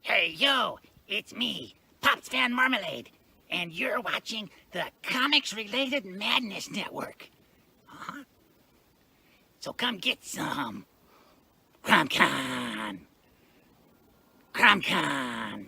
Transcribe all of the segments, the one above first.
Hey, yo, it's me, Pops Van Marmalade, and you're watching the Comics-Related Madness Network. Uh-huh. So come get some. CromCon. CromCon.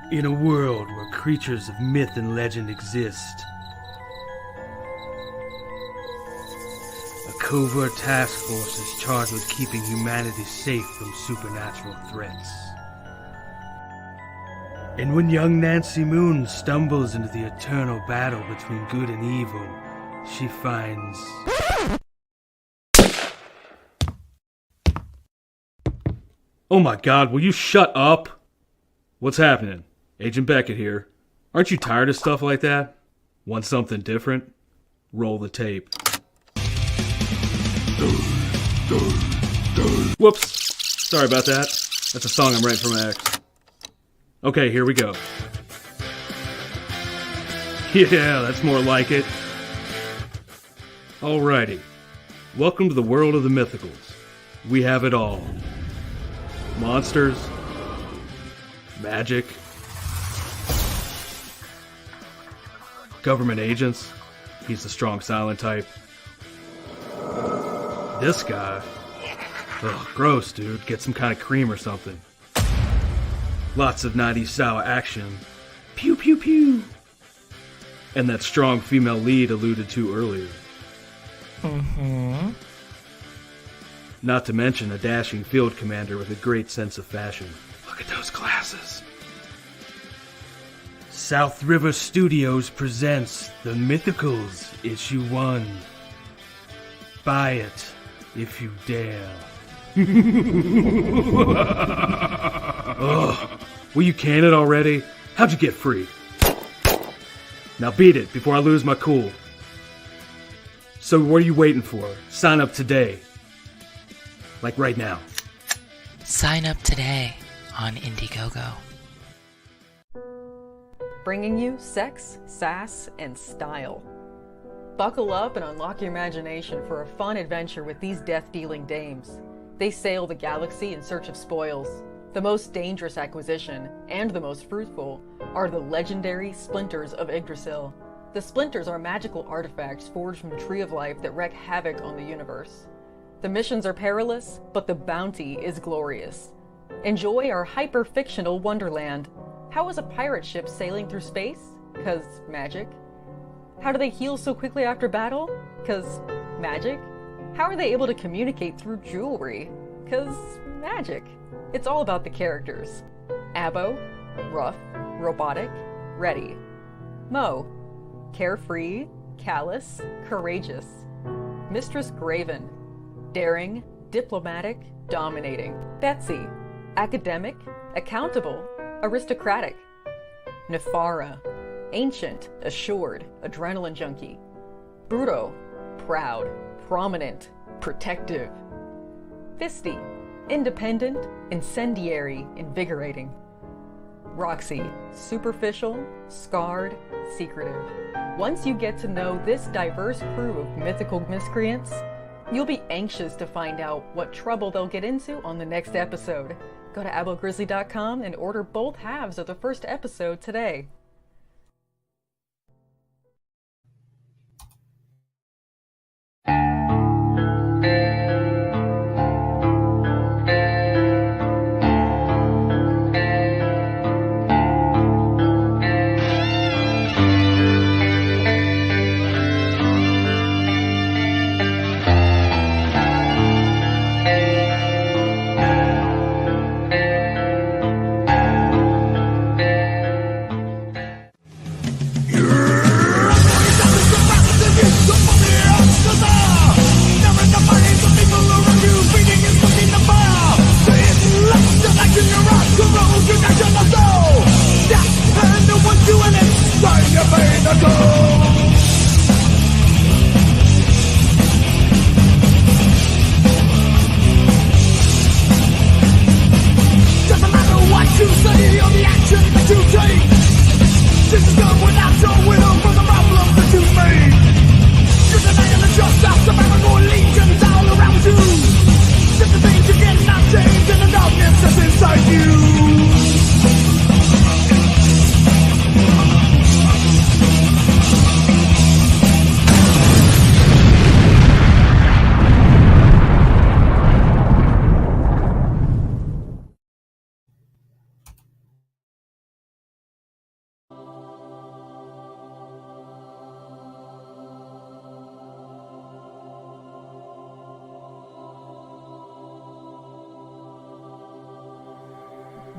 In a world where creatures of myth and legend exist, a covert task force is charged with keeping humanity safe from supernatural threats. And when young Nancy Moon stumbles into the eternal battle between good and evil, she finds... Oh my god, will you shut up? What's happening? Agent Beckett here. Aren't you tired of stuff like that? Want something different? Roll the tape. Whoops. Sorry about that. That's a song I'm writing for my ex. Okay, here we go. Yeah, that's more like it. Alrighty. Welcome to the world of the mythicals. We have it all. Monsters. Magic. Government agents. He's the strong silent type. This guy. Ugh, gross, dude. Get some kind of cream or something. Lots of 90s style action. Pew pew pew. And that strong female lead alluded to earlier. Not to mention a dashing field commander with a great sense of fashion. Look at those glasses. South River Studios presents The Mythicals, Issue 1. Buy it, if you dare. Ugh, will you can it already? How'd you get free? Now beat it before I lose my cool. So what are you waiting for? Sign up today. Like right now. Sign up today on Indiegogo. Bringing you sex, sass, and style. Buckle up and unlock your imagination for a fun adventure with these death-dealing dames. They sail the galaxy in search of spoils. The most dangerous acquisition, and the most fruitful, are the legendary Splinters of Yggdrasil. The Splinters are magical artifacts forged from the Tree of Life that wreak havoc on the universe. The missions are perilous, but the bounty is glorious. Enjoy our hyper-fictional wonderland. How is a pirate ship sailing through space? 'Cause magic. How do they heal so quickly after battle? 'Cause magic. How are they able to communicate through jewelry? 'Cause magic. It's all about the characters. Abo, rough, robotic, ready. Mo, carefree, callous, courageous. Mistress Graven, daring, diplomatic, dominating. Betsy, academic, accountable, aristocratic. Nefara, ancient, assured, adrenaline junkie. Bruto, proud, prominent, protective. Fisty, independent, incendiary, invigorating. Roxy, superficial, scarred, secretive. Once you get to know this diverse crew of mythical miscreants, you'll be anxious to find out what trouble they'll get into on the next episode. Go to abogrizzly.com and order both halves of the first episode today.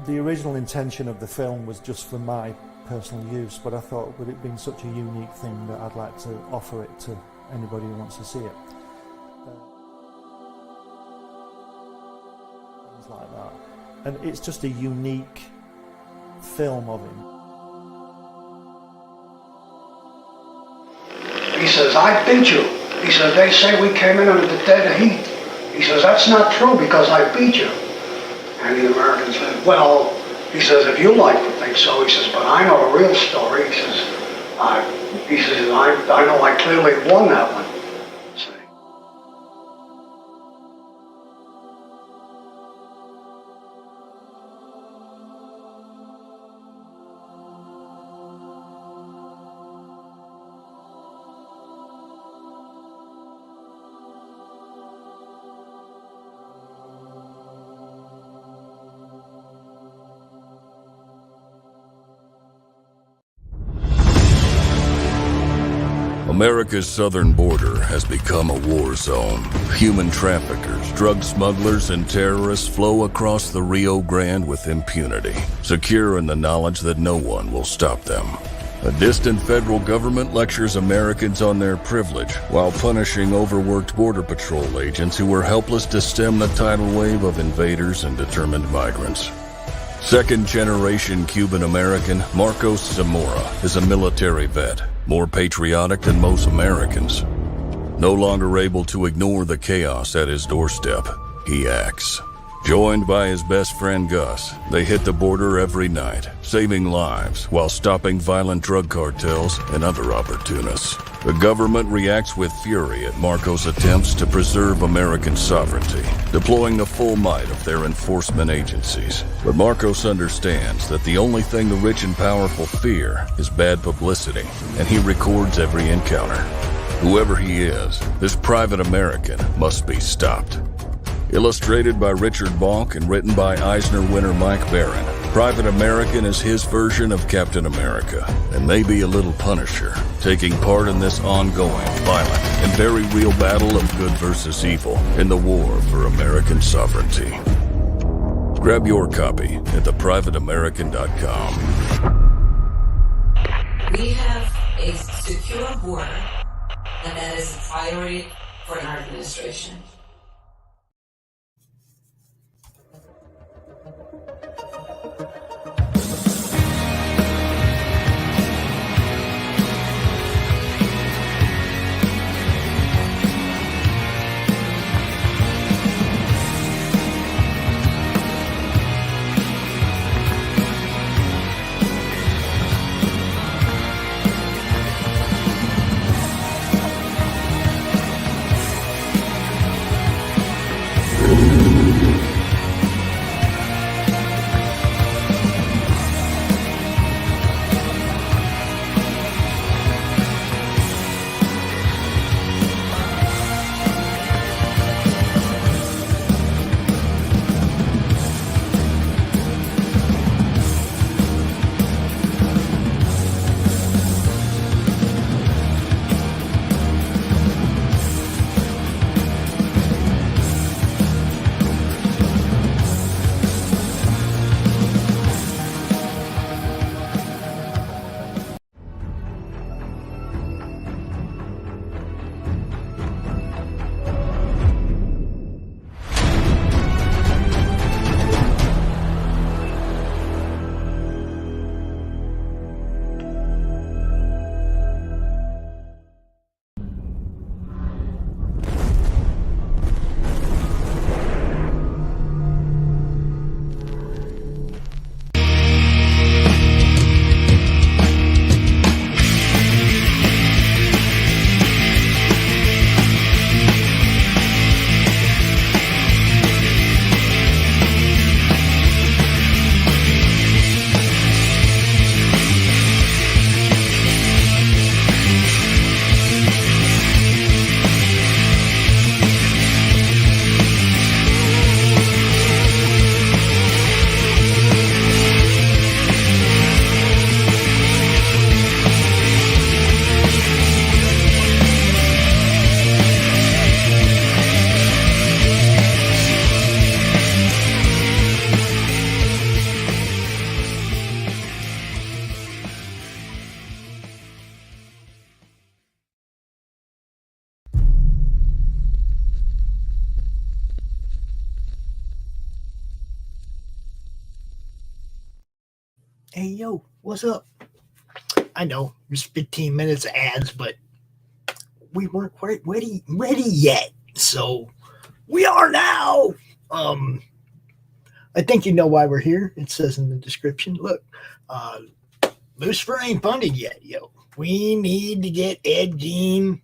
The original intention of the film was just for my personal use, but I thought with it being such a unique thing that I'd like to offer it to anybody who wants to see it. Things like that. And it's just a unique film of him. He says, I beat you. He says, they say we came in under the dead heat. He says, that's not true because I beat you. And the American said, well, he says, if you like to think so, he says, but I know the real story. He says, I know I clearly won that one. See? America's southern border has become a war zone. Human traffickers, drug smugglers, and terrorists flow across the Rio Grande with impunity, secure in the knowledge that no one will stop them. A distant federal government lectures Americans on their privilege while punishing overworked Border Patrol agents who were helpless to stem the tidal wave of invaders and determined migrants. Second-generation Cuban-American Marcos Zamora is a military vet, more patriotic than most Americans. No longer able to ignore the chaos at his doorstep, he acts. Joined by his best friend Gus, they hit the border every night, saving lives while stopping violent drug cartels and other opportunists. The government reacts with fury at Marcos' attempts to preserve American sovereignty, deploying the full might of their enforcement agencies. But Marcos understands that the only thing the rich and powerful fear is bad publicity, and he records every encounter. Whoever he is, this private American must be stopped. Illustrated by Richard Bonk and written by Eisner winner Mike Barron, Private American is his version of Captain America, and maybe a little Punisher, taking part in this ongoing, violent, and very real battle of good versus evil in the war for American sovereignty. Grab your copy at theprivateamerican.com. We have a secure border, and that is a priority for our administration. Hey, yo, what's up? I know, just 15 minutes of ads, but we weren't quite ready yet. So We are now. I think you know why we're here. It says in the description. Look, Lucifer ain't funded yet, yo. We need to get Ed Gein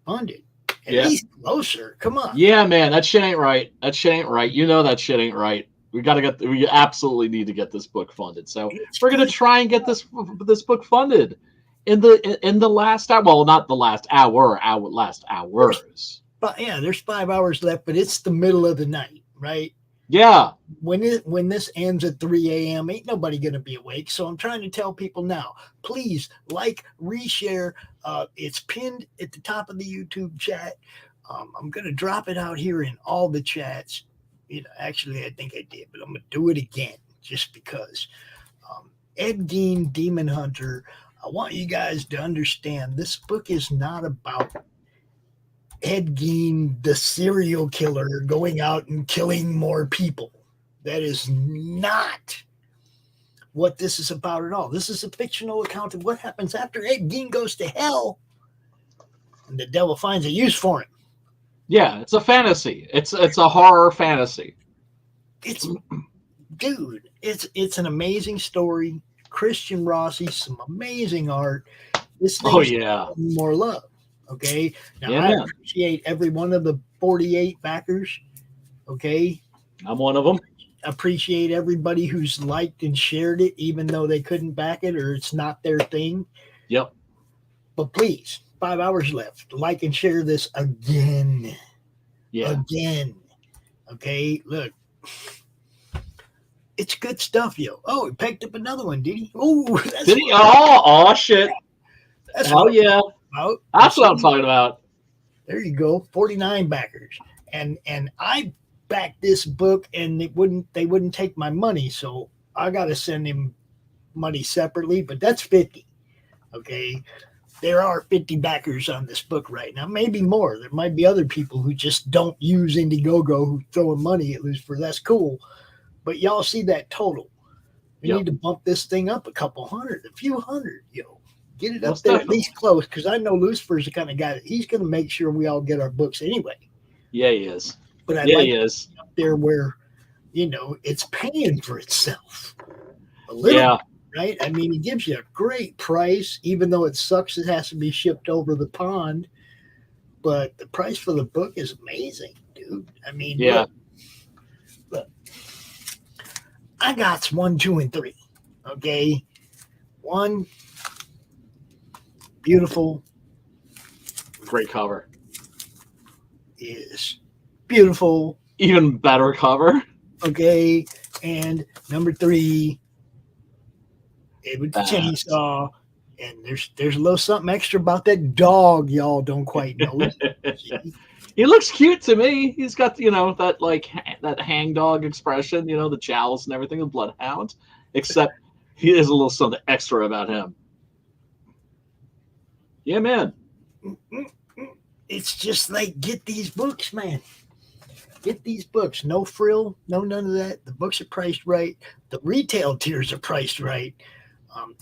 funded. At least closer. Come on. Yeah, man, that shit ain't right. That shit ain't right. You know that shit ain't right. We absolutely need to get this book funded. So we're gonna try and get this book funded in the last hour. Well, not the last hour. Last hours. But yeah, there's 5 hours left, but it's the middle of the night, right? Yeah. When this ends at 3 a.m., ain't nobody gonna be awake. So I'm trying to tell people now, please like, reshare. It's pinned at the top of the YouTube chat. I'm gonna drop it out here in all the chats. You know, actually, I think I did, but I'm gonna do it again just because. Ed Gein, Demon Hunter. I want you guys to understand this book is not about Ed Gein, the serial killer, going out and killing more people. That is not what this is about at all. This is a fictional account of what happens after Ed Gein goes to hell and the devil finds a use for him. Yeah, it's a fantasy. It's a horror fantasy. It's an amazing story. Christian Rossi, some amazing art. This thing's more love. Okay. Now I appreciate every one of the 48 backers. Okay. I'm one of them. Appreciate everybody who's liked and shared it, even though they couldn't back it or it's not their thing. Yep. But please, 5 hours left. Like and share this again. Yeah. Again. Okay. Look. It's good stuff, yo. Oh, he picked up another one, did he? Oh, did he? Oh, shit. That's yeah. That's what I'm talking about. There you go. 49 backers. And I backed this book and they wouldn't take my money, so I gotta send him money separately, but that's 50. Okay. There are 50 backers on this book right now, maybe more. There might be other people who just don't use Indiegogo who throwing money at Lucifer. That's cool. But y'all see that total. We need to bump this thing up a few hundred, yo. Get it up there at least close, because I know Lucifer's the kind of guy that he's going to make sure we all get our books anyway. Yeah, he is. But I'd like to get up there where, it's paying for itself. A little, right? I mean, he gives you a great price, even though it sucks it has to be shipped over the pond. But the price for the book is amazing, dude. I mean, look. I got 1, 2, and 3. Okay. 1, beautiful. Great cover. Is beautiful. Even better cover. Okay. And number 3, Ed with the chainsaw. And there's a little something extra about that dog y'all don't quite know. He looks cute to me. He's got, that hangdog expression, the jowls and everything, the bloodhound. Except he has a little something extra about him. Yeah, man. It's just like, get these books, man. Get these books. No frill, none of that. The books are priced right. The retail tiers are priced right.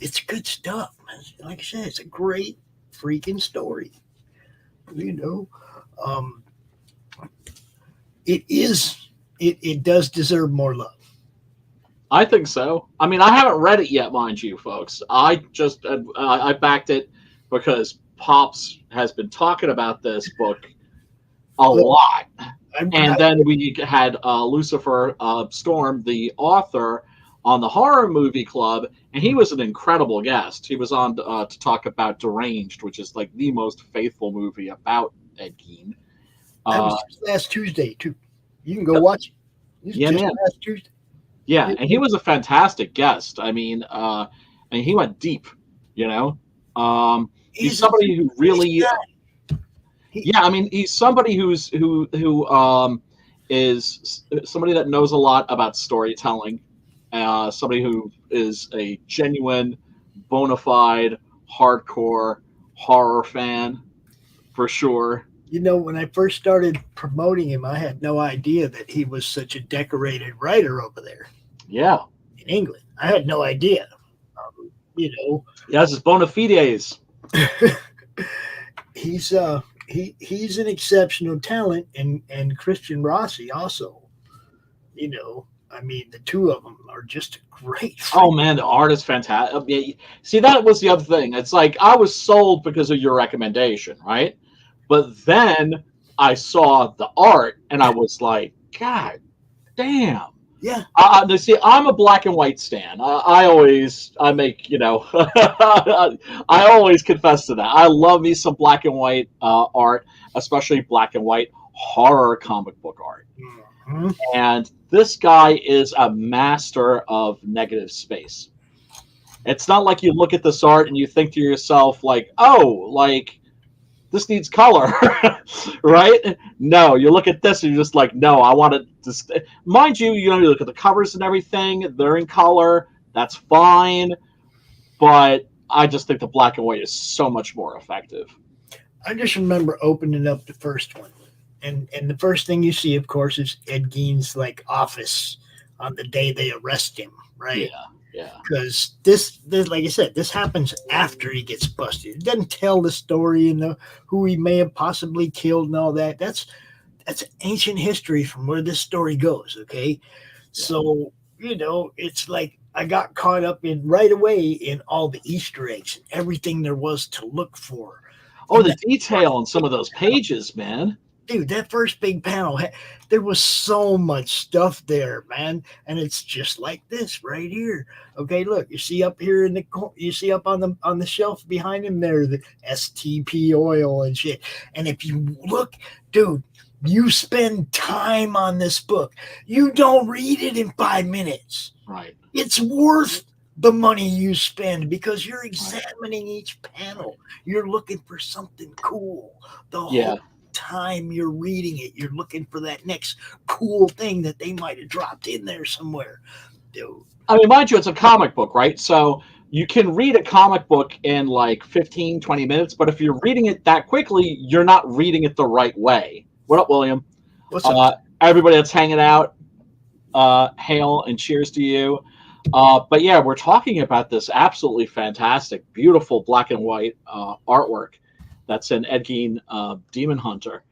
It's good stuff, man. Like I said, it's a great freaking story. It does deserve more love. I think so. I mean, I haven't read it yet, mind you, folks. I backed it because Pops has been talking about this book a lot. And then we had Lucifer Storm, the author, on the Horror Movie Club, and he was an incredible guest. He was on to talk about Deranged, which is like the most faithful movie about Ed Gein. That was just last Tuesday, too. You can go watch it. Yeah, man. Last Tuesday. Yeah, and he was a fantastic guest. I mean, and he went deep, He's somebody who really... he's somebody who is somebody that knows a lot about storytelling. Somebody who is a genuine, bona fide, hardcore horror fan, for sure. When I first started promoting him, I had no idea that he was such a decorated writer over there. Yeah. In England. I had no idea. He has his bona fides. He's he's an exceptional talent, and Christian Rossi also. You know, I mean, the two of them are just great. Oh man, the art is fantastic. See, that was the other thing. It's like I was sold because of your recommendation, right? But then I saw the art, and I was like, God damn. Yeah. See, I'm a black and white stan. I make, you know, I always confess to that. I love me some black and white art, especially black and white horror comic book art. Mm-hmm. And this guy is a master of negative space. It's not like you look at this art and you think to yourself, like, oh, like, this needs color, right? No, you look at this and you're just like, no, I want it to mind you, you know, you look at the covers and everything, they're in color, that's fine, but I just think the black and white is so much more effective. I just remember opening up the first one, and the first thing you see, of course, is Ed Gein's like office on the day they arrest him, right? Yeah. Because this, like I said, this happens after he gets busted. It doesn't tell the story and who he may have possibly killed and all that. That's ancient history from where this story goes. Okay, so you know, it's like I got caught up in right away in all the Easter eggs and everything there was to look for. Oh, the detail on some of those pages, man. Dude, that first big panel, there was so much stuff there, man. And it's just like this right here. Okay, look, you see up here in the, you see up on the shelf behind him there, the STP oil and shit. And if you look, dude, you spend time on this book. You don't read it in 5 minutes. Right. It's worth the money you spend because you're examining each panel. You're looking for something cool. The whole time you're reading it, you're looking for that next cool thing that they might have dropped in there somewhere. Dude. I mean, mind you, it's a comic book, right? So you can read a comic book in like 15, 20 minutes, but if you're reading it that quickly, you're not reading it the right way. What up, William? What's up? Everybody that's hanging out, hail and cheers to you. But yeah, we're talking about this absolutely fantastic, beautiful black and white artwork that's in Ed Gein, Demon Hunter.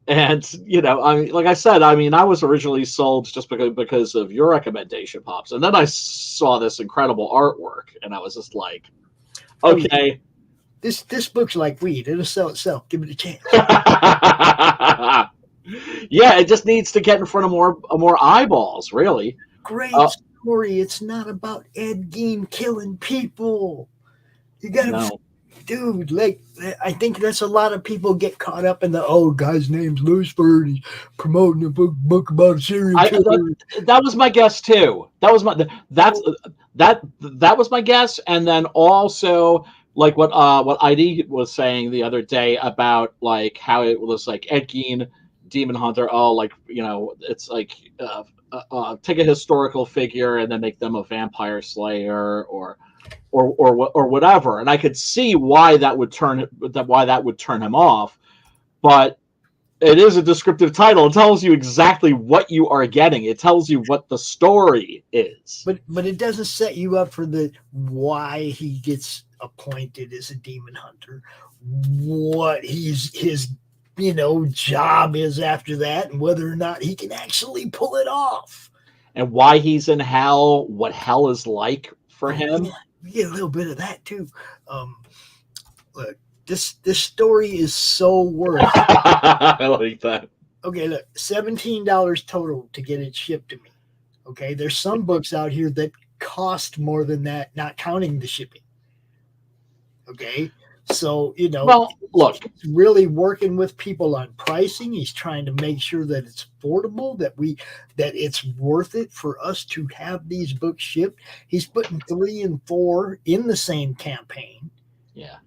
And, you know, I mean, like I said, I mean, I was originally sold just because of your recommendation, Pops. And then I saw this incredible artwork, and I was just like, okay. This book's like weed. It'll sell itself. Give it a chance. Yeah, it just needs to get in front of more eyeballs, really. Great story. It's not about Ed Gein killing people. You gotta, dude. Like, I think that's a lot of people get caught up in the guy's name's Lucifer. And he's promoting a book about a serial killer. That was my guess too. That was my guess, and then also like what ID was saying the other day about like how it was like Ed Gein, Demon Hunter. Oh, like, you know, it's like take a historical figure and then make them a vampire slayer or whatever. And I could see why that would turn him off. But it is a descriptive title. It tells you exactly what you are getting. It tells you what the story is. But it doesn't set you up for the why he gets appointed as a demon hunter, what his job is after that, and whether or not he can actually pull it off, and why he's in hell, what hell is like for him. We get a little bit of that too. Look, this story is so worth it. I like that. Okay, look, $17 total to get it shipped to me. Okay, there's some books out here that cost more than that, not counting the shipping. Okay, so, you know, well, look, he's really working with people on pricing. He's trying to make sure that it's affordable, that it's worth it for us to have these books shipped. He's putting 3 and 4 in the same campaign. Yeah.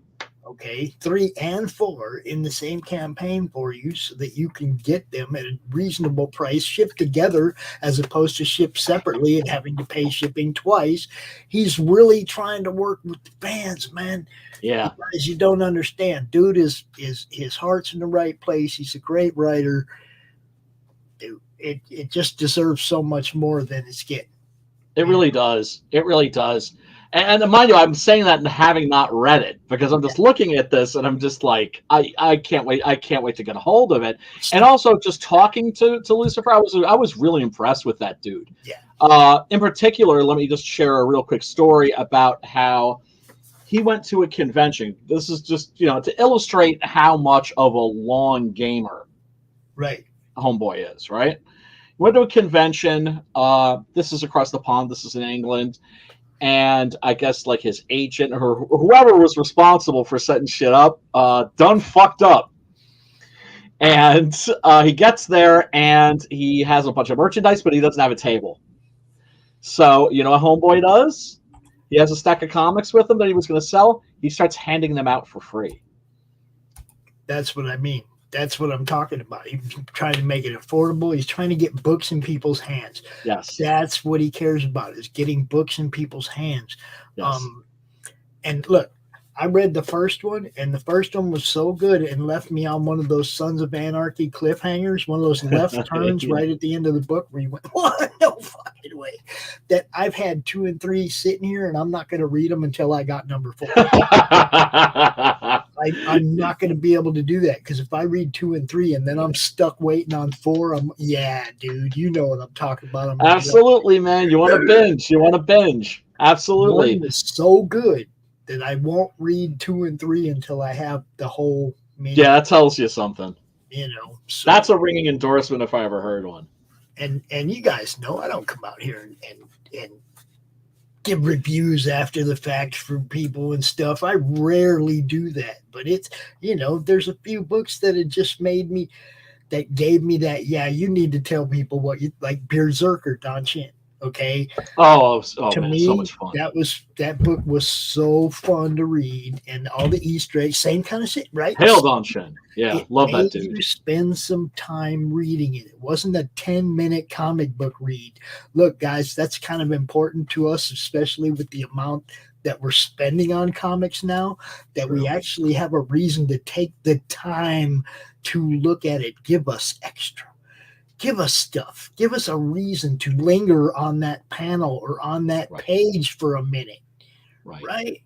Okay, 3 and 4 in the same campaign for you so that you can get them at a reasonable price, shipped together as opposed to shipped separately and having to pay shipping twice. He's really trying to work with the fans, man. Yeah. As you don't understand, dude is his heart's in the right place. He's a great writer. Dude, it just deserves so much more than it's getting. It really does. It really does. And mind you, I'm saying that and having not read it, because I'm just looking at this and I'm just like, I can't wait. I can't wait to get a hold of it. And also just talking to Lucifer, I was really impressed with that dude. Yeah. In particular, let me just share a real quick story about how he went to a convention. This is just, to illustrate how much of a long gamer right homeboy is, right? He went to a convention. This is across the pond. This is in England. And I guess like his agent or whoever was responsible for setting shit up done fucked up. And he gets there and he has a bunch of merchandise, but he doesn't have a table. So, you know what homeboy does? He has a stack of comics with him that he was going to sell. He starts handing them out for free. That's what I mean. That's what I'm talking about. He's trying to make it affordable. He's trying to get books in people's hands. Yes. That's what he cares about, is getting books in people's hands. Yes. And look, I read the first one, and the first one was so good and left me on one of those Sons of Anarchy cliffhangers, one of those left turns right at the end of the book where you went, what? No fucking way. That I've had 2 and 3 sitting here, and I'm not going to read them until I got number 4. I'm not going to be able to do that, because if I read 2 and 3 and then I'm stuck waiting on 4, dude, you know what I'm talking about. Absolutely, man. You want to binge. You want to binge. Absolutely. It's so good that I won't read 2 and 3 until I have the whole meaning. Yeah, that tells you something. So, that's a ringing endorsement if I ever heard one. And you guys know I don't come out here and give reviews after the fact for people and stuff. I rarely do that, but it's, there's a few books that had just gave me that, you need to tell people what you like. Berserker, Dan Shin. Okay. Oh to man, me, so much fun. That book was so fun to read, and all the Easter eggs, same kind of shit, right? Hail Dan Shin. Yeah, love that dude. You spend some time reading it. It wasn't a 10-minute comic book read. Look, guys, that's kind of important to us, especially with the amount that we're spending on comics now, that we actually have a reason to take the time to look at it. Give us extra. Give us stuff. Give us a reason to linger on that panel or on that page for a minute. Right?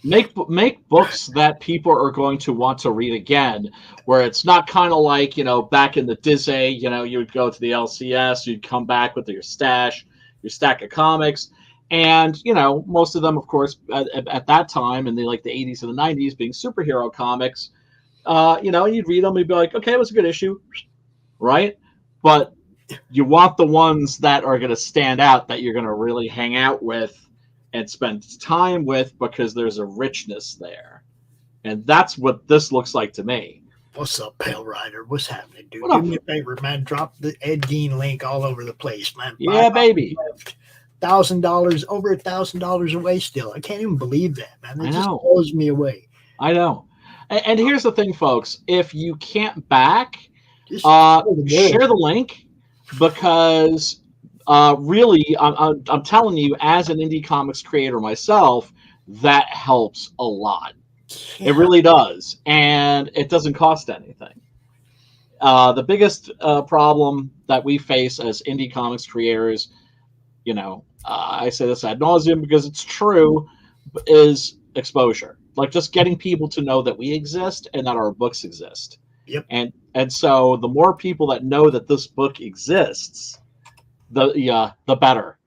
Make books that people are going to want to read again, where it's not kind of like, back in the Disney, you would go to the LCS, you'd come back with your stack of comics. And, most of them, of course, at that time in the 80s and the 90s being superhero comics, you'd read them and you'd be like, okay, it was a good issue. Right? But you want the ones that are going to stand out, that you're going to really hang out with and spend time with, because there's a richness there. And that's what this looks like to me. What's up, Pale Rider? What's happening, dude? Do me a favor, man. Drop the Ed Gein link all over the place, man. Yeah, baby. $1,000, over $1,000 away still. I can't even believe that, man. It just blows me away. I know. And here's the thing, folks. If you can't back, share the link, because really, I'm telling you, as an indie comics creator myself, that helps a lot. Yeah. It really does, and it doesn't cost anything. The biggest problem that we face as indie comics creators, I say this ad nauseum because it's true, is exposure. Like just getting people to know that we exist and that our books exist. Yep. And so the more people that know that this book exists, the better.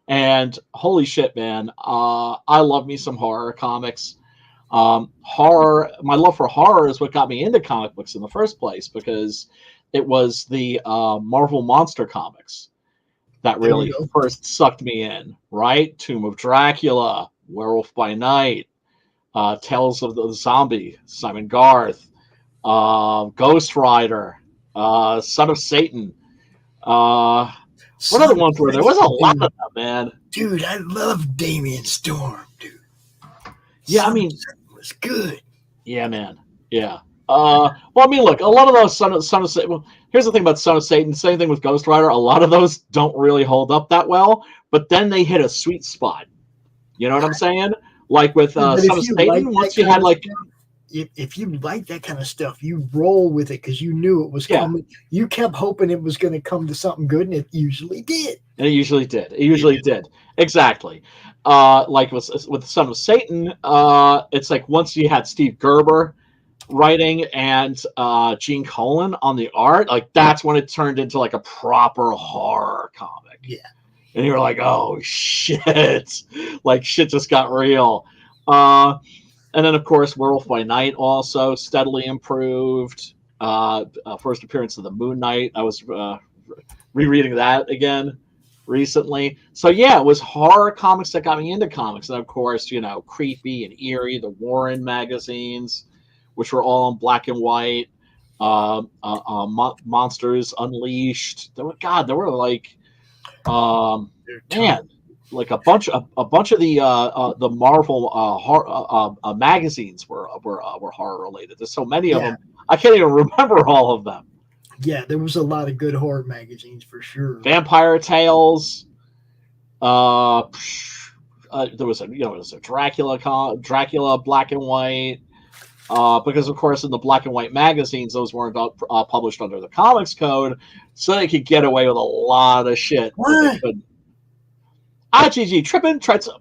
And holy shit, man, I love me some horror comics. Horror, my love for horror is what got me into comic books in the first place, because it was the Marvel Monster comics that really first sucked me in, right? Tomb of Dracula, Werewolf by Night, Tales of the Zombie, Simon Garth, Ghost Rider, Son of Satan. What other ones were there? There was a lot of them, man. Dude, I love Damien Storm, dude. Yeah, I mean, it was good. Yeah, man. Yeah. Well, I mean, look, a lot of those Son of Satan. Well, here's the thing about Son of Satan. Same thing with Ghost Rider. A lot of those don't really hold up that well, but then they hit a sweet spot. You know what I'm saying? Like with Son of Satan, once you had like, if you like that kind of stuff, you roll with it because you knew it was coming. You kept hoping it was going to come to something good, and it usually did. And it usually did. It usually did. Exactly. Like with Son of Satan, it's like once you had Steve Gerber writing and Gene Colan on the art, like that's when it turned into like a proper horror comic. Yeah. And you were like, oh shit, like shit just got real. And then of course Werewolf by Night also steadily improved. First appearance of the Moon Knight, I was rereading that again recently. So yeah, it was horror comics that got me into comics. And of course, you know, Creepy and Eerie, the Warren magazines, which were all in black and white. Monsters Unleashed. There were like man, like a bunch of the Marvel horror magazines were horror related. There's so many of them, I can't even remember all of them. Yeah, there was a lot of good horror magazines for sure. Vampire Tales. There was a Dracula black and white. Because of course in the black and white magazines those weren't published under the Comics Code, so they could get away with a lot of shit. What? IGG tripping tried to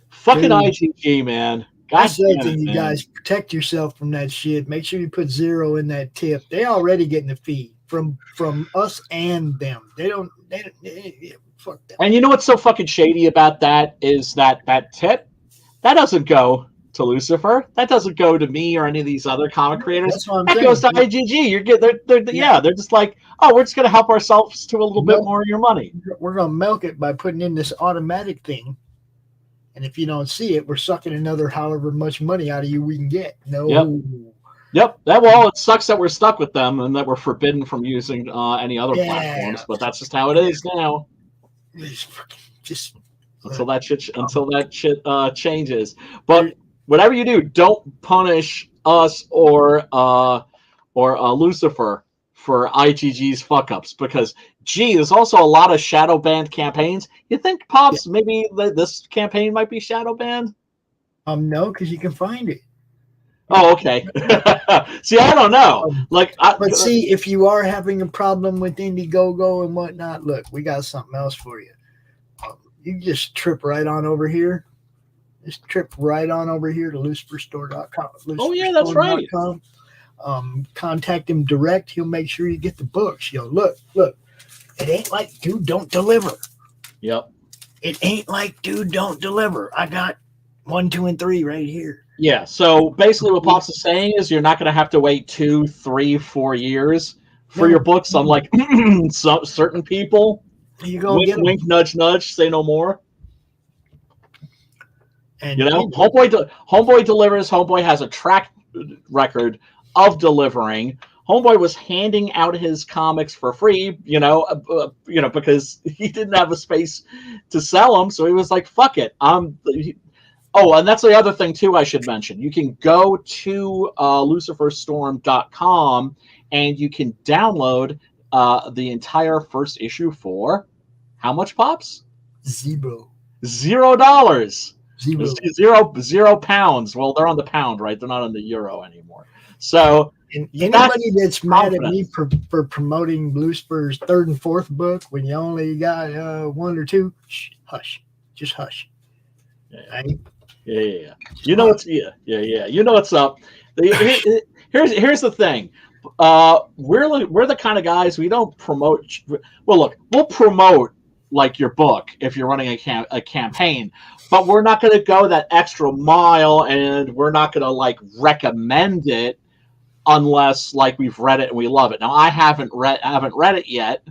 fucking IGG, man. That's the thing, you guys protect yourself from that shit. Make sure you put 0 in that tip. They already getting a fee from us and them. They don't fuck them. And you know what's so fucking shady about that is that tip that doesn't go to Lucifer. That doesn't go to me or any of these other comic creators. That's what I'm that saying. goes to IGG. You're good. They're just like, oh, we're just gonna help ourselves to a little bit more of your money. We're gonna milk it by putting in this automatic thing. And if you don't see it, we're sucking another however much money out of you we can get. No. Yep. Well, it sucks that we're stuck with them and that we're forbidden from using any other platforms. But that's just how it is now. Just until that shit changes. But whatever you do, don't punish us or Lucifer for IGG's fuck ups, because there's also a lot of shadow banned campaigns. You think, Pops, maybe this campaign might be shadow banned? No, because you can find it. Oh, okay. See, I don't know. But see, if you are having a problem with Indiegogo and whatnot, look, we got something else for you. You just trip right on over here. Just trip right on over here to luciferstore.com. Oh, yeah, that's right. Contact him direct. He'll make sure you get the books. Look. It ain't like Dude Don't Deliver. Yep. It ain't like Dude Don't Deliver. I got 1, 2, and 3 right here. Yeah. So basically, what Pops is saying is you're not going to have to wait 2, 3, 4 years for your books. Unlike certain people. You go wink, get wink, nudge, nudge. Say no more. And Homeboy delivers. Homeboy has a track record of delivering. Homeboy was handing out his comics for free, because he didn't have a space to sell them. So he was like, "Fuck it." And that's the other thing too. I should mention. You can go to luciferstorm.com and you can download the entire first issue for how much, Pops? $0. £0. Well, they're on the pound, right? They're not on the euro anymore. So anybody that's mad at me for promoting Lucifer's 3rd and 4th book when you only got 1 or 2, hush. Just hush. Yeah. You know what's You know what's up. Here's the thing. We're the kind of guys, we don't promote. Well, look, we'll promote like your book if you're running a campaign, but we're not going to go that extra mile, and we're not going to like recommend it unless like we've read it and we love it. Now, I haven't read it yet,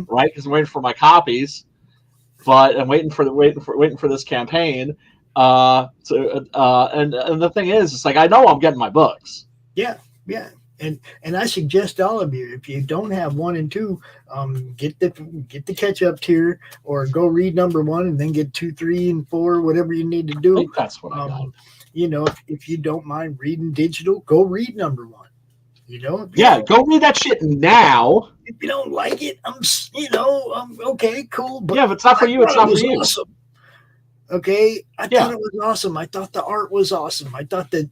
right? Because I'm waiting for my copies, but I'm waiting for this campaign. And the thing is, it's like I know I'm getting my books. Yeah. And I suggest all of you, if you don't have 1 and 2, get the catch up tier, or go read number 1 and then get 2, 3, and 4, whatever you need to do. I think that's what I got. If you don't mind reading digital, go read number 1. Go read that shit now. If you don't like it, I'm okay, cool. But if it's not for you, it's not for you. Awesome. Okay, I thought it was awesome. I thought the art was awesome. I thought that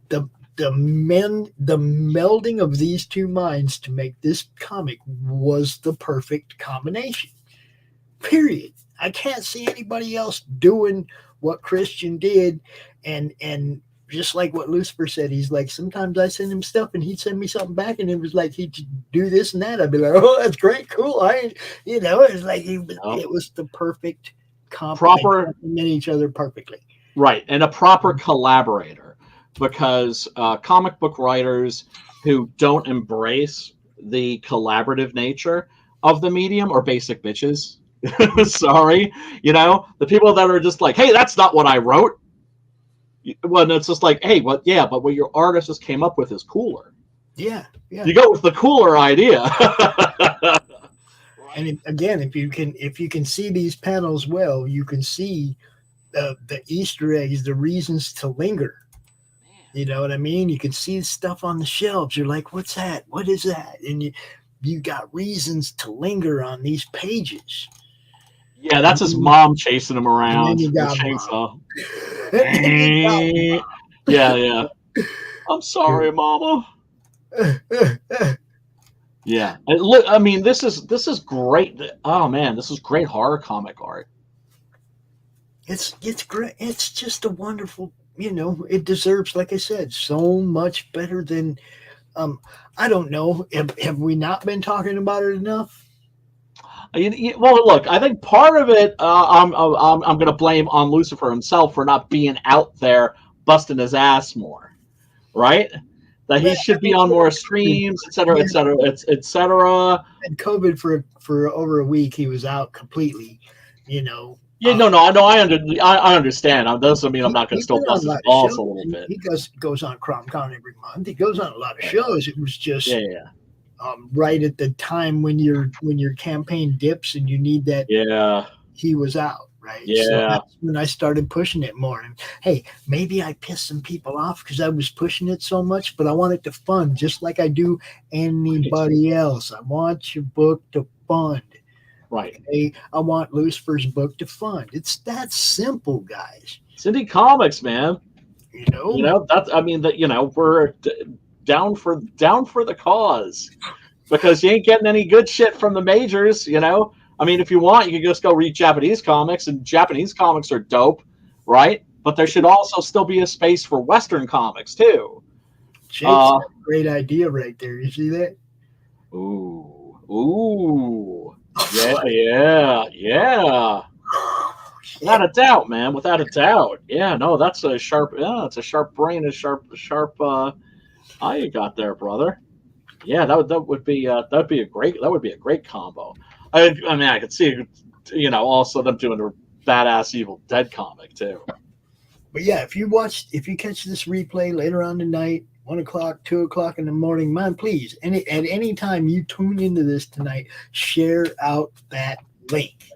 the melding of these two minds to make this comic was the perfect combination. Period. I can't see anybody else doing what Christian did, and just like what Lucifer said, he's like, sometimes I send him stuff and he'd send me something back, and it was like he'd do this and that. I'd be like, oh, that's great, cool. It's like it was the perfect complement each other perfectly. Right, and a proper collaborator, because comic book writers who don't embrace the collaborative nature of the medium are basic bitches. Sorry, the people that are just like, hey, that's not what I wrote. Well, it's just like, hey, but what your artist just came up with is cooler. Yeah. You go with the cooler idea. And again, if you can see these panels well, you can see the Easter eggs, the reasons to linger. You know what I mean? You can see stuff on the shelves. You're like, what's that? What is that? And you got reasons to linger on these pages. Yeah, that's his mom chasing him around. And then you got chainsaw. Yeah. I'm sorry, Mama. Yeah. And look, I mean, this is great. Oh man, this is great horror comic art. It's great. It's just a wonderful. It deserves, like I said, so much better than. I don't know. Have we not been talking about it enough? Well, look, I think part of it, I'm going to blame on Lucifer himself for not being out there busting his ass more, right? That he should be on more streams, et cetera, et cetera, et cetera. And COVID for over a week, he was out completely, Yeah, I understand. That doesn't mean I'm not going to still bust his balls a little bit. He goes on CromCon every month. He goes on a lot of shows. It was just right at the time when your campaign dips and you need that. Yeah, he was out, right? Yeah, so that's when I started pushing it more. And hey, maybe I pissed some people off because I was pushing it so much, but I want it to fund just like I do anybody else. I want your book to fund. Right. Okay? I want Lucifer's book to fund. It's that simple, guys. It's indie comics, man. That's. I mean, we're down for the cause, because you ain't getting any good shit from the majors. I mean, if you want, you can just go read Japanese comics, and Japanese comics are dope, right? But there should also still be a space for Western comics too. Jake's got a great idea right there. You see that? Ooh. Yeah. Without a doubt, man. Without a doubt. Yeah, no, that's a sharp. Yeah, it's a sharp brain, a sharp eye you got there, brother. Yeah, that would be a great combo. I mean, I could see, also them doing a badass Evil Dead comic too. But yeah, if you catch this replay later on tonight, 1 o'clock, 2 o'clock in the morning, man, please, at any time you tune into this tonight, share out that link.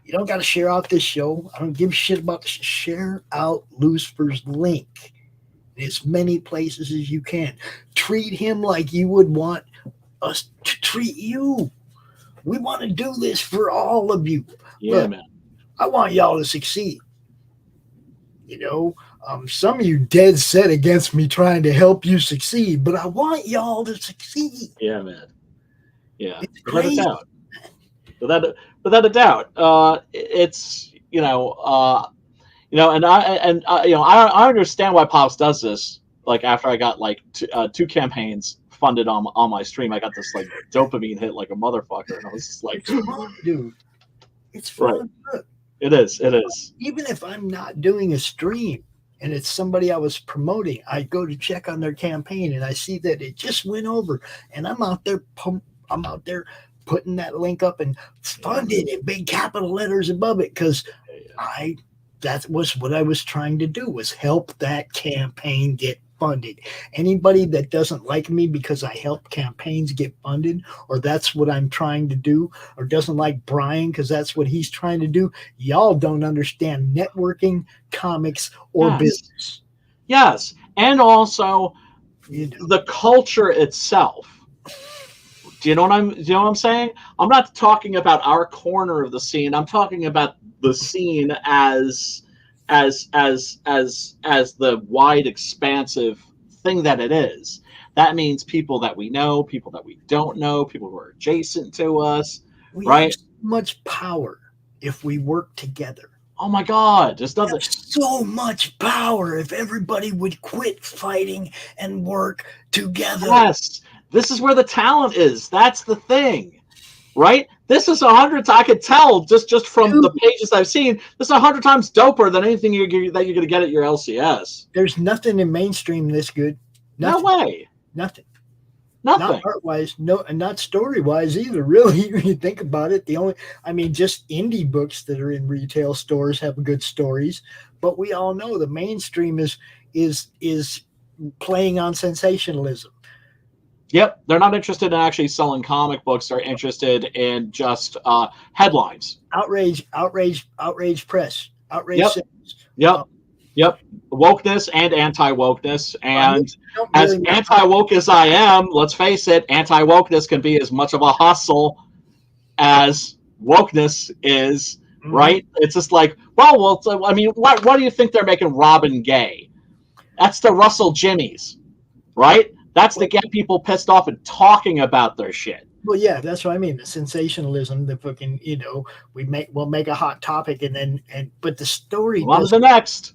You don't got to share out this show. I don't give a shit about this. Share out Lucifer's link in as many places as you can. Treat him like you would want us to treat you. We want to do this for all of you. Yeah, Look, man. I want y'all to succeed. Some of you dead set against me trying to help you succeed, but I want y'all to succeed. Yeah, man. Yeah, without a doubt. Without a doubt. It's and I understand why Pops does this. Like after I got like two campaigns funded on my stream, I got this like dopamine hit like a motherfucker, and I was just like, it's fun, dude. It's fun. Right. It is. Even if I'm not doing a stream and it's somebody I was promoting, I go to check on their campaign and I see that it just went over, and I'm out there putting that link up and funded in big capital letters above it, because that was what I was trying to do, was help that campaign get funded. Anybody that doesn't like me because I help campaigns get funded, or that's what I'm trying to do, or doesn't like Brian because that's what he's trying to do, y'all don't understand networking, comics, or business. Yes, and also the culture itself Do you know what I'm saying? I'm not talking about our corner of the scene. I'm talking about the scene as the wide, expansive thing that it is. That means people that we know, people that we don't know, people who are adjacent to us, We right? have so much power if we work together. Oh my God! There's nothing. So much power if everybody would quit fighting and work together. Yes, this is where the talent is. That's the thing, right? This is 100. I could tell just from the pages I've seen. This is 100 times doper than anything that you're going to get at your LCS. There's nothing in mainstream this good. Nothing. No way. Nothing. Nothing. Not art-wise, no, and not story-wise either, really, when you think about it. Just indie books that are in retail stores have good stories, but we all know the mainstream is playing on sensationalism. Yep, they're not interested in actually selling comic books. They're interested in just headlines. Outrage press. Outrage. Yep. Wokeness and anti-wokeness. And as anti-woke as I am, let's face it, anti-wokeness can be as much of a hustle as wokeness is, right? It's just like, what do you think they're making Robin gay? That's the Russell Jimmies, right? That's to get people pissed off and talking about their shit. Well, yeah, that's what I mean. The sensationalism, the fucking, we'll make a hot topic but the story. On to the next.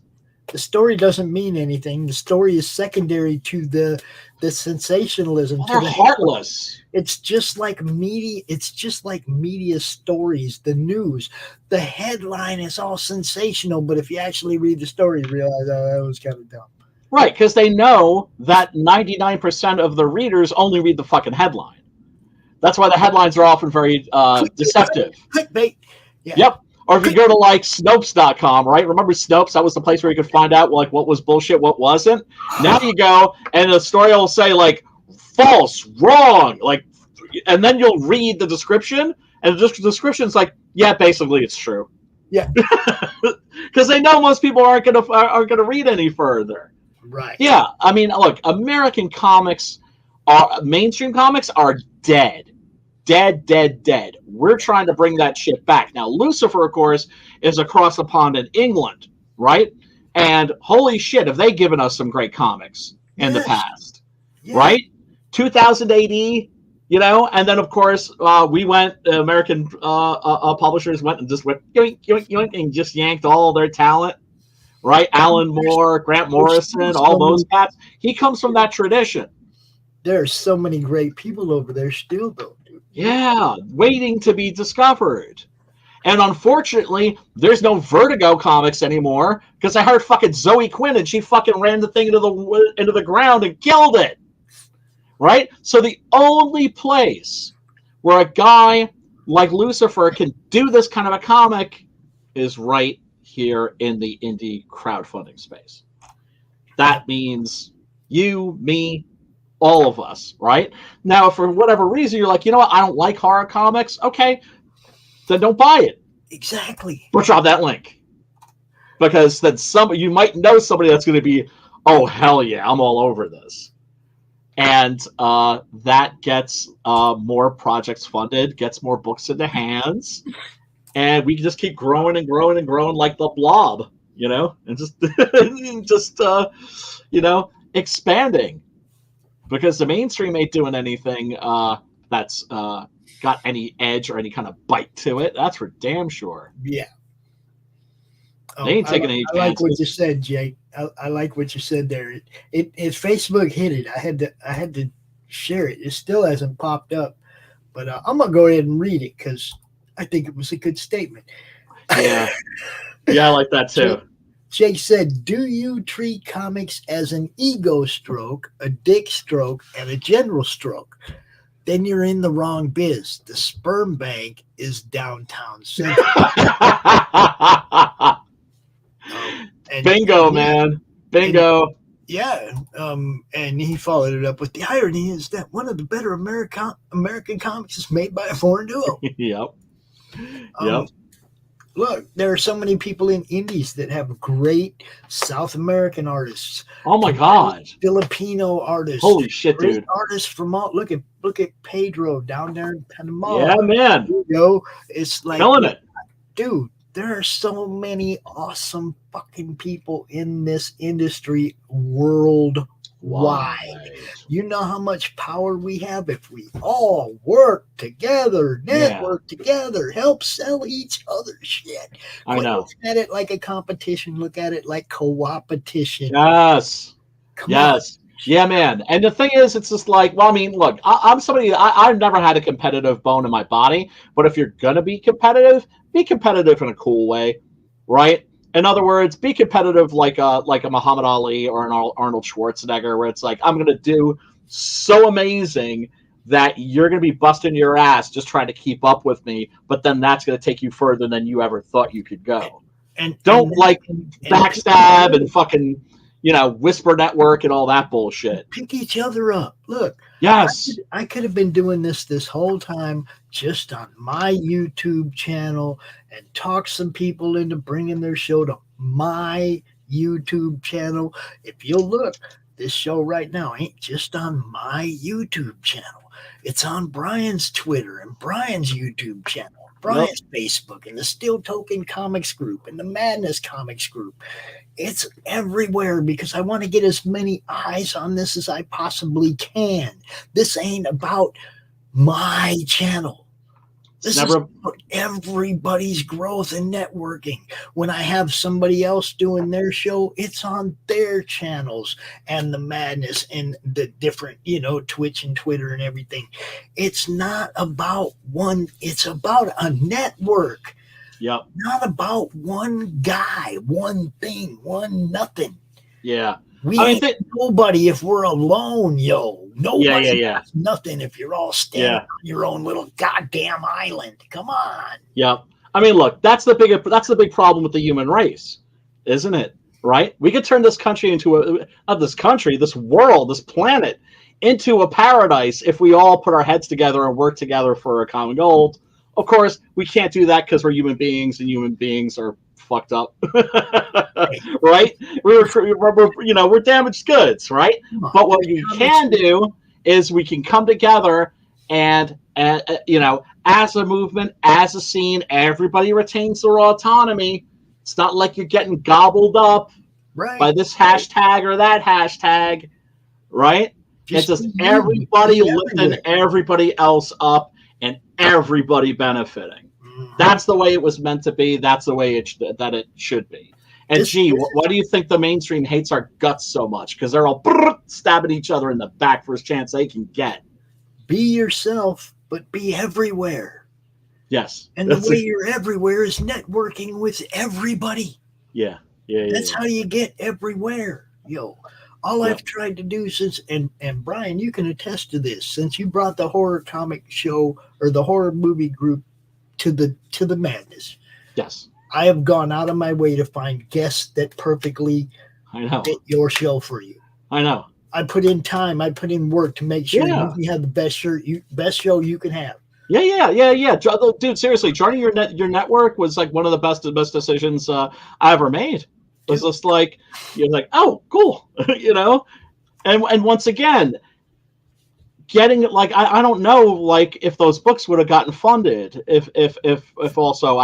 The story doesn't mean anything. The story is secondary to the sensationalism. They're heartless. It's just like media. It's just like media stories, the news. The headline is all sensational, but if you actually read the story, you realize, that was kind of dumb. Right, because they know that 99% of the readers only read the fucking headline. That's why the headlines are often very deceptive. Clickbait. Yeah. Yep. Or if you go to like Snopes.com, right? Remember Snopes? That was the place where you could find out like what was bullshit, what wasn't. Now you go and the story will say like false, wrong, like, and then you'll read the description, and the description's like, yeah, basically it's true. Yeah. Because they know most people aren't gonna read any further. Right. Yeah. I mean, look, American comics mainstream comics are dead. Dead. We're trying to bring that shit back. Now, Lucifer, of course, is across the pond in England, right? And holy shit, have they given us some great comics in the past, right? 2000 AD, and then, of course, we went, American publishers went and just went yoink, yoink, yoink, and just yanked all their talent, right? Alan Moore, Grant Morrison, all those cats. He comes from that tradition. There are so many great people over there still, though. Yeah, waiting to be discovered. And unfortunately, there's no Vertigo comics anymore because I heard fucking Zoe Quinn and she fucking ran the thing into the ground and killed it. Right? So the only place where a guy like Lucifer can do this kind of a comic is right here in the indie crowdfunding space. That means you, me, all of us, right? Now, if for whatever reason you're like, you know what, I don't like horror comics, okay, then don't buy it. Exactly. But drop that link. Because then you might know somebody that's going to be, oh, hell yeah, I'm all over this. And that gets more projects funded, gets more books into hands, and we can just keep growing and growing and growing like the blob, and just expanding. Because the mainstream ain't doing anything that's got any edge or any kind of bite to it. That's for damn sure. Yeah. They ain't taking any chances. I like what you said, Jake. I like what you said there. If Facebook hit it, I had to share it. It still hasn't popped up, but I'm gonna go ahead and read it because I think it was a good statement. Yeah, I like that too. Jake said, do you treat comics as an ego stroke, a dick stroke, and a general stroke? Then you're in the wrong biz. The sperm bank is downtown center. Bingo, man. Bingo. And he followed it up with, the irony is that one of the better American comics is made by a foreign duo. Yep. Look, there are so many people in indies that have great South American artists. Oh my God. Filipino artists. Holy shit, great dude. artists from all. Look at Pedro down there in Panama. Yeah, man. You know, it's like, Killing it. dude. There are so many awesome fucking people in this industry worldwide. You know how much power we have if we all work together, network together, help sell each other shit. I know. Look at it like a competition. Look at it like co-opetition. Yes. Come on. Yeah, man. And the thing is, it's just like, well, I mean, look, I'm somebody, I've never had a competitive bone in my body, but if you're going to be competitive in a cool way, right? In other words, be competitive like a Muhammad Ali or an Arnold Schwarzenegger, where it's like, I'm going to do so amazing that you're going to be busting your ass just trying to keep up with me, but then that's going to take you further than you ever thought you could go. And don't backstab and fucking, you know, whisper network and all that bullshit. Pick each other up. Look. Yes. I could have been doing this whole time just on my YouTube channel and talk some people into bringing their show to my YouTube channel. If you'll look, this show right now ain't just on my YouTube channel. It's on Brian's Twitter and Brian's YouTube channel, Brian's Facebook, and the Steel Token Comics group and the Madness Comics group. It's everywhere because I want to get as many eyes on this as I possibly can. This ain't about my channel. This is about everybody's growth and networking. When I have somebody else doing their show, it's on their channels and the madness and the different, you know, Twitch and Twitter and everything. It's not about one. It's about a network. Yep. Not about one guy, one thing, one nothing. Yeah. We ain't nobody if we're alone, yo. Nobody has nothing if you're all standing on your own little goddamn island. Come on. Yep. I mean, look, that's the big problem with the human race, isn't it? Right? We could turn this country into this world, this planet into a paradise if we all put our heads together and work together for a common goal. Of course, we can't do that because we're human beings, and human beings are fucked up, right? We're damaged goods, right? But what we can do is we can come together and as a movement, as a scene, everybody retains their autonomy. It's not like you're getting gobbled up by this hashtag or that hashtag, right? It's just everybody lifting everybody else up and everybody benefiting. That's the way it was meant to be. That's the way it should be. And why do you think the mainstream hates our guts so much? Because they're all stabbing each other in the back first chance they can get. Be yourself, but be everywhere. Yes. And the way you're everywhere is networking with everybody. Yeah. That's how you get everywhere. Yo, all I've tried to do since, and Brian, you can attest to this, since you brought the horror comic show or the horror movie group to the madness. Yes. I have gone out of my way to find guests that perfectly fit your show for you. I know. I put in time. I put in work to make sure you have the best show you can have. Yeah. Dude, seriously, joining your network was like one of the best decisions I ever made. It was just like, you're like, oh, cool, and once again, getting like I don't know, like if those books would have gotten funded if also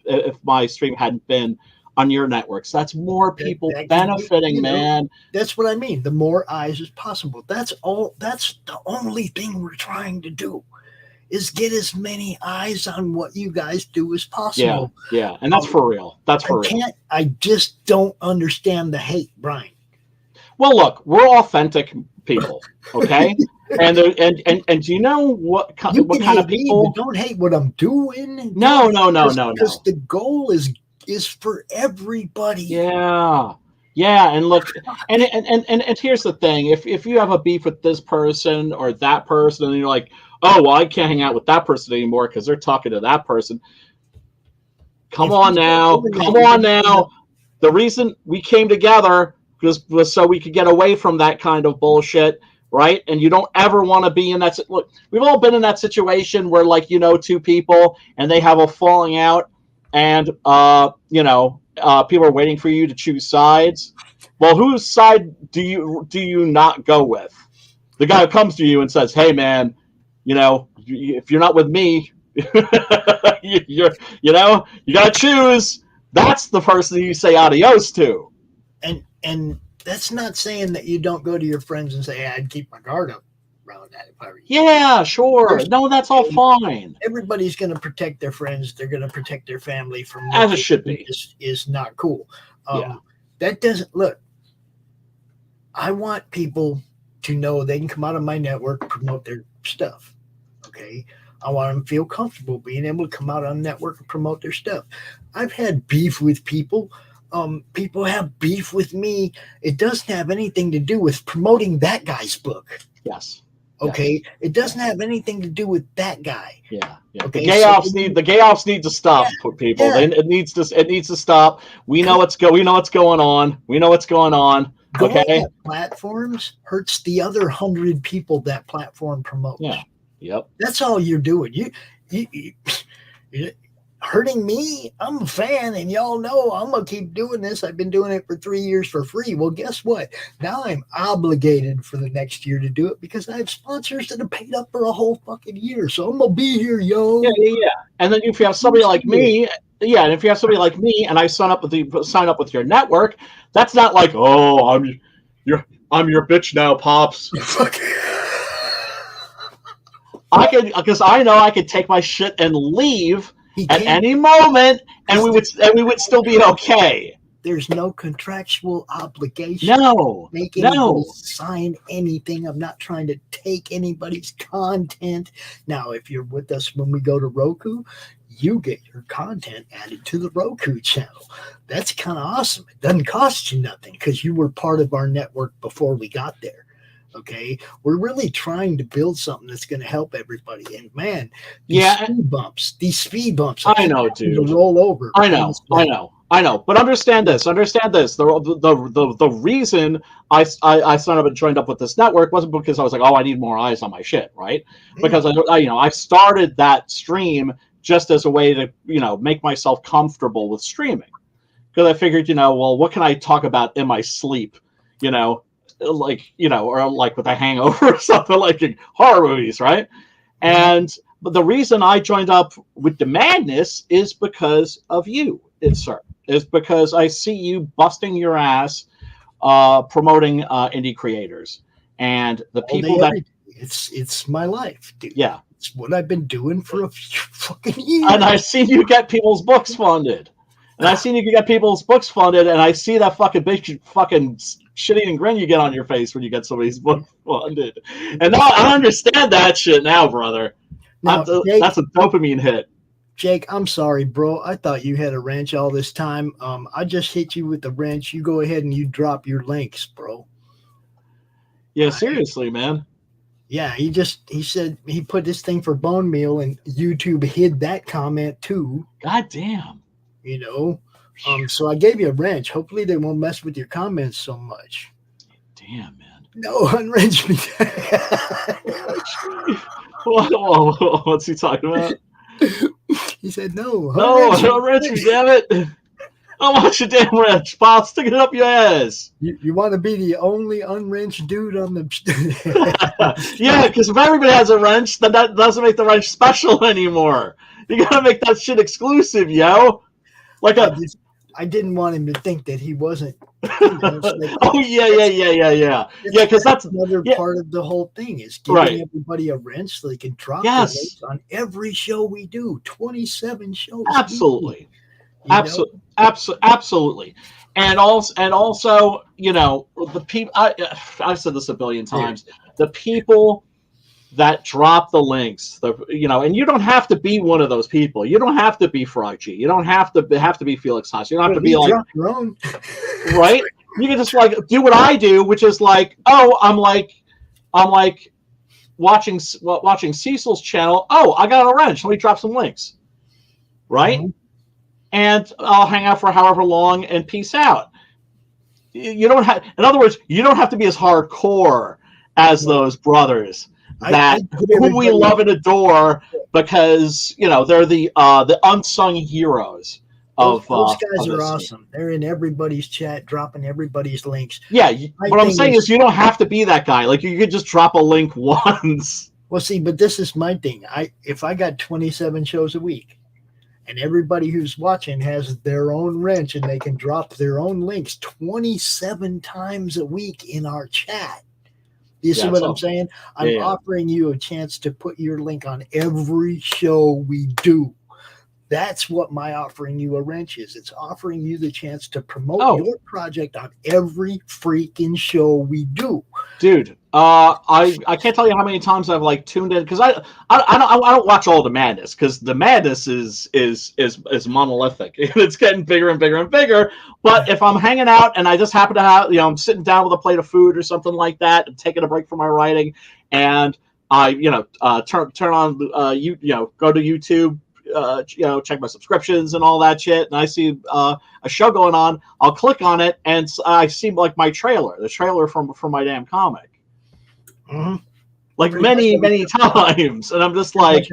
if my stream hadn't been on your networks. That's more people benefiting, man. That's what I mean. The more eyes as possible. That's all. That's the only thing we're trying to do, is get as many eyes on what you guys do as possible. Yeah, and that's for real. That's for real. I just don't understand the hate, Brian. Well, look, we're authentic people, okay? and do you know what kind of people? Me, but don't hate what I'm doing. No. Because the goal is for everybody. Yeah, and look, and here's the thing: if you have a beef with this person or that person, and you're like, oh, well, I can't hang out with that person anymore because they're talking to that person. Come on now. The reason we came together was so we could get away from that kind of bullshit, right? And you don't ever want to be in that. Look, we've all been in that situation where, like, two people and they have a falling out, and people are waiting for you to choose sides. Well, whose side do you not go with? The guy who comes to you and says, "Hey, man, if you're not with me, you got to choose." That's the person you say adios to. And that's not saying that you don't go to your friends and say, hey, I'd keep my guard up around that if I were you. Yeah, sure. No, that's all fine. Everybody's going to protect their friends. They're going to protect their family from as it should be. Is not cool. Yeah. That doesn't look. I want people to know they can come out of my network, promote their stuff. Okay. I want them to feel comfortable being able to come out on the network and promote their stuff. I've had beef with people. People have beef with me. It doesn't have anything to do with promoting that guy's book. Yes. Okay. Yes. It doesn't have anything to do with that guy. Yeah. Okay? The gay offs need to stop, people. Yeah. It needs to stop. We know what's going on. We know what's going on. Okay. Platforms hurts the other 100 people that platform promotes. Yeah. Yep. That's all you're doing. You hurting me. I'm a fan, and y'all know I'm gonna keep doing this. I've been doing it for 3 years for free. Well, guess what? Now I'm obligated for the next year to do it because I have sponsors that have paid up for a whole fucking year. So I'm gonna be here, yo. Yeah. And then if you have somebody like me, and if you have somebody like me, and I sign up with your network, that's not like, oh, I'm your bitch now, Pops. Because I know I could take my shit and leave at any moment, and we would still be okay. There's no contractual obligation. Make anybody sign anything. I'm not trying to take anybody's content. Now, if you're with us when we go to Roku, you get your content added to the Roku channel. That's kind of awesome. It doesn't cost you nothing because you were part of our network before we got there. Okay, we're really trying to build something that's going to help everybody. And man, these speed bumps. I know, dude. Roll over. I know. But understand this. The reason I signed up and joined up with this network wasn't because I was like, oh, I need more eyes on my shit, right? Because I started that stream just as a way to make myself comfortable with streaming, because I figured well, what can I talk about in my sleep, or like with a hangover or something, like in horror movies, right? But the reason I joined up with the madness is because of you, sir. Is because I see you busting your ass promoting indie creators and the people that it's my life, dude. Yeah, it's what I've been doing for a few fucking years. And I've seen you get people's books funded. And I see that fucking big fucking shit-eating grin you get on your face when you get somebody's book funded. And now I understand that shit now, brother. Now, Jake, that's a dopamine hit. Jake, I'm sorry, bro. I thought you had a wrench all this time. I just hit you with the wrench. You go ahead and you drop your links, bro. Yeah, seriously, man. Yeah, he said he put this thing for bone meal, and YouTube hid that comment too. God damn. So I gave you a wrench. Hopefully they won't mess with your comments so much. Damn, man. No, unwrench me. What's he talking about? He said no. Unwrench me, damn it. I want your damn wrench, Pop. Stick it up your ass. You want to be the only unwrenched dude on the... Yeah, because if everybody has a wrench, then that doesn't make the wrench special anymore. You gotta make that shit exclusive, yo. I didn't want him to think that he wasn't. Oh yeah. Yeah, because that's another part of the whole thing is giving everybody a wrench so they can drop their links on every show we do. 27 shows. Absolutely. Absolutely. And also, the people. I've said this a billion times. The people that drop the links, and you don't have to be one of those people. You don't have to be Froggy. You don't have to be Felix Haas. You don't have to be like your own. Right. You can just do what I do, which is I'm watching Cecil's channel. Oh, I got a wrench. Let me drop some links. Right. Mm-hmm. And I'll hang out for however long and peace out. You don't have, in other words, you don't have to be as hardcore as those brothers that whom we love and adore because they're the unsung heroes of those guys of are this awesome. They're in everybody's chat, dropping everybody's links. Yeah, what I'm saying is you don't have to be that guy. Like you could just drop a link once. Well, see, but this is my thing. If I got 27 shows a week, and everybody who's watching has their own wrench, and they can drop their own links 27 times a week in our chat. You see what I'm saying? I'm offering you a chance to put your link on every show we do. That's what my offering you a wrench is. It's offering you the chance to promote your project on every freaking show we do. Dude, I can't tell you how many times I've like tuned in because I don't watch all the madness because the madness is monolithic. It's getting bigger and bigger and bigger. But if I'm hanging out and I just happen to have I'm sitting down with a plate of food or something like that, and taking a break from my writing, and I turn on go to YouTube. Check my subscriptions and all that shit, and I see a show going on. I'll click on it, and I see like the trailer from my damn comic, like many times, and I'm just like,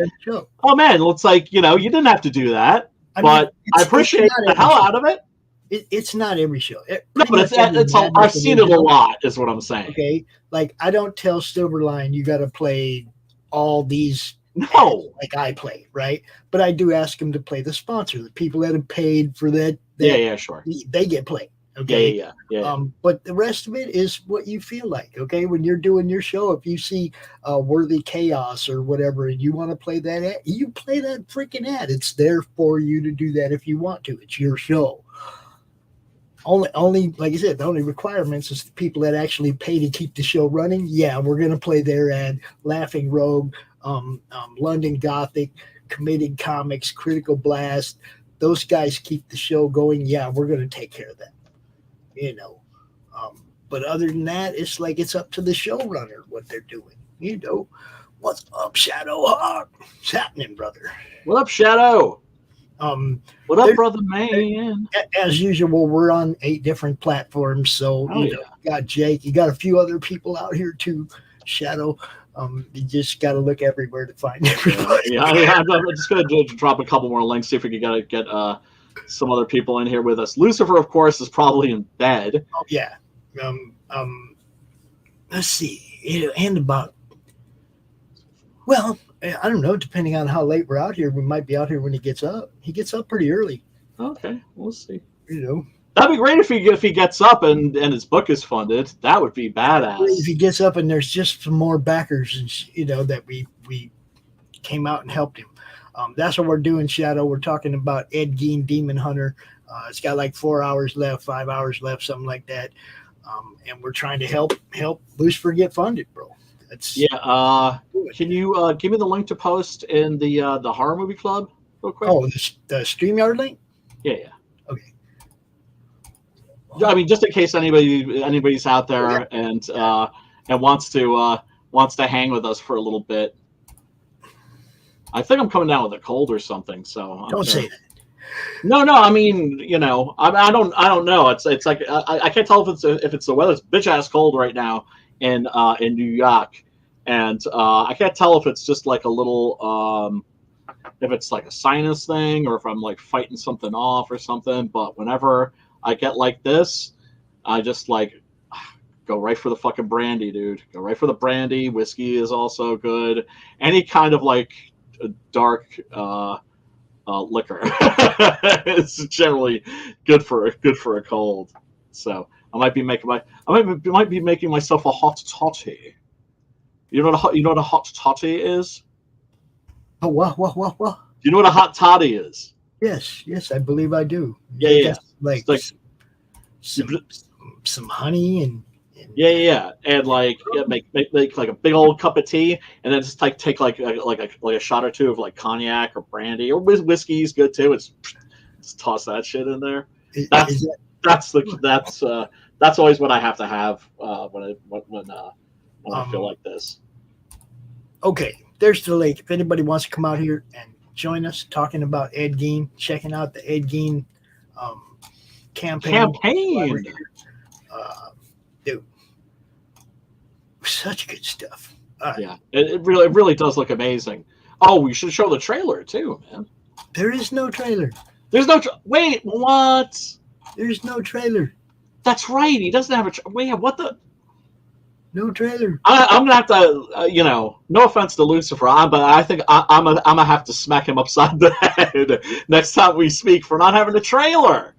oh man, it's like you didn't have to do that, but I appreciate the hell out of it. It's not every show. No, but I've seen it a lot, is what I'm saying. Okay, like I don't tell Silverline you got to play all these. No, like I play, right? But I do ask them to play the sponsor, the people that have paid for that. Sure. They get played. Okay. Yeah. But the rest of it is what you feel like. Okay. When you're doing your show, if you see Worthy Chaos or whatever, and you want to play that ad, you play that freaking ad. It's there for you to do that if you want to. It's your show. Only, like I said, the only requirements is the people that actually pay to keep the show running. Yeah, we're going to play their ad. Laughing Rogue, London Gothic, Committed Comics, Critical Blast. Those guys keep the show going. Yeah, we're going to take care of that. But other than that, it's like it's up to the showrunner what they're doing. What's up, Shadow Hawk? What's happening, brother? What up, Shadow? What up, brother man? As usual, we're on 8 different platforms. So you got Jake, you got a few other people out here too. Shadow, you just got to look everywhere to find everybody. I'm just going to drop a couple more links, see if we can get some other people in here with us. Lucifer, of course, is probably in bed. Oh yeah. Let's see. And about. Well, I don't know. Depending on how late we're out here, we might be out here when he gets up. He gets up pretty early. Okay, we'll see. That'd be great if he gets up and his book is funded. That would be badass. If he gets up and there's just some more backers, and that we came out and helped him. That's what we're doing, Shadow. We're talking about Ed Gein, Demon Hunter. It's got like 4 hours left, 5 hours left, something like that. And we're trying to help Lucifer get funded, bro. Can you give me the link to post in the Horror Movie Club real quick? Oh, the StreamYard link? Yeah. Okay. I mean, just in case anybody's out there and wants to hang with us for a little bit. I think I'm coming down with a cold or something. So don't say that. No. I mean, I don't know. It's like I can't tell if it's the weather. It's bitch ass cold right now in New York, and I can't tell if it's just like a little if it's like a sinus thing or if I'm like fighting something off or something. But whenever I get like this, I just like go right for the fucking brandy, dude. Go right for the brandy. Whiskey is also good. Any kind of like dark liquor is generally good for a cold. So I might be making myself a hot toddy. You know what a hot toddy is? Oh, what? You know what a hot toddy is? Yes, I believe I do. Yeah. Like some honey and and like make like a big old cup of tea, and then just like take like a shot or two of like cognac or brandy or whiskey is good too. It's just toss that shit in there. That's always what I have to have when I feel like this. Okay, there's the link. If anybody wants to come out here and join us talking about Ed Gein, checking out the Ed Gein campaign. Dude, such good stuff. Yeah, it really does look amazing. Oh, we should show the trailer too, man. There is no trailer. There's no wait, what? There's no trailer. That's right. He doesn't have a wait. What the? No trailer. I'm gonna have to, no offense to Lucifer, but I think I'm gonna have to smack him upside the head next time we speak for not having a trailer.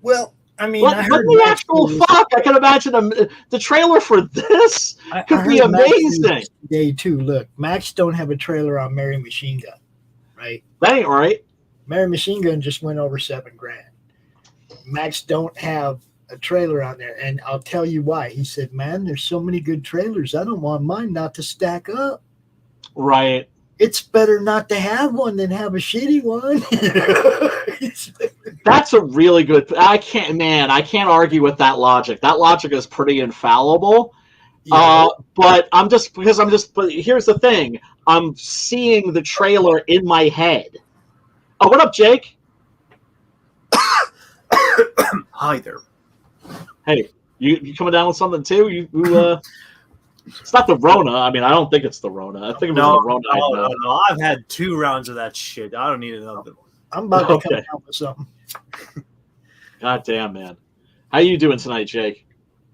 Well, I mean, what the actual fuck? I can imagine the trailer for this could be amazing. Day two. Look, Max don't have a trailer on Mary Machine Gun, right? That ain't right. Mary Machine Gun just went over $7,000. Max don't have a trailer on there, and I'll tell you why. He said, "Man, there's so many good trailers. I don't want mine not to stack up." Right. It's better not to have one than have a shitty one. That's a really good. I can't argue with that logic. That logic is pretty infallible. Yeah. But but here's the thing. I'm seeing the trailer in my head. Oh, what up, Jake? Hi there. Hey, you coming down with something too? It's not the Rona. I mean, I don't think it's the Rona. I think it was the Rona. No. I've had 2 rounds of that shit. I don't need another one. I'm about to come out with something. God damn, man. How you doing tonight, Jake?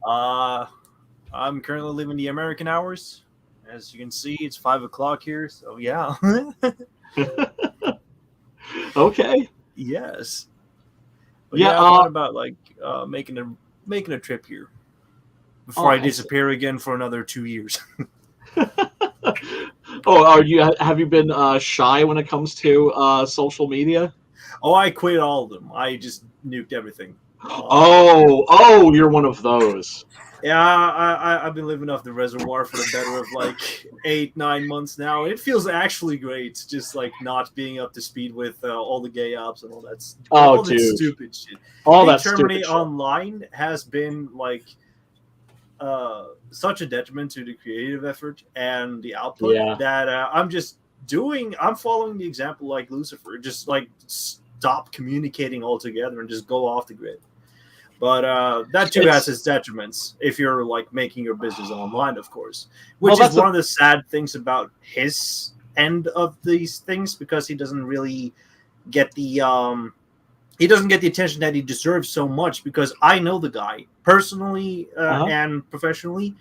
I'm currently living the American hours. As you can see, it's 5 o'clock here. So yeah. Okay. Yes. But yeah. I thought about making a trip here before I disappear again for another 2 years. Have you been shy when it comes to social media? Oh, I quit all of them. I just nuked everything. You're one of those. Yeah, I've been living off the reservoir for the better of 8-9 months now. It feels actually great, just not being up to speed with all the gay ops and all that. That stupid shit. Germany online has been such a detriment to the creative effort and the output that I'm following the example like Lucifer, just stop communicating altogether and just go off the grid. But that too has its detriments if you're making your business online, of course, which is one of the sad things about his end of these things, because he doesn't really get the attention that he deserves so much, because I know the guy personally and professionally,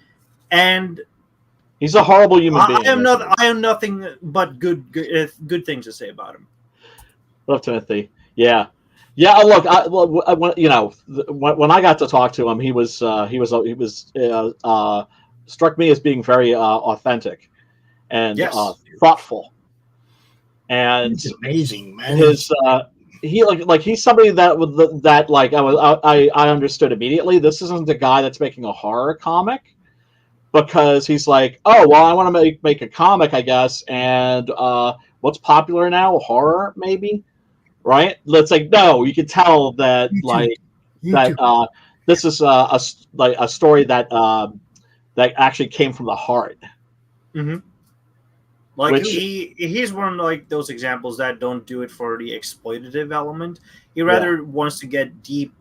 and he's a horrible human being. I have nothing but good things to say about him. Love Timothy. Yeah. Yeah, look. When I got to talk to him, he was struck me as being very authentic and thoughtful. And it's amazing, man. He's somebody that I understood immediately. This isn't a guy that's making a horror comic, because he's I want to make a comic, I guess. And what's popular now? Horror, maybe. Right? It's no, you can tell that this is a story that actually came from the heart. Mm-hmm. He's one of those examples that don't do it for the exploitative element. He rather wants to get deep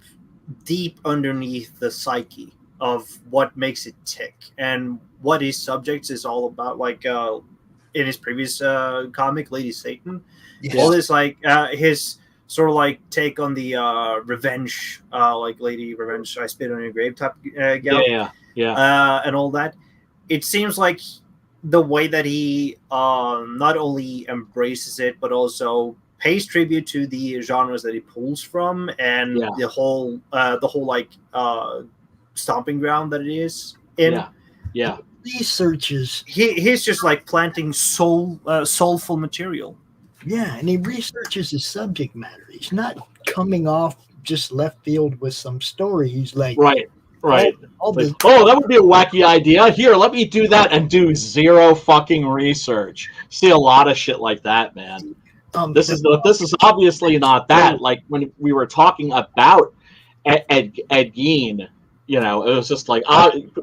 underneath the psyche of what makes it tick and what his subjects is all about. In his previous comic, Lady Satan. All this his sort of take on the revenge, Lady Revenge, I Spit on Your Grave type gal. And all that. It seems like the way that he not only embraces it, but also pays tribute to the genres that he pulls from, and the whole stomping ground that it is in. Yeah. Researches. He's just planting soulful material. Yeah, and he researches his subject matter. He's not coming off just left field with some story. He's right. That would be a wacky idea. Here, let me do that and do zero fucking research. See a lot of shit like that, man. This is obviously not that. When we were talking about Ed Gein, it was just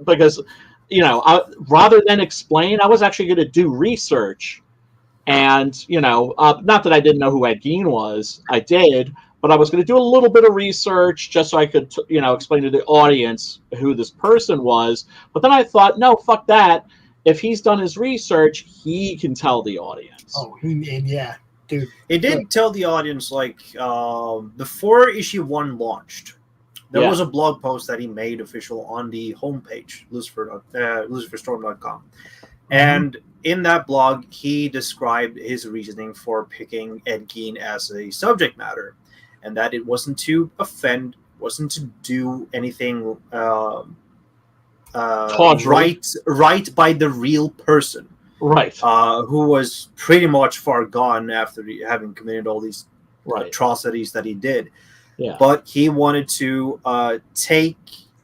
because rather than explain, I was actually going to do research. And, not that I didn't know who Ed Gein was, I did, but I was going to do a little bit of research just so I could, explain to the audience who this person was. But then I thought, no, fuck that. if he's done his research, he can tell the audience. Oh, yeah, dude. It did tell the audience, like, before issue 1 launched, there was a blog post that he made official on the homepage, luciferstorm.com. And in that blog, he described his reasoning for picking Ed Gein as a subject matter, and that it wasn't to offend, wasn't to do anything right by the real person. Right. Who was pretty much far gone after having committed all these atrocities that he did. Yeah. But he wanted to take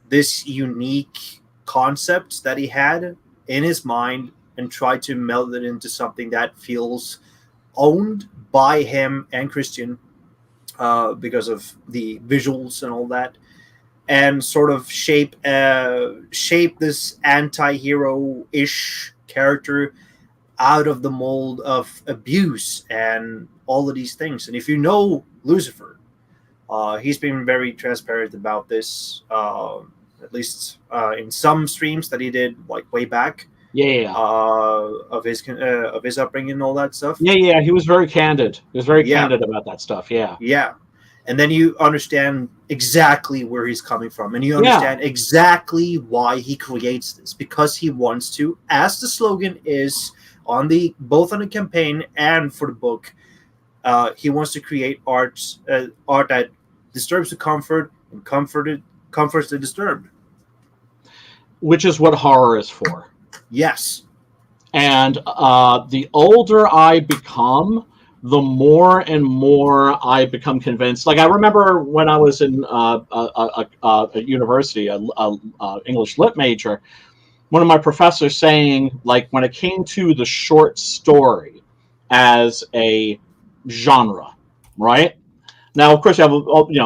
this unique concept that he had in his mind and try to meld it into something that feels owned by him and Christian because of the visuals and all that, and sort of shape this anti-hero-ish character out of the mold of abuse and all of these things. And if you know Lucifer, he's been very transparent about this, at least in some streams that he did like way back. Of his upbringing and all that stuff. He was very candid. He was very candid about that stuff. Yeah. And then you understand exactly where he's coming from, and you understand exactly why he creates this, because he wants to, as the slogan is on both on the campaign and for the book, he wants to create art that disturbs the comfort and comforts the disturbed, which is what horror is for. Yes. And the older I become, the more and more I become convinced. Like, I remember when I was in a university, a English lit major, one of my professors saying, like, when it came to the short story as a genre, right? Now, of course, you have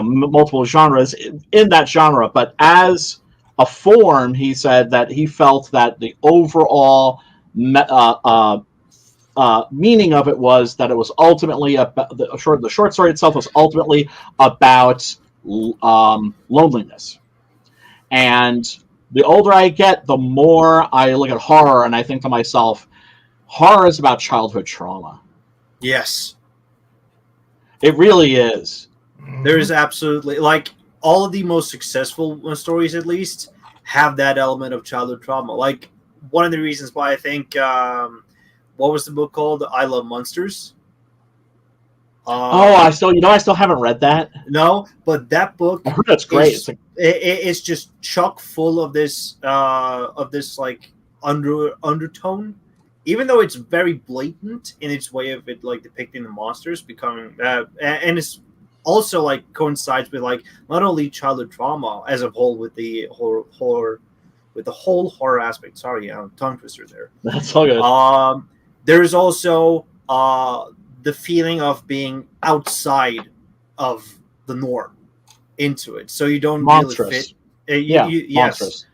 multiple genres in that genre, but as a form, he said that he felt that the overall meaning of it was that it was ultimately about the short story itself was ultimately about loneliness. And the older I get, the more I look at horror, and I think to myself, horror is about childhood trauma. Yes, it really is. There is absolutely, like, all of the most successful stories, at least, have that element of childhood trauma. Like, one of the reasons why I think, what was the book called? I Love Monsters. I still haven't read that. No, but that book, I heard that's great. It's just chock full of this like undertone, even though it's very blatant in its way of it, like depicting the monsters becoming, and it's also like coincides with like not only childhood trauma as a whole with the horror, with the whole horror aspect. Sorry, tongue twister there. That's all good. There's also the feeling of being outside of the norm into it, so you don't monstrous. Really fit. Monstrous.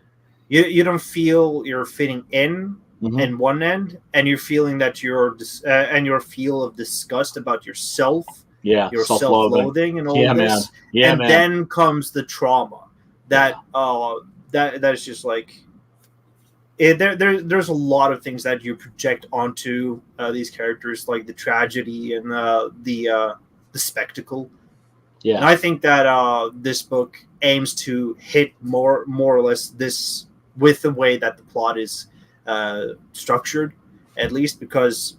You don't feel you're fitting in in one end, and you're feeling that and your feel of disgust about yourself. Your self-loathing and all this. Man. Then comes the trauma that is just like there's a lot of things that you project onto these characters, like the tragedy and the spectacle. Yeah, and I think that this book aims to hit more or less this with the way that the plot is structured, at least because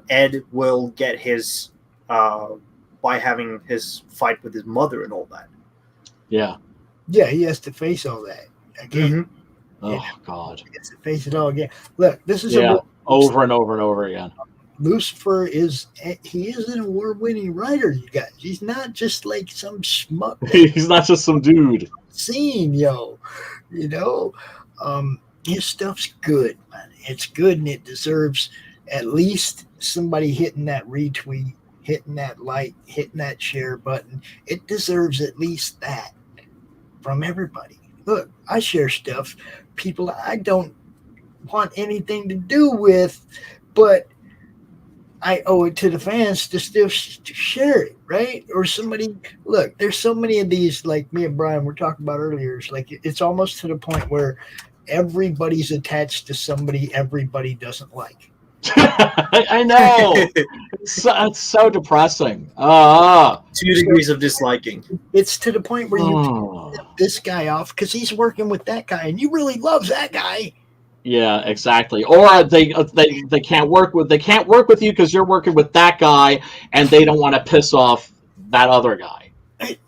Ed will get his by having his fight with his mother and all that. Yeah, he has to face all that again. Oh God, he has to face it all again. Look, this is over and over and over again. Lucifer is an award-winning writer, you guys. He's not just like some schmuck. He's not just some dude. His stuff's good, man. It's good, and it deserves at least somebody hitting that retweet, hitting that like, hitting that share button. It deserves at least that from everybody. Look, I share stuff people I don't want anything to do with, but I owe it to the fans to still share it, right? Or somebody, look, there's so many of these, like me and Brian were talking about earlier. It's like, it's almost to the point where everybody's attached to somebody everybody doesn't like. I know. It's so depressing. 2 degrees of disliking. It's to the point where you can step this guy off because he's working with that guy, and you really love that guy. Yeah, exactly. Or they can't work with you because you're working with that guy, and they don't want to piss off that other guy.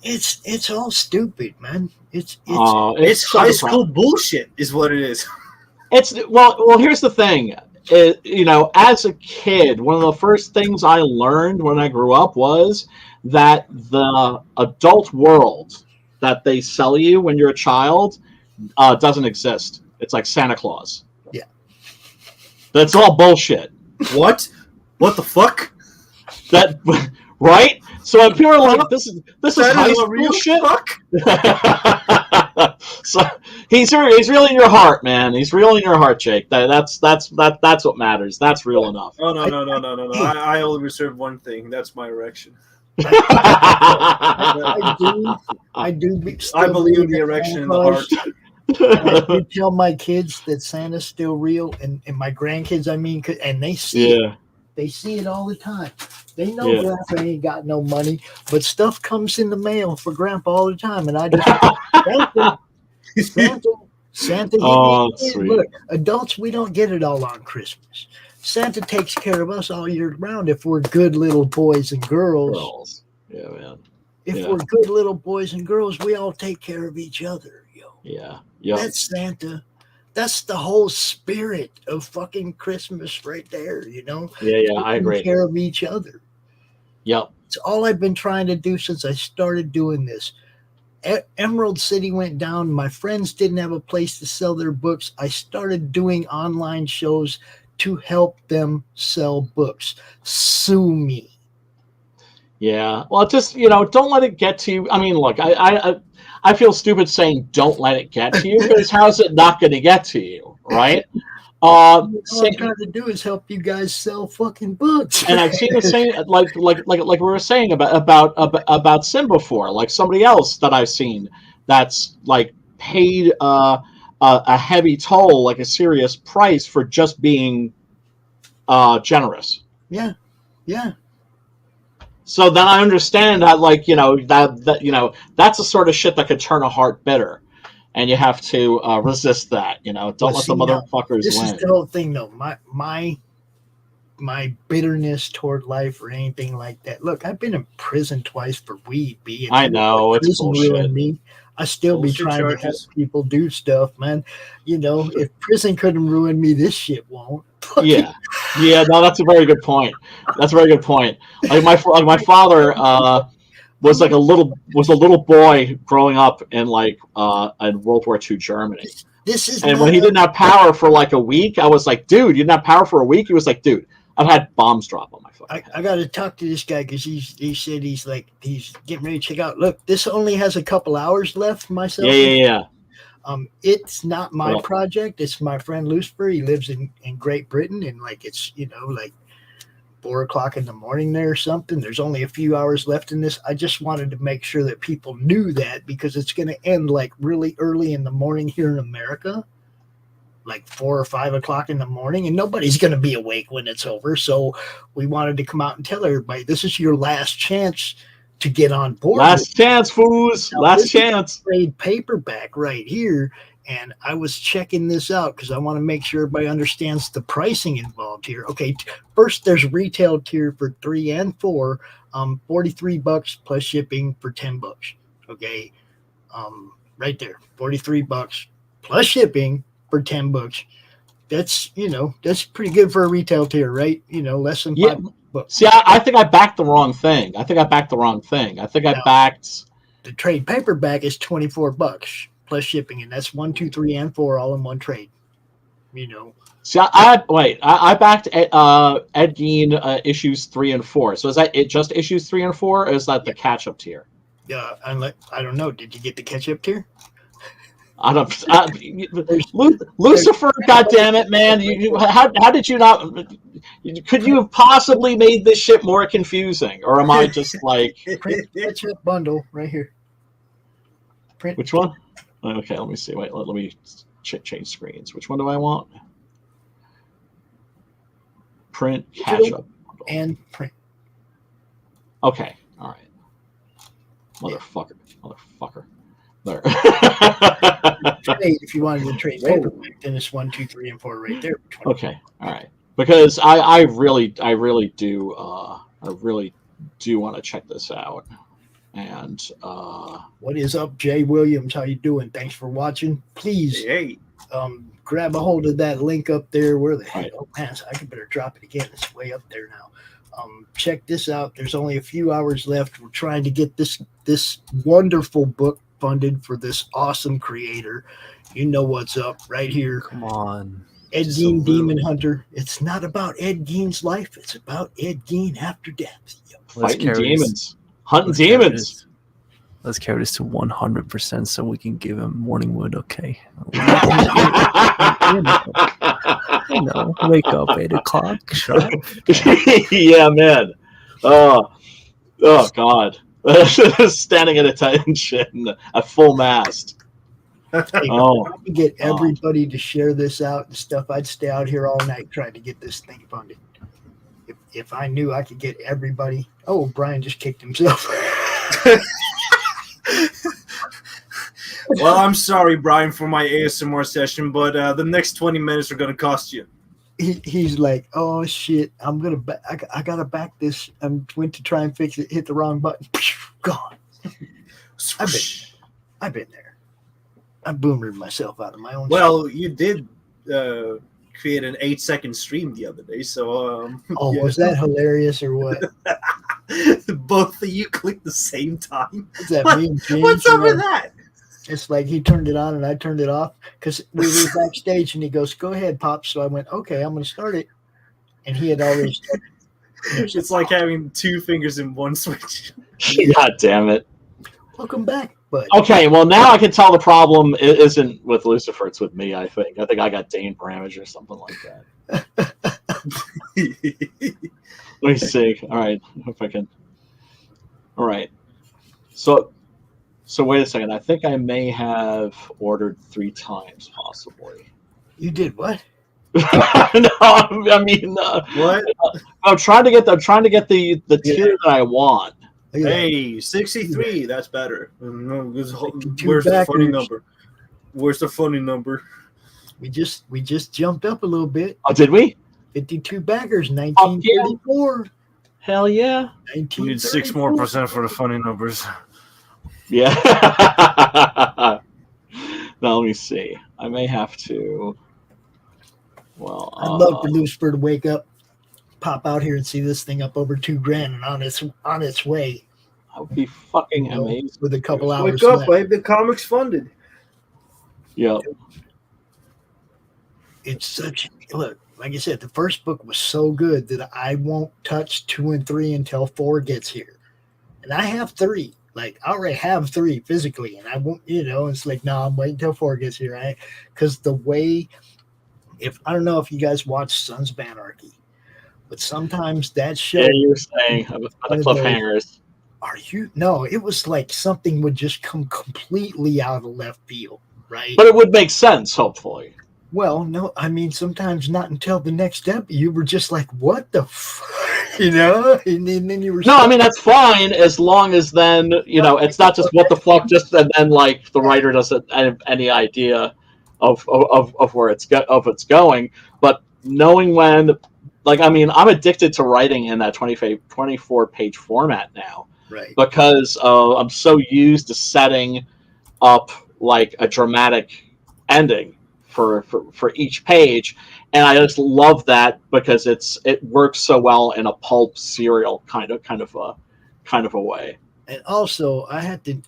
It's all stupid, man. It's so high school bullshit, is what it is. Well. Here's the thing. As a kid, one of the first things I learned when I grew up was that the adult world that they sell you when you're a child doesn't exist. It's like Santa Claus. Yeah. That's all bullshit. What? What the fuck? Right? So people are like, this is high school shit. Fuck? So he's really in your heart, man. He's really in your heart, Jake. That's what matters. That's real enough. Oh no. I only reserve one thing. That's my erection. I do. I believe in the erection in the heart. I tell my kids that Santa's still real, and my grandkids, and they see it. They see it all the time. They know Grandpa ain't got no money, but stuff comes in the mail for Grandpa all the time, and I just Santa. Look, adults, we don't get it all on Christmas. Santa takes care of us all year round if we're good little boys and girls. Yeah, man. If we're good little boys and girls, we all take care of each other, yo. Yeah. That's Santa. That's the whole spirit of fucking Christmas right there, Yeah, I agree. Taking care of each other. Yep. It's all I've been trying to do since I started doing this. Emerald City went down. My friends didn't have a place to sell their books. I started doing online shows to help them sell books. Sue me. Yeah. Well, just, don't let it get to you. I mean, look, I feel stupid saying don't let it get to you, because how's it not going to get to you, right? All I'm trying to do is help you guys sell fucking books. And I've seen the same, like we were saying about Sim before, like somebody else that I've seen that's like paid a heavy toll, like a serious price for just being generous. Yeah. So then I understand that, like, that's the sort of shit that could turn a heart bitter, and you have to resist that. Don't let the motherfuckers this win. This is the whole thing, though. My bitterness toward life or anything like that. Look, I've been in prison twice for weed, B. I know, it's bullshit. Me. I still be trying to help people do stuff, man. If prison couldn't ruin me, this shit won't. Yeah. No, that's a very good point. Like my father was a little boy growing up in in World War II Germany. And when he didn't have power for like a week, I was like, dude, you didn't have power for a week? He was like, dude, I've had bombs drop on my phone. I got to talk to this guy because he said he's getting ready to check out. Look, this only has a couple hours left. Myself. Yeah. It's not my project. It's my friend Lucifer. He lives in Great Britain, and it's 4:00 in the morning there or something. There's only a few hours left in this. I just wanted to make sure that people knew that, because it's going to end really early in the morning here in America, like 4 or 5 o'clock in the morning, and nobody's going to be awake when it's over. So we wanted to come out and tell everybody, this is your last chance to get on board. Last chance, fools. Last chance. Trade paperback right here. And I was checking this out because I want to make sure everybody understands the pricing involved here. Okay, first there's retail tier for 3 and 4, $43 plus shipping for $10. Okay, right there, $43 plus shipping for $10. That's that's pretty good for a retail tier, right? Less than $5. See, I think I backed the wrong thing. I think I backed the trade paperback is $24 plus shipping, and that's 1, 2, 3, and 4 all in one trade. See, I backed Ed Gein issues 3 and 4. So is that it? Just issues 3 and 4, or is that the catch-up tier? Yeah, I don't know. Did you get the catch-up tier? I don't. Lucifer, goddammit, man! How did you not? Could you have possibly made this shit more confusing, or am I just like? Catch-up bundle right here. Which one? Okay, let me see. Wait, let me. change screens. Which one do I want? Print, catch up. And print. Okay. All right. Motherfucker. There. Trade if you wanted to trade paperback, then it's 1, 2, 3, and 4 right there. Okay. All right. Because I really do want to check this out. And what is up, Jay Williams? How you doing? Thanks for watching. Please grab a hold of that link up there. Where the heck? Oh man, I could better drop it again. It's way up there now. Check this out. There's only a few hours left. We're trying to get this wonderful book funded for this awesome creator. You know what's up right here. Come on. Ed Gein, Demon Hunter. It's not about Ed Gein's life. It's about Ed Gein after death. Fighting demons. Hunting demons. Let's carry this to 100% so we can give him morning wood, okay? Wake up 8 o'clock. Sharp. Yeah, man. Oh God. Standing at attention at full mast. If I could get everybody to share this out and stuff, I'd stay out here all night trying to get this thing funded. If I knew I could get everybody. Oh, Brian just kicked himself. Well, I'm sorry, Brian, for my ASMR session, but the next 20 minutes are going to cost you. He's like, oh shit, I gotta back this. I went to try and fix it, hit the wrong button. Gone. I've been there. I boomered myself out of my own. Well, you did create an 8-second stream the other day, so yeah. Was that hilarious or what? Both of you clicked the same time. Is that me and James? What's up with that? It's like he turned it on and I turned it off because we were backstage and he goes, "Go ahead, Pops." So I went, "Okay, I'm going to start it," and he had already started. It's like having 2 fingers in one switch. God damn it! Welcome back, bud. Okay, well now I can tell the problem isn't with Lucifer; it's with me. I think I got Dane parameters or something like that. Let me see. All right, if I can. All right, So wait a second. I think I may have ordered 3 times, possibly. You did what? No, I mean, what? I'm trying to get the tier that I want. Hey, 63. That's better. Where's the funny number? Where's the funny number? We just jumped up a little bit. Oh, did we? 52 backers, 1934. Hell yeah! We need 6% more for the funny numbers. Yeah. Now let me see. I may have to. Well, I'd love for Lucifer to wake up, pop out here, and see this thing up over $2,000 and on its way. That would be fucking amazing. With a couple hours Wake up, left. babe. The comic's funded. Yeah. It's such look. Like I said, the first book was so good that I won't touch 2 and 3 until 4 gets here, and I have 3. Like, I already have 3 physically, and I won't, it's like, no, I'm waiting until 4 gets here, right? Because the way, I don't know if you guys watch Sons of Anarchy, but sometimes that show. Yeah, you were saying about the cliffhangers. No, it was like something would just come completely out of left field, right? But it would make sense, hopefully. Well, no, I mean, sometimes not until the next step. You were just like, what the and then you were. No, I mean, that's fine as long as then, it's not just what the fuck, just and then, like, the writer doesn't have any idea of where it's going. But knowing when, like, I mean, I'm addicted to writing in that 24-page format now. Right. Because I'm so used to setting up, like, a dramatic ending for each page, and I just love that because it works so well in a pulp serial kind of a way. And also, I've been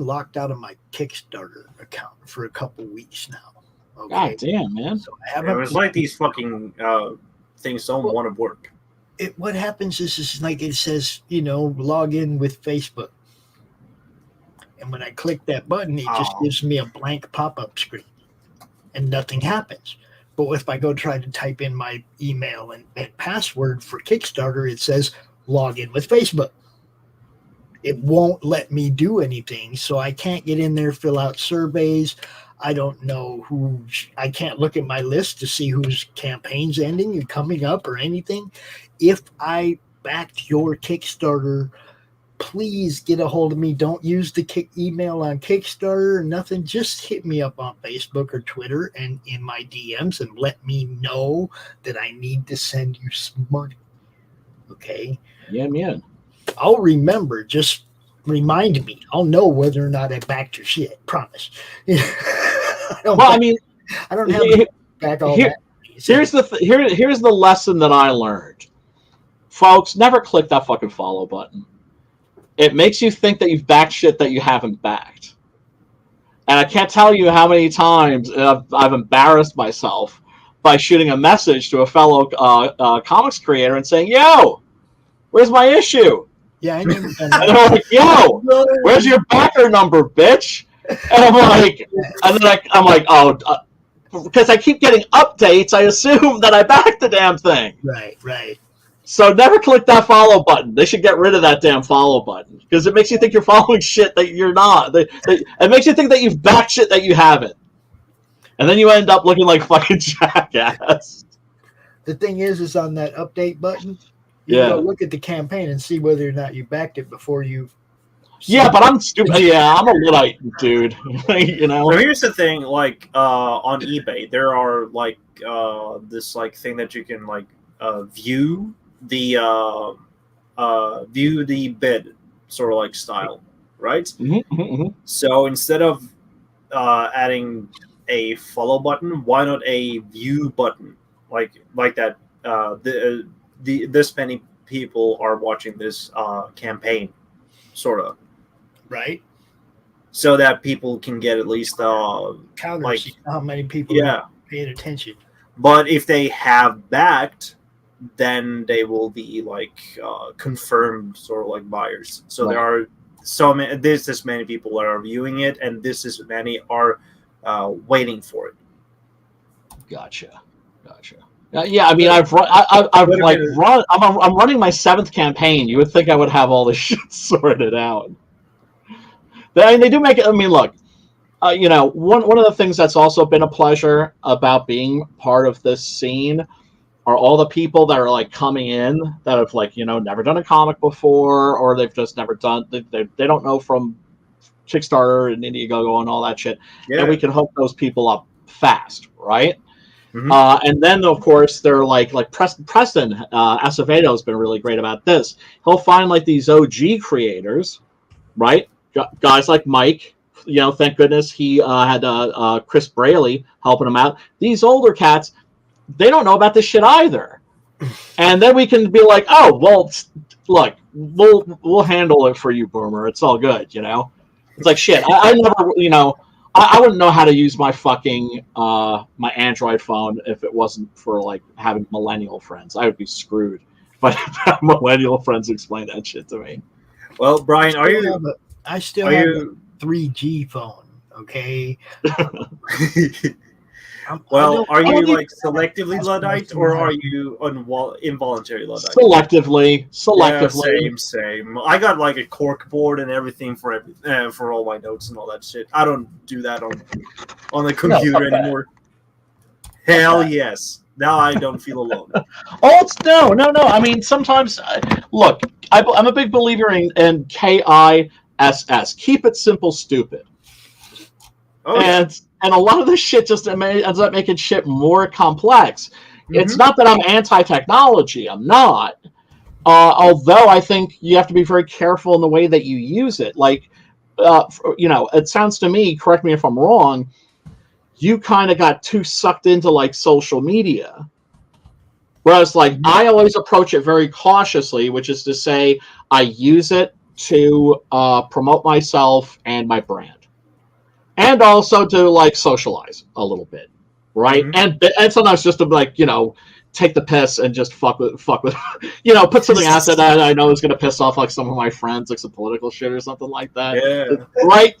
locked out of my Kickstarter account for a couple weeks now. Okay? God damn, man! So I haven't. It was like these fucking things don't want to work. What happens is like it says, log in with Facebook, and when I click that button, it just gives me a blank pop-up screen. And nothing happens. But if I go try to type in my email and password for Kickstarter, it says log in with Facebook. It won't let me do anything, so I can't get in there, fill out surveys. I don't know who. I can't look at my list to see whose campaign's ending and coming up or anything. If I backed your Kickstarter, please get a hold of me. Don't use the email on Kickstarter or nothing. Just hit me up on Facebook or Twitter and in my DMs and let me know that I need to send you some money. Okay? Yeah, man. I'll remember. Just remind me. I'll know whether or not I backed your shit. Promise. I don't have to back all that. Here's the lesson that I learned. Folks, never click that fucking follow button. It makes you think that you've backed shit that you haven't backed. And I can't tell you how many times I've embarrassed myself by shooting a message to a fellow comics creator and saying, "Yo, where's my issue?" Yeah, I never done that. And they're like, "Yo, where's your backer number, bitch?" And I'm like, oh, because I keep getting updates, I assume that I backed the damn thing. Right. So never click that follow button. They should get rid of that damn follow button because it makes you think you're following shit that you're not. It makes you think that you've backed shit that you haven't. And then you end up looking like fucking jackass. The thing is on that update button, you go look at the campaign and see whether or not you backed it before you. Yeah, but I'm stupid. Yeah, I'm a Luddite, dude. You know. So here's the thing, like on eBay, there are like this like thing that you can like view the bid sort of like style, right? Mm-hmm. So instead of adding a follow button, why not a view button like that? This many people are watching this campaign, sort of. Right. So that people can get at least counters like how many people are paying attention. But if they have backed, then they will be like confirmed sort of like buyers. So there are this many people that are viewing it, and this many are waiting for it. Gotcha. Yeah, I mean, I'm running my 7th campaign. You would think I would have all this shit sorted out. They do make it. I mean, look, one of the things that's also been a pleasure about being part of this scene are all the people that are like coming in that have like never done a comic before, or they've just never done. They don't know from Kickstarter and Indiegogo and all that shit. Yeah. And we can hook those people up fast, right? Mm-hmm. And then, of course, they're like Preston Acevedo has been really great about this. He'll find like these OG creators, right? Guys like Mike, thank goodness he had Chris Braley helping him out. These older cats, they don't know about this shit either. And then we can be like, oh, well, look, we'll handle it for you, Boomer. It's all good, It's like, shit, I never, I wouldn't know how to use my fucking my Android phone if it wasn't for like having millennial friends. I would be screwed if I didn't have millennial friends explain that shit to me. Well, Brian, I still have a 3G phone, okay? Well, are you like selectively Luddite, or are you involuntary Luddite? Selectively. Yeah, same. I got like a cork board and everything for all my notes and all that shit. I don't do that on the computer anymore. Hell yes. Now I don't feel alone. No. I mean, sometimes, look, I'm a big believer in KISS. Keep it simple, stupid. Oh, and a lot of this shit just ends up making shit more complex. Mm-hmm. It's not that I'm anti-technology. I'm not. Although I think you have to be very careful in the way that you use it. Like, it sounds to me, correct me if I'm wrong, you kind of got too sucked into like social media. Whereas like I always approach it very cautiously, which is to say I use it to promote myself and my brand. And also to like socialize a little bit, right? Mm-hmm. And sometimes just to like take the piss and just fuck with put something out there that I know is gonna piss off like some of my friends, like some political shit or something like that. Yeah. Right?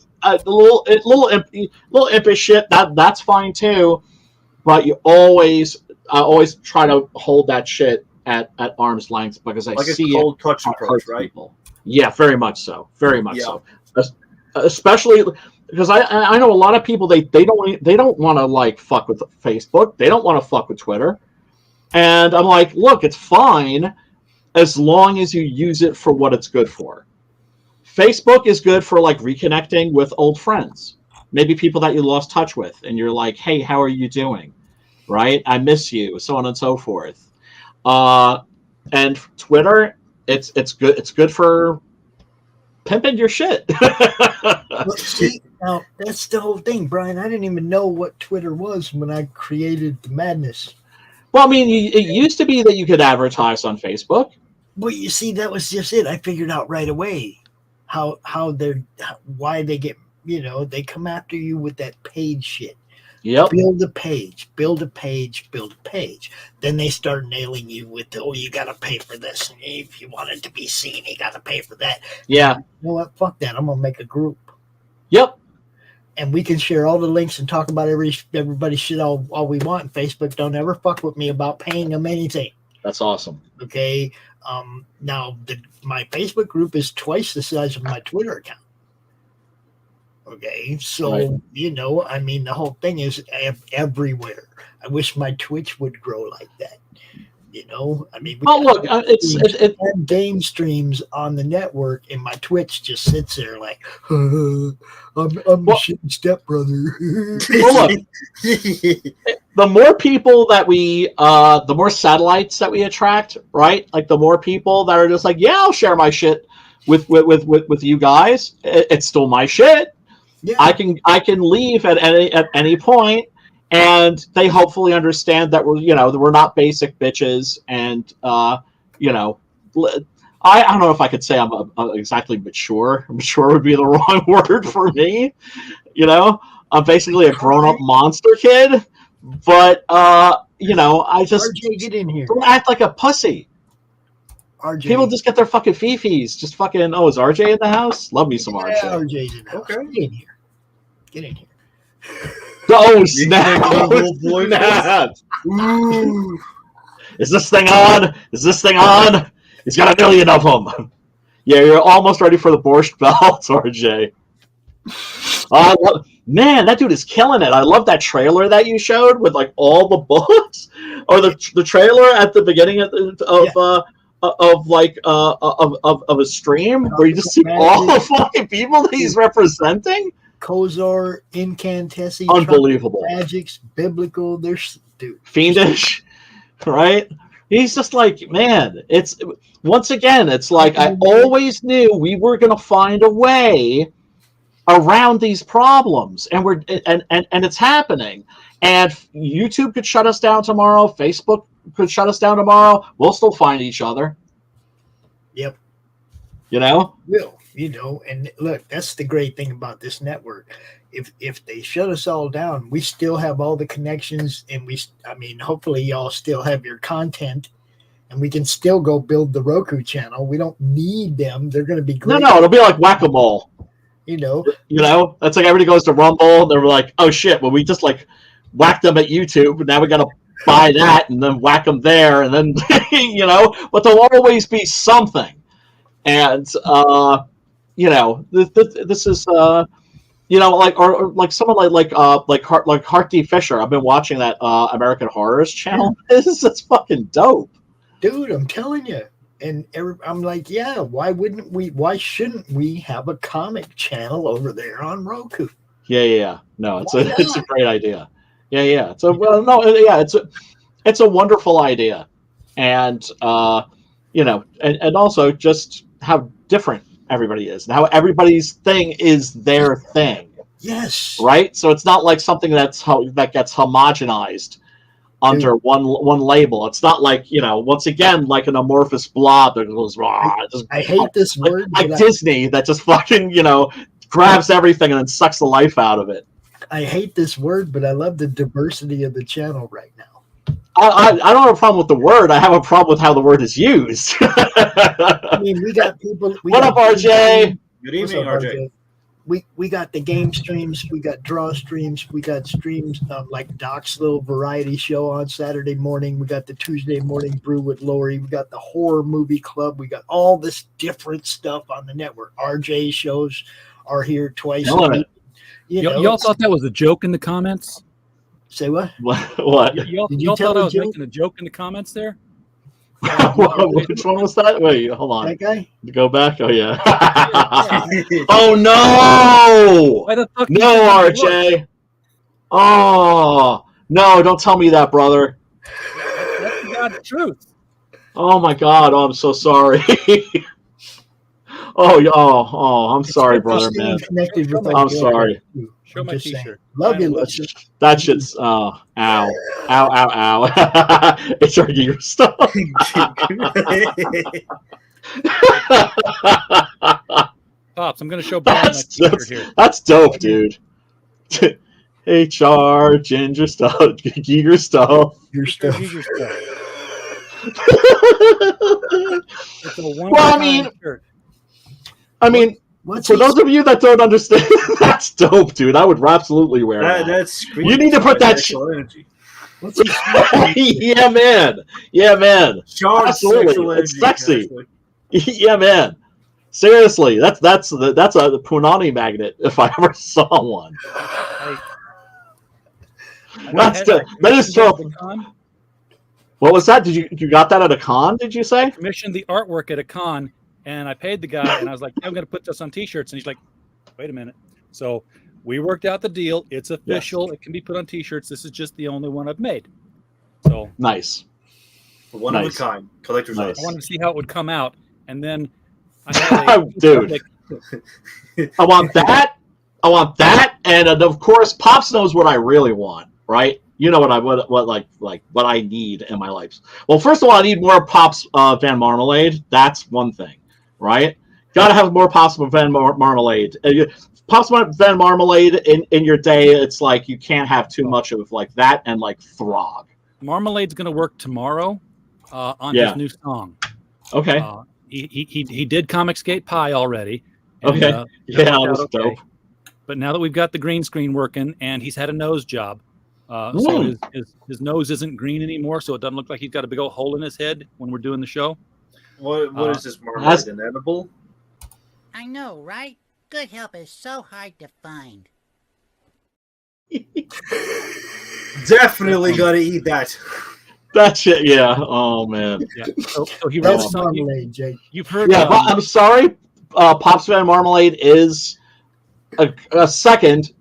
Little impish shit. That's fine too, but I always try to hold that shit at arm's length because I see a cold touch approach, right? People. Yeah, very much so. Very much so. Especially. because I know a lot of people they don't want to like fuck with Facebook. They don't want to fuck with Twitter. And I'm like, look, it's fine as long as you use it for what it's good for. Facebook is good for like reconnecting with old friends, maybe people that you lost touch with, and you're like, hey, how are you doing? Right? I miss you, so on and so forth. And Twitter, it's good. It's good for pimping your shit. Well, see, now that's the whole thing, Brian. I didn't even know what Twitter was when I created the madness. Well, I mean, it used to be that you could advertise on Facebook. But you see, that was just it. I figured out right away why they get, they come after you with that paid shit. Yep. Build a page, build a page, build a page. Then they start nailing you with, you got to pay for this. And if you want it to be seen, you got to pay for that. Yeah. You know what? Fuck that. I'm going to make a group. Yep. And we can share all the links and talk about everybody's shit all we want. And Facebook don't ever fuck with me about paying them anything. That's awesome. Okay. Now, my Facebook group is twice the size of my Twitter account. Okay, so, right. I mean, the whole thing is everywhere. I wish my Twitch would grow like that. I mean, it's game streams on the network, and my Twitch just sits there like, I'm the shitty stepbrother. Well, look, the more people that the more satellites that we attract, right? Like the more people that are just like, yeah, I'll share my shit with you guys. It's still my shit. Yeah. I can leave at any point, and they hopefully understand that we're not basic bitches, and I don't know if I could say I'm exactly mature. Mature would be the wrong word for me. I'm basically a grown-up monster kid, but I just RJ, get in here. Don't act like a pussy. RJ. People just get their fucking fifis. Just fucking. Oh, is RJ in the house? Love me some RJ. RJ's in the house. Okay. Get in here. Get in here. Oh snap! Oh, snap! Ooh. Is this thing on? He's got 1 million of them. Yeah, you're almost ready for the borscht belt, RJ. Man, that dude is killing it. I love that trailer that you showed with like all the books, or the trailer at the beginning of a stream where you just see all the fucking people that he's representing. Kozor, Incantessi, unbelievable magics, biblical. There's dude fiendish, right? He's just like, man. It's once again, it's like I always knew we were gonna find a way around these problems, and it's happening. And YouTube could shut us down tomorrow. Facebook could shut us down tomorrow. We'll still find each other. Yep. And look, that's the great thing about this network. If they shut us all down, we still have all the connections, and hopefully y'all still have your content, and we can still go build the Roku channel. We don't need them. They're going to be great. No, it'll be like whack-a-mole. That's like everybody goes to Rumble, and they're like, oh shit, well, we just like whacked them at YouTube, and now we got to buy that and then whack them there, and then but there'll always be something. And this is like someone like Hartley Fisher. I've been watching that American Horrors channel. It's fucking dope, dude. I'm telling you. And I'm like, yeah. Why shouldn't we have a comic channel over there on Roku? Yeah. No, it's a great idea. Yeah. It's a wonderful idea, and and also just how different everybody is, and how everybody's thing is their thing. Yes. Right. So it's not like something that gets homogenized under one label. It's not like once again like an amorphous blob that goes raw. I hate this word. Like Disney that just fucking grabs everything and then sucks the life out of it. I hate this word, but I love the diversity of the channel right now. I don't have a problem with the word. I have a problem with how the word is used. I mean, we got people. What up, RJ? Good evening, RJ. We got the game streams. We got draw streams. We got streams like Doc's little variety show on Saturday morning. We got the Tuesday morning brew with Laurie. We got the horror movie club. We got all this different stuff on the network. RJ shows are here twice a week. Y'all thought that was a joke in the comments? Say what? What? Y'all thought I was making a joke in the comments there? Which one was that? Wait, hold on. That guy? Go back. Oh yeah. Oh no! Why the fuck No, RJ. Oh no! Don't tell me that, brother. That's God's truth. Oh my God! Oh, I'm so sorry. I'm sorry, brother, man. I'm sorry. Show my T-shirt. Love you, Lucifer. That shit's ow, ow, ow. It's our gear stuff. Pops, I'm gonna show Brian my T-shirt here. That's dope, dude. HR, ginger stuff, geeger stuff. Your stuff. It's a one-of-a-kind shirt. I mean, for those of you that don't understand, that's dope, dude. I would absolutely wear that. That's you need to put that energy. Yeah, man. Yeah, man. Charged absolutely. It's sexy. Yeah, man. Seriously, that's a punani magnet if I ever saw one. That is dope. What was that? Did you got that at a con? Did you say? I commissioned the artwork at a con, and I paid the guy, and I was like, "I'm going to put this on T-shirts," and he's like, "Wait a minute." So we worked out the deal. It's official. Yes. It can be put on T-shirts. This is just the only one I've made. So nice. One of a kind, collector's item. I wanted to see how it would come out, and then I had dude. I want that. I want that, and of course, Pops knows what I really want, right? You know what I need in my life. Well, first of all, I need more Pops Van Marmalade. That's one thing, right? Got to have more Pops Van Marmalade. Pops Van Marmalade in your day, it's like you can't have too much of like that and like Throg. Marmalade's going to work tomorrow on his new song. Okay. He did Comicsgate Pie already. And, okay. That was dope. But now that we've got the green screen working and he's had a nose job, so his nose isn't green anymore, so it doesn't look like he's got a big old hole in his head when we're doing the show. What is this marmalade? Inedible? I know, right? Good help is so hard to find. Definitely gotta eat that. That shit, yeah. Oh man. Yeah. So he wrote That's marmalade, Jake. You've heard. Yeah, I'm sorry. Pops Van Marmalade is a close second,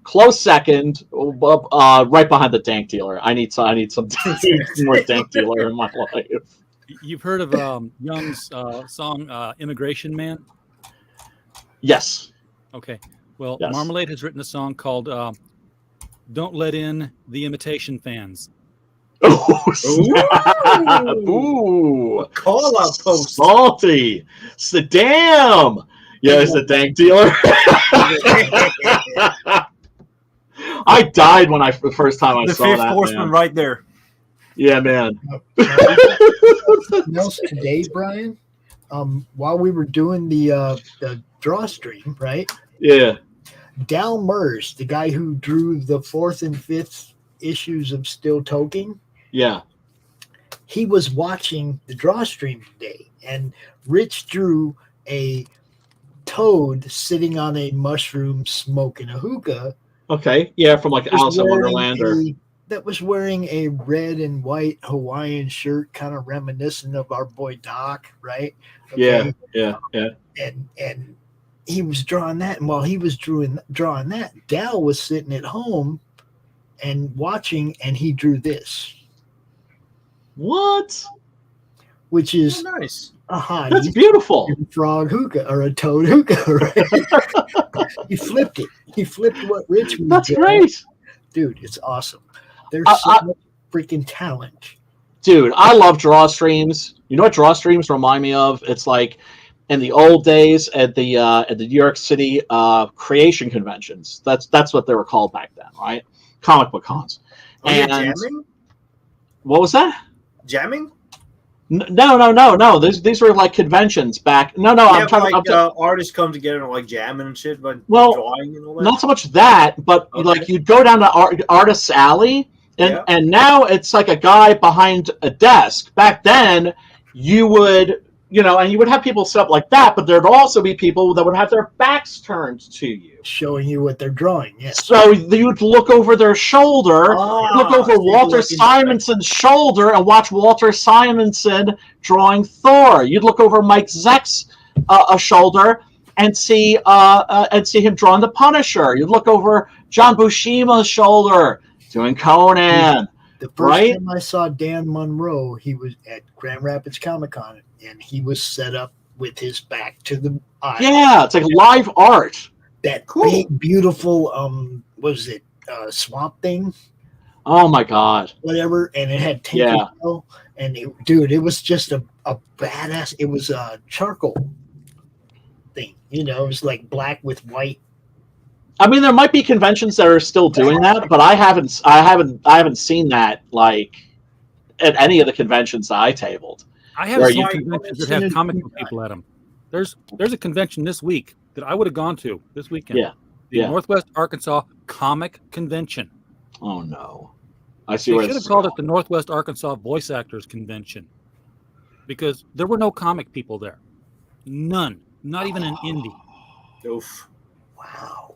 right behind the Dank Dealer. I need some more Dank Dealer in my life. You've heard of Young's song "Immigration Man"? Yes. Okay. Well, yes. Marmalade has written a song called "Don't Let In the Imitation Fans." Oh, snap. Ooh. Call out post. Salty. Damn. Yeah, it's the Dank Dealer. I died when the first time I saw that. The Fifth Horseman right there. Yeah, man. Else today, Brian, while we were doing the draw stream, right? Yeah. Dal Murs, the guy who drew the 4th and 5th issues of Still Toking. Yeah. He was watching the draw stream today, and Rich drew a toad sitting on a mushroom smoking a hookah. Okay. Yeah, from like Alice in Wonderland that was wearing a red and white Hawaiian shirt, kind of reminiscent of our boy Doc, right? Okay. Yeah. And he was drawing that, and while he was drawing that, Dal was sitting at home and watching, and he drew this. What? Which is nice. That's beautiful. Frog hookah or a toad hookah, right? He flipped it. He flipped what Rich was. That's great. Dude, it's awesome. There's so much freaking talent. Dude, I love draw streams. You know what draw streams remind me of? It's like in the old days at the New York City creation conventions. That's what they were called back then, right? Comic book cons. And jamming? What was that? Jamming? No. These were like conventions back. No. I'm talking about artists come together and like jamming and shit, but well, drawing and all that. Not so much that, but like you'd go down to Artist's Alley, and now it's like a guy behind a desk. Back then, you would and you would have people set up like that, but there'd also be people that would have their backs turned to you, showing you what they're drawing. Yes. So you would look over their shoulder, look over Walter Simonson's shoulder, and watch Walter Simonson drawing Thor. You'd look over Mike Zeck's shoulder and see him drawing the Punisher. You'd look over John Buscema's shoulder doing Conan. The first time I saw Dan Monroe, he was at Grand Rapids Comic-Con, and he was set up with his back to the eye. Yeah, it's like live art. That big, beautiful, swamp thing? Oh, my God. Whatever, and it had Tinkerbell. And, it was just a badass. It was a charcoal thing. It was like black with white. I mean, there might be conventions that are still doing that, but I haven't seen that like at any of the conventions that I tabled. I have seen conventions that have comic book people at them. There's a convention this week that I would have gone to this weekend. Yeah, the Northwest Arkansas Comic Convention. Oh no, I see. They should have called it the Northwest Arkansas Voice Actors Convention because there were no comic people there. None, not even an indie. Oof! Wow.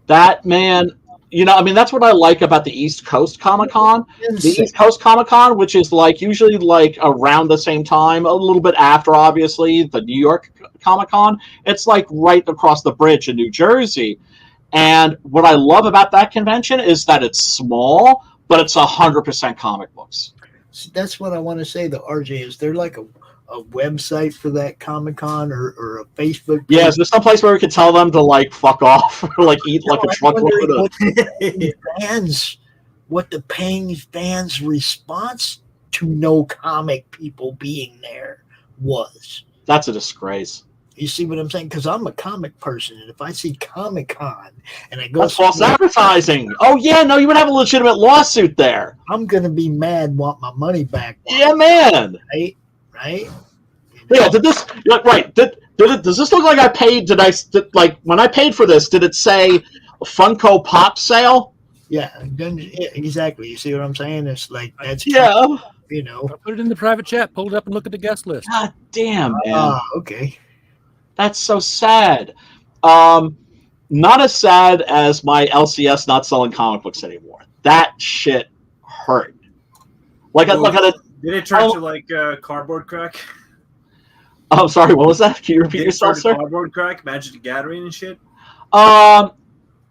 That, man, that's what I like about the East Coast Comic-Con. The East Coast Comic-Con, which is usually around the same time, a little bit after, obviously, the New York Comic-Con. It's right across the bridge in New Jersey. And what I love about that convention is that it's small, but it's 100% comic books. That's what I want to say, though, RJ, is there like a website for that Comic-Con or a Facebook page? Yeah, is there some place where we could tell them to fuck off or eat a truckload of fans? What the paying fans' response to no comic people being there was? That's a disgrace. You see what I'm saying? Because I'm a comic person, and if I see Comic-Con and I go, that's false advertising. Oh yeah, no, you would have a legitimate lawsuit there. I'm gonna be mad, want my money back. Yeah, man. Right? Yeah, does this look like I paid? When I paid for this, did it say Funko Pop sale? Yeah, exactly. You see what I'm saying? It's that's I put it in the private chat. Pull it up and look at the guest list. God damn, man. Okay. That's so sad. Not as sad as my LCS not selling comic books anymore. That shit hurt. Did it turn to cardboard crack? I'm sorry, what was that? Can you repeat yourself, sir? Cardboard crack, Magic the Gathering and shit? I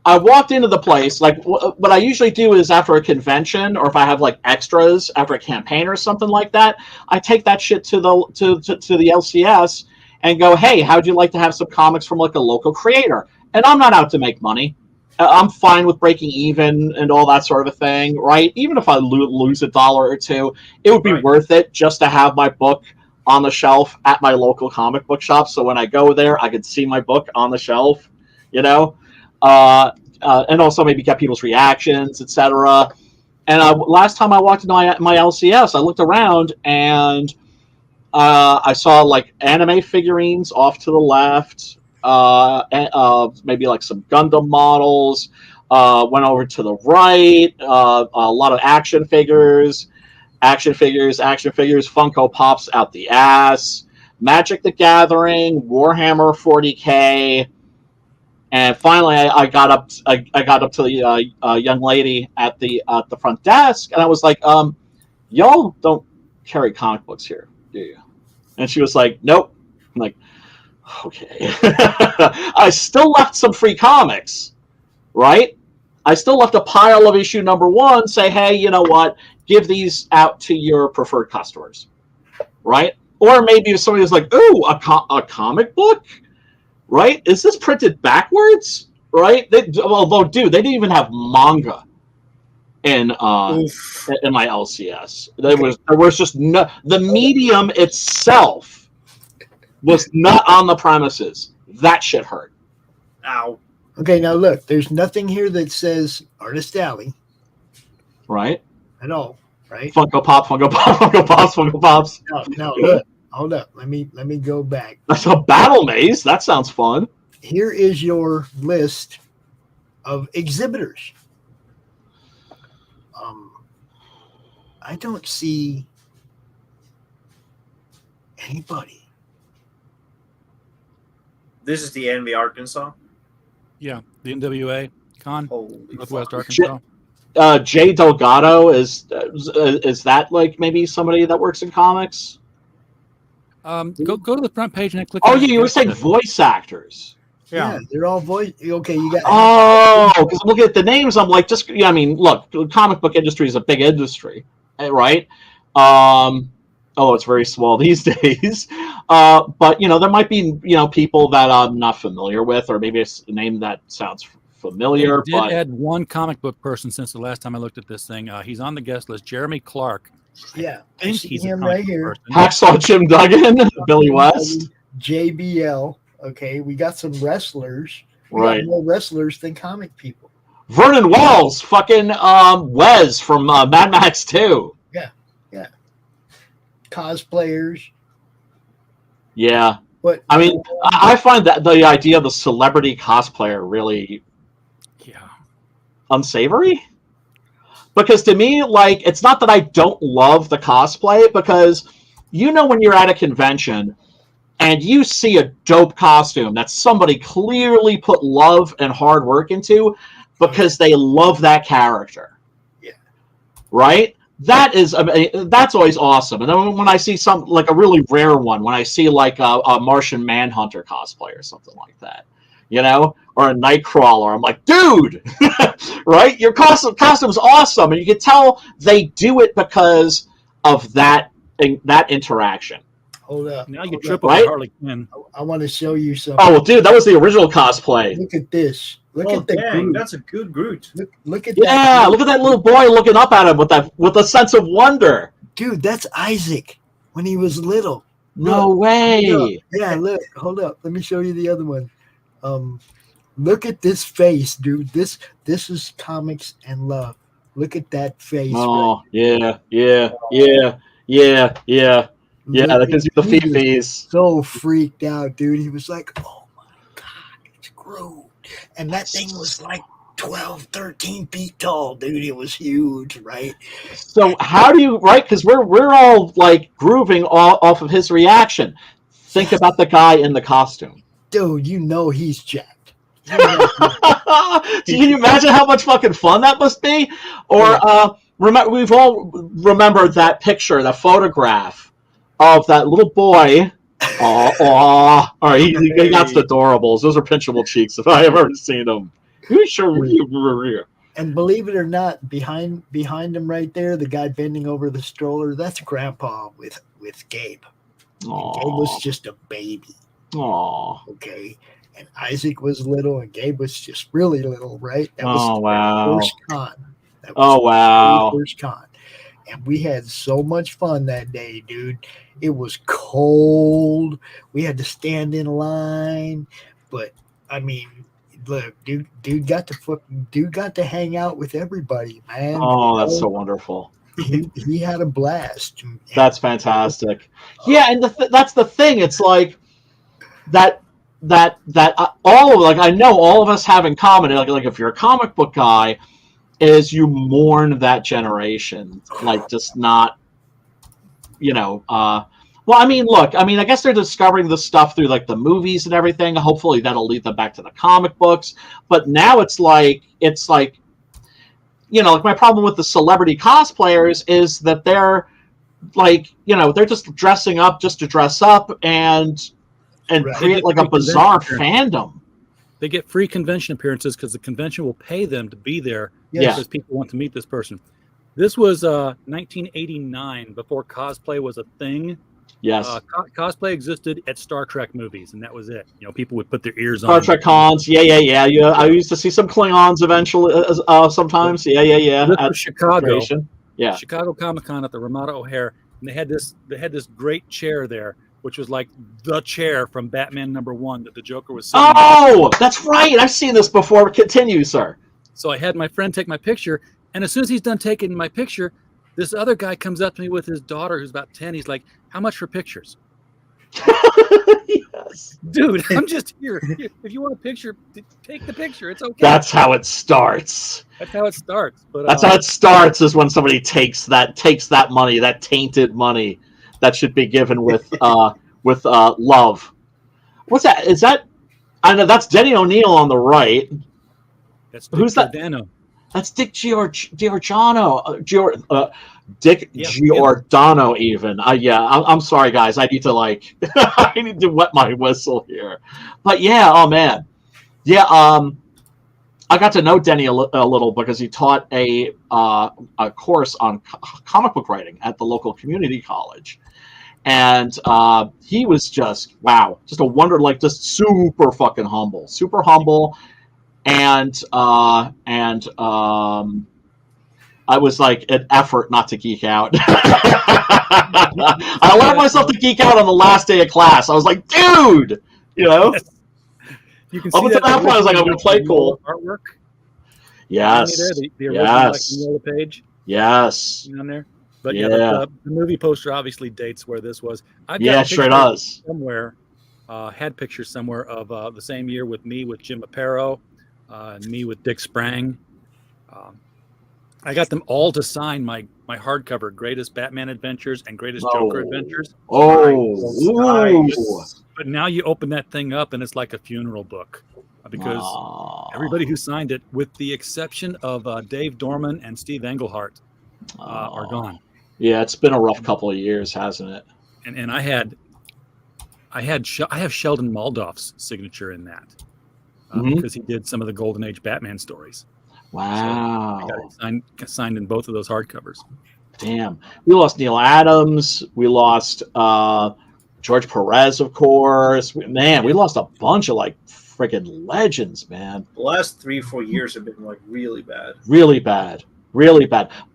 walked into the place. What I usually do is after a convention, or if I have extras after a campaign or something like that, I take that shit to the LCS and go, hey, how'd you like to have some comics from a local creator? And I'm not out to make money. I'm fine with breaking even and all that sort of a thing, right? Even if I lose $1 or $2, it would be worth it just to have my book on the shelf at my local comic book shop. So when I go there, I can see my book on the shelf, and also maybe get people's reactions, etc. And last time I walked into my LCS, I looked around and I saw anime figurines off to the left. Maybe some Gundam models. Went over to the right. A lot of action figures, Funko Pops out the ass. Magic the Gathering, Warhammer 40K, and finally I got up to the young lady at the front desk, and I was like, y'all don't carry comic books here, do you? And she was like, nope. I'm like, okay. I still left some free comics, right? I still left a pile of issue number 1, say, hey, you know what? Give these out to your preferred customers, right? Or maybe if somebody was like, ooh, a comic book, right? Is this printed backwards, right? Although, dude, they didn't even have manga in my LCS. There was just no, the medium itself was not on the premises. That shit hurt. Ow. Okay, now look, there's nothing here that says Artist Alley. Right. At all, right? Funko Pops. No, look, hold up. Let me go back. That's a battle maze. That sounds fun. Here is your list of exhibitors. I don't see Anybody? This is the Envy, Arkansas. Yeah, the NWA con, Holy Northwest fuck. Arkansas. Jay Delgado is that like maybe somebody that works in comics? Go to the front page and click. Oh on yeah, you were guest saying list. voice actors. Yeah, they're all voice. Okay, you got. Oh, because looking at the names, I'm like, just I mean, look, the comic book industry is a big industry, right? Although it's very small these days. But there might be people that I'm not familiar with, or maybe it's a name that sounds familiar. They did add one comic book person since the last time I looked at this thing. He's on the guest list. Jeremy Clark. Yeah, I think see he's a him comic right book here. person. Hacksaw Jim Duggan, Billy West, JBL. Okay, we got some wrestlers. We right? got more wrestlers than comic people. Vernon Wells, fucking Wes from Mad Max 2. Yeah. Cosplayers. Yeah. But I mean, I find that the idea of the celebrity cosplayer really unsavory. Because to me, like, it's not that I don't love the cosplay, because when you're at a convention and you see a dope costume that somebody clearly put love and hard work into because they love that character. Yeah. Right? That's always awesome. And then when I see some, like a really rare one, when I see like a Martian Manhunter cosplay or something like that, or a Nightcrawler, I'm like, dude, right? Your costume's awesome. And you can tell they do it because of that interaction. Hold up. Now you trip right? over Harley Quinn. I want to show you something. Oh, well, dude, that was the original cosplay. Look at this. Look at the dang, Groot. that's a good Groot. Look at Yeah, that. look at that little boy looking up at him with a sense of wonder. Dude, that's Isaac when he was little. No way. Yeah, look. Hold up. Let me show you the other one. Look at this face, dude. This is comics and love. Look at that face. Oh, yeah. That gives you the fee-fees. So freaked out, dude. He was like, oh my God, it's Groot. And that thing was like 12, 13 feet tall, dude. It was huge, right? So how do you, right? Because we're all like grooving off of his reaction. Think about the guy in the costume. Dude, he's jacked. Can you imagine how much fucking fun that must be? Or we've all remembered that picture, that photograph of that little boy. All right, he got the adorables. Those are pinchable cheeks if I have ever seen them. And believe it or not, behind him right there, the guy bending over the stroller, that's Grandpa with Gabe. Gabe was just a baby. Aww. Okay. And Isaac was little and Gabe was just really little, right? That was wow. First con. That was wow. First con. And we had so much fun that day, dude. It was cold. We had to stand in line. But I mean, look, dude got to hang out with everybody, man. Oh, that's so wonderful. He had a blast. That's fantastic. Yeah, and that's the thing. It's like that I know all of us have in common. Like if you're a comic book guy, is you mourn that generation, like just not, well, I mean, look, I guess they're discovering the stuff through like the movies and everything. Hopefully that'll lead them back to the comic books. But now it's like, like my problem with the celebrity cosplayers is that they're like, they're just dressing up just to dress up and create like a bizarre fandom. They get free convention appearances because the convention will pay them to be there because people want to meet this person. This was 1989, before cosplay was a thing. Yes. Cosplay existed at Star Trek movies, and that was it. People would put their ears on. Star Trek cons, yeah. I used to see some Klingons eventually, sometimes. Yeah. This was Chicago. Yeah. Chicago Comic-Con at the Ramada O'Hare, and they had this great chair there, which was like the chair from Batman #1 that the Joker was sitting in. That's right. I've seen this before. Continue, sir. So I had my friend take my picture, and as soon as he's done taking my picture, this other guy comes up to me with his daughter, who's about 10. He's like, how much for pictures? Yes. Dude, I'm just here. If you want a picture, take the picture. It's okay. That's how it starts. That's how it starts. But that's how it starts, is when somebody takes that money, that tainted money that should be given with love. What's that? Is that? I know that's Denny O'Neil on the right. That's Who's that? Giordano. That's Dick Giordano. Dick Yeah. Giordano. Even. Yeah. I'm sorry, guys. I need to I need to wet my whistle here. But yeah. Oh man. Yeah. I got to know Denny a little because he taught a course on comic book writing at the local community college. And he was just a wonder, just super fucking humble, and I was like an effort not to geek out. I allowed myself to geek out on the last day of class. I was like, dude, You can up see until that that point, I was like, I'm gonna play cool. Artwork. Yes. The original Mignola page. Yes. On there. But Yeah. the movie poster obviously dates where this was. I've Yeah, got sure pictures does. somewhere. Had pictures somewhere of the same year with me with Jim Aparo, and me with Dick Sprang. I got them all to sign my hardcover Greatest Batman Adventures and Greatest Joker Adventures. But now you open that thing up and it's like a funeral book because everybody who signed it, with the exception of Dave Dorman and Steve Englehart, are gone. Yeah, it's been a rough couple of years, hasn't it? And I have Sheldon Moldoff's signature in that because he did some of the Golden Age Batman stories. Wow. So I got it signed in both of those hardcovers. Damn. We lost Neil Adams. We lost George Perez, of course. We lost a bunch of freaking legends, man. The last 3-4 years have been really bad. Really bad.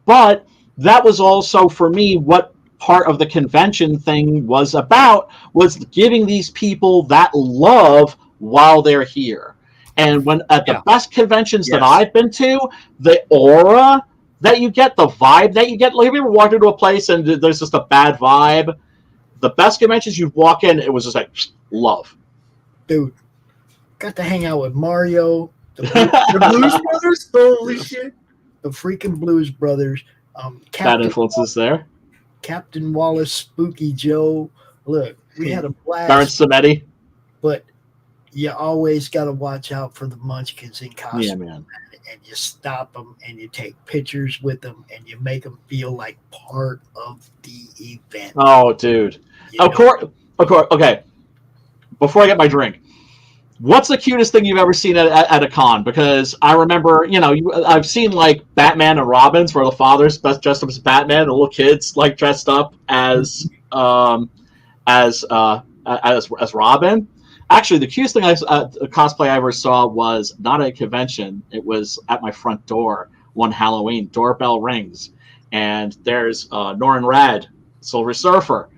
But that was also, for me, what part of the convention thing was about, was giving these people that love while they're here. And when at the best conventions that I've been to, the aura that you get, the vibe that you get, have you ever walked into a place and there's just a bad vibe? The best conventions, you'd walk in, it was just love. Dude, got to hang out with Mario, the Blues Brothers. Holy shit. The freaking Blues Brothers. Bad influences there. Captain Wallace, Spooky Joe. Look, we had a blast. Baron Samedi. But you always got to watch out for the munchkins in costume. Yeah, man. And you stop them and you take pictures with them and you make them feel like part of the event. Oh, dude. Of course. Okay. Before I get my drink, what's the cutest thing you've ever seen at a con? Because I remember, I've seen Batman and Robins where the father's dressed up as Batman and the little kids dressed up as Robin. Actually, the cutest thing cosplay I ever saw was not at a convention. It was at my front door one Halloween. Doorbell rings, and there's Norrin Rad, Silver Surfer,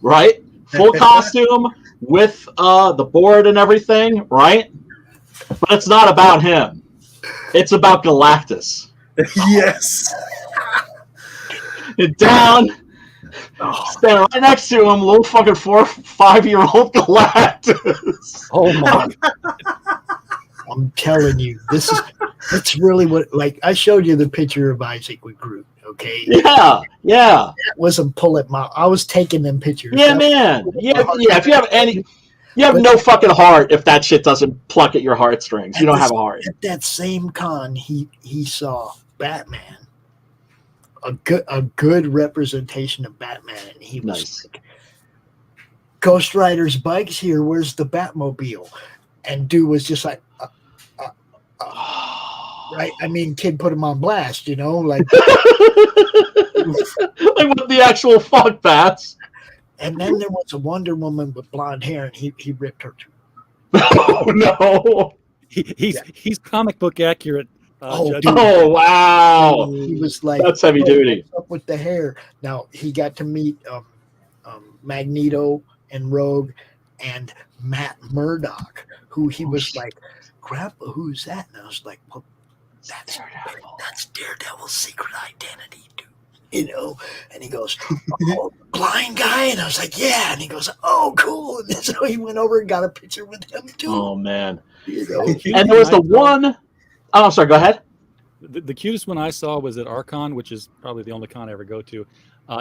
right? Full costume with the board and everything, right? But it's not about him. It's about Galactus. Yes. Down. Standing right next to him, little fucking 4 or 5-year-old Galactus. Oh my! I'm telling you, it's really what. I showed you the picture of Isaac with Groot. Okay. Yeah. That wasn't pulling my. I was taking them pictures. Yeah, man. Yeah. If you have you have no fucking heart if that shit doesn't pluck at your heartstrings. You don't have a heart. At that same con, he saw Batman. A good representation of Batman, and he was like, Ghost Rider's bike's here, where's the Batmobile? And dude was just like right? I mean, kid put him on blast, like with the actual fuck bats. And then there was a Wonder Woman with blonde hair, and he ripped her too. Oh no. He's comic book accurate. Oh wow! He was like, that's heavy duty. What's up with the hair? Now he got to meet Magneto and Rogue and Matt Murdock, who he was like, "Grandpa, who's that?" And I was like, "Well, that's Daredevil's secret identity, dude." And he goes, "Oh, blind guy," and I was like, "Yeah," and he goes, "Oh, cool," and so he went over and got a picture with him too. Oh man! And there was the one. Oh, sorry. Go ahead. The cutest one I saw was at Archon, which is probably the only con I ever go to.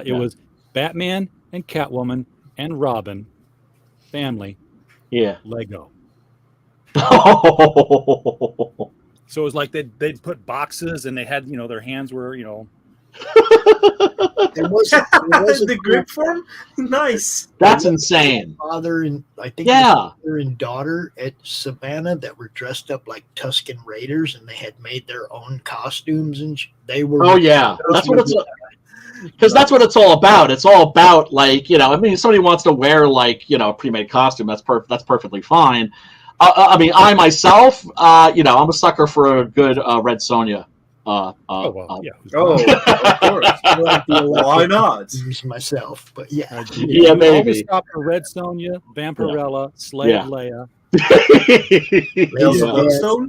It was Batman and Catwoman and Robin family. Yeah. Lego. So it was like they'd put boxes and they had, their hands were, There was the grip form. Nice. That's insane. Father and I think father and daughter at Savannah that were dressed up like Tusken Raiders, and they had made their own costumes, and they were. Oh yeah, that's what it's. Because that's what it's all about. It's all about like if somebody wants to wear like a pre-made costume, that's perfectly fine. I myself, I'm a sucker for a good Red Sonja. Of course. Why not? Use myself, but yeah. Yeah, maybe. Always stop for Red Sonja, Vampirella, Slave Leia.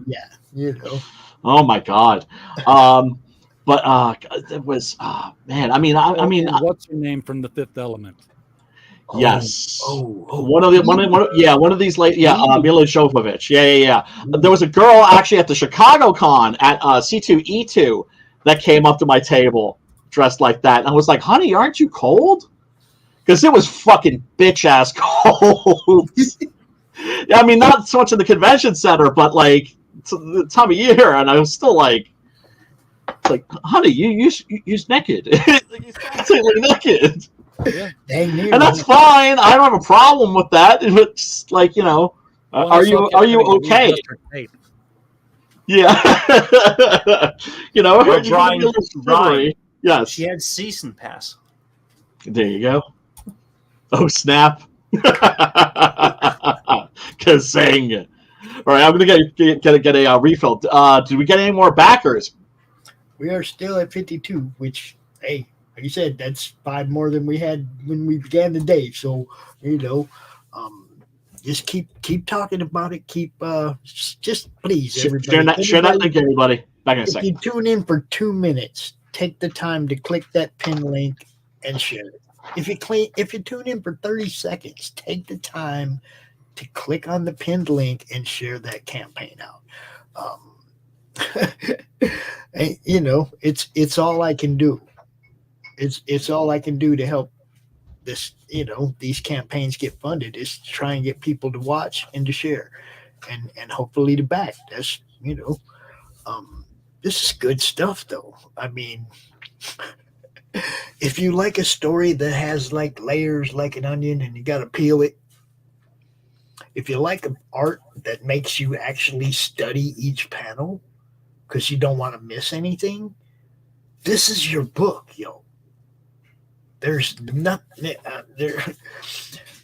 Yeah, Oh my God. But it was man. What's her name from The Fifth Element? Yes. One of these late. Mila Jovovich. Yeah. There was a girl actually at the Chicago Con at C2E2 that came up to my table dressed like that, and I was like, "Honey, aren't you cold?" Because it was fucking bitch ass cold. Not so much in the convention center, but like the time of year, and I was still like, "Honey, you're naked. You're completely naked." Yeah. And that's fine. I don't have a problem with that. It's like, are you okay? Yeah. Brian. Yes. She had season pass. There you go. Oh snap. Kazang. All right, I'm gonna get a refill. Did we get any more backers? We are still at 52, which, hey, like you said, that's 5 more than we had when we began the day. So, just keep talking about it. Keep just please, everybody. Share that link, everybody. Back in a second. If you tune in for 2 minutes, take the time to click that pin link and share it. If you tune in for 30 seconds, take the time to click on the pinned link and share that campaign out. It's all I can do. It's all I can do to help this, these campaigns get funded, is to try and get people to watch and to share and hopefully to back. That's, this is good stuff though. If you like a story that has like layers like an onion and you got to peel it, if you like art that makes you actually study each panel because you don't want to miss anything, this is your book, yo. There's nothing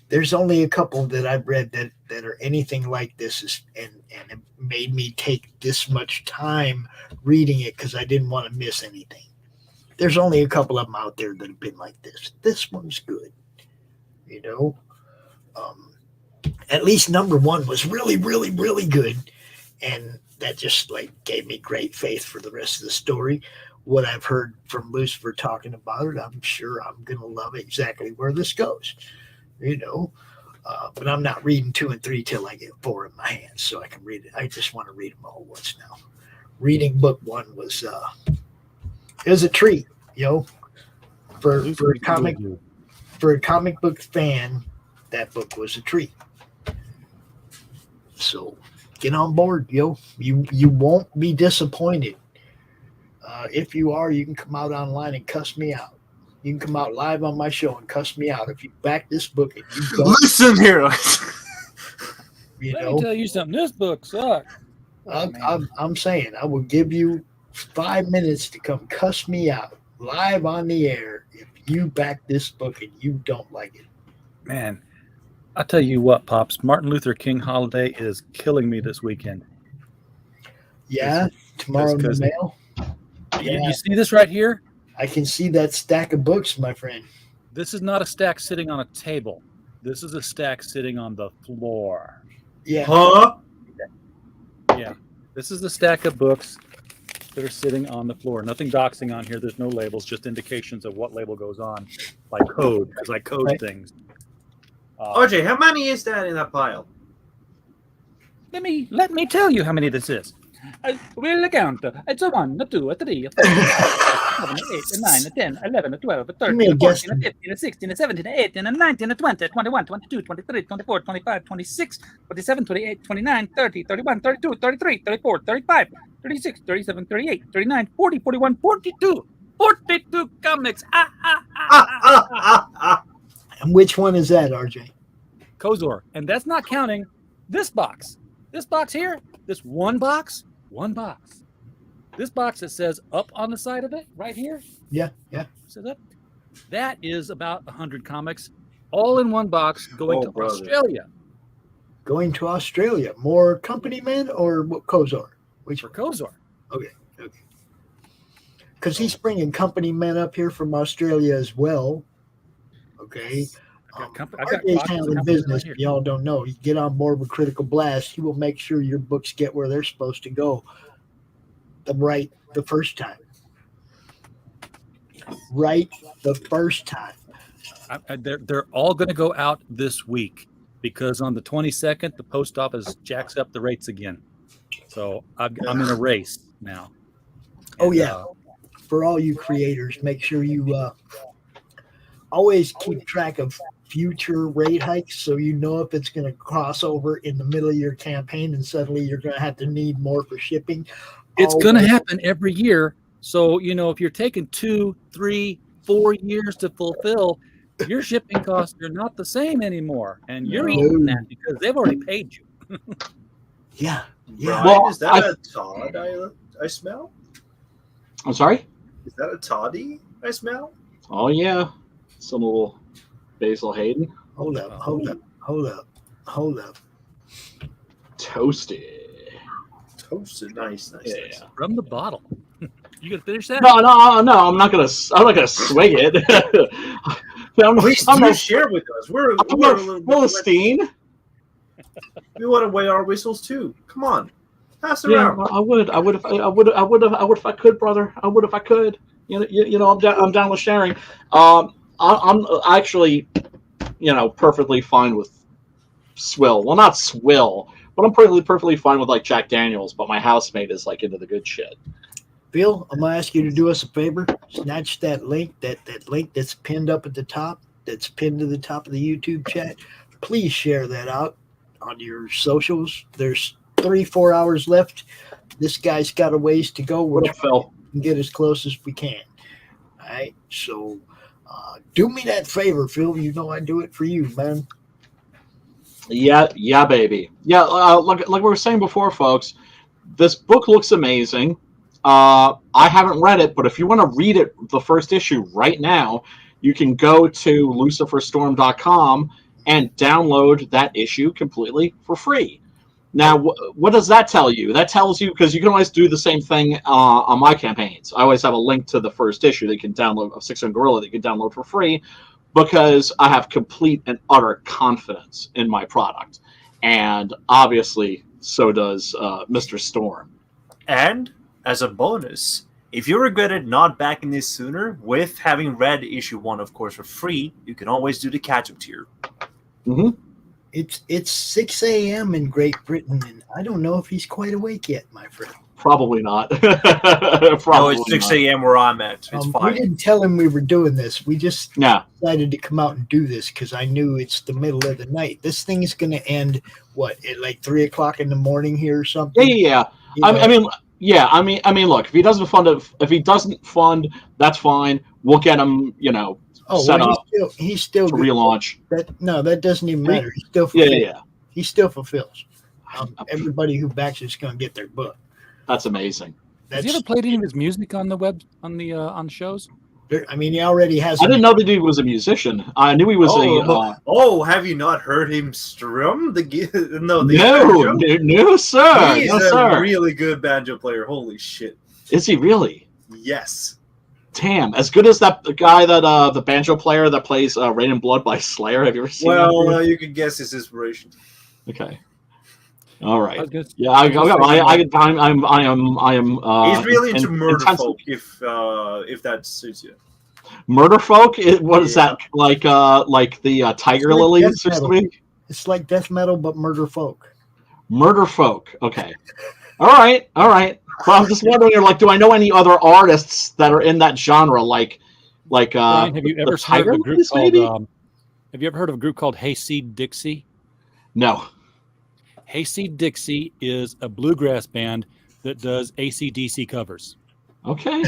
there's only a couple that I've read that are anything like this, and it made me take this much time reading it because I didn't want to miss anything. There's only a couple of them out there that have been like this. This one's good, at least number 1 was really, really, really good, and that just like gave me great faith for the rest of the story. What I've heard from Lucifer talking about it, I'm sure I'm going to love exactly where this goes, but I'm not reading 2 and 3 till I get 4 in my hands so I can read it. I just want to read them all once now. Reading book 1 was it was a treat, for a comic book fan. That book was a treat. So get on board, yo. You won't be disappointed. If you are, you can come out online and cuss me out. You can come out live on my show and cuss me out if you back this book and you don't. Listen here. Let me tell you something. This book sucks. I'm saying I will give you 5 minutes to come cuss me out live on the air if you back this book and you don't like it. Man, I'll tell you what, Pops. Martin Luther King holiday is killing me this weekend. Yeah, tomorrow in the mail. Yeah. You see this right here? I can see that stack of books, my friend. This is not a stack sitting on a table. This is a stack sitting on the floor. Yeah. Huh? Yeah. This is the stack of books that are sitting on the floor. Nothing doxing on here. There's no labels, just indications of what label goes on, like code, because I code things. RJ, how many is that in that pile? Let me tell you how many this is. We'll count. It's a 1, a 2, a 3, a 4. 7, 8, 9, 10, 11, 12, Give 13, me a 14, guesstimate. 15, 16, 17, 18, 19, 20, 21, 22, 23, 24, 25, 26, 27, 28, 29, 30, 31, 32, 33, 34, 35, 36, 37, 38, 39, 40, 41, 42. 42 comics. And which one is that, RJ? Kozor. And that's not counting this box. This box here, this one box. This box that says up on the side of it, right here. Yeah. Says up. That is about 100 comics, all in one box, going to Australia. Going to Australia. More company men or what, Kozor? Which for Kozor? Okay. Because he's bringing company men up here from Australia as well. Okay. RJ's handling business. Right, y'all don't know. You get on board with Critical Blast, he will make sure your books get where they're supposed to go. The first time. Right the first time. They're all going to go out this week because on the 22nd, the post office jacks up the rates again. So I'm in a race now. Oh, yeah. For all you creators, make sure you always keep track of future rate hikes so you know if it's going to cross over in the middle of your campaign and suddenly you're going to have to need more for shipping. It's going to happen every year. So, if you're taking 2, 3, 4 years to fulfill, your shipping costs are not the same anymore. And you're eating that because they've already paid you. Yeah. Brian, well, is that a Todd I smell? I'm sorry? Is that a toddy I smell? Oh, yeah. Some little Basil Hayden. Hold up. Toasted. Nice. From the bottle. You gonna finish that? No. I'm not gonna swing it. Please share with us. We're a Philistine. We want to weigh our whistles too. Come on, pass it around. I would if I could, brother. I would if I could. I'm down with sharing. I'm actually, perfectly fine with swill. Well, not swill, but I'm perfectly fine with like Jack Daniels. But my housemate is like into the good shit. Bill, I'm gonna ask you to do us a favor. Snatch that link, that link that's pinned up at the top, that's pinned to the top of the YouTube chat. Please share that out on your socials. There's 3-4 hours left. This guy's got a ways to go. We're trying to get as close as we can. All right, so do me that favor, Phil. You know I do it for you, man. Yeah, baby. Yeah, like we were saying before, folks, this book looks amazing. I haven't read it, but if you want to read it, the first issue right now, you can go to luciferstorm.com and download that issue completely for free. Now, what does that tell you? That tells you, because you can always do the same thing on my campaigns. I always have a link to the first issue that you can download of Six and Gorilla that you can download for free, because I have complete and utter confidence in my product. And obviously, so does Mr. Storm. And as a bonus, if you regretted not backing this sooner, with having read issue 1, of course, for free, you can always do the catch-up tier. Mm-hmm. It's 6 a.m. in Great Britain, and I don't know if he's quite awake yet, my friend. Probably not. No, it's 6 a.m. where I'm at. It's fine. We didn't tell him we were doing this. We just decided to come out and do this because I knew it's the middle of the night. This thing is going to end, at like 3 o'clock in the morning here or something? Yeah. I mean, look, if he doesn't fund, that's fine. We'll get him, set up. He's still to relaunch. That doesn't even matter. He still fulfills. He still fulfills. Everybody who backs is going to get their book. That's amazing. Has he ever played any of his music on the web on the shows? He already has. I didn't know that he was a musician. I knew he was have you not heard him strum the No, sir. He's a really good banjo player. Holy shit! Is he really? Yes. Damn, as good as that guy that the banjo player that plays Rain and Blood by Slayer. Have you ever seen? Well, you can guess his inspiration. Okay. All right. I am. He's really into Murderfolk, if that suits you. Murderfolk? What is that like? Like the Tiger Lilies or something? It's like death metal, but murder folk. Murderfolk. Okay. All right. But I'm just wondering, like, do I know any other artists that are in that genre? Like Brian, have you ever heard Tiger of a group Lilies, called? maybe? Have you ever heard of a group called Hayseed Dixie? No. Hayseed Dixie is a bluegrass band that does AC/DC covers. Okay.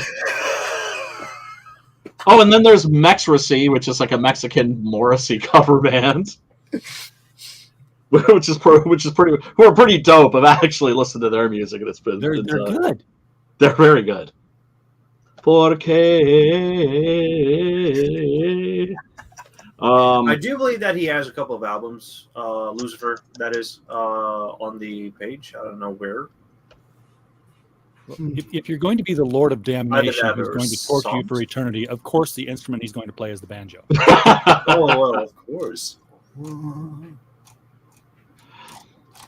Oh, and then there's Mexracy, which is like a Mexican Morrissey cover band, which is pretty who are pretty dope. I've actually listened to their music, and they're good. They're very good. Porque. I do believe that he has a couple of albums, Lucifer, that is, on the page. I don't know where. If you're going to be the Lord of Damnation that who's or going to torture you songs. for eternity, of course the instrument he's going to play is the banjo. Oh, well, of course.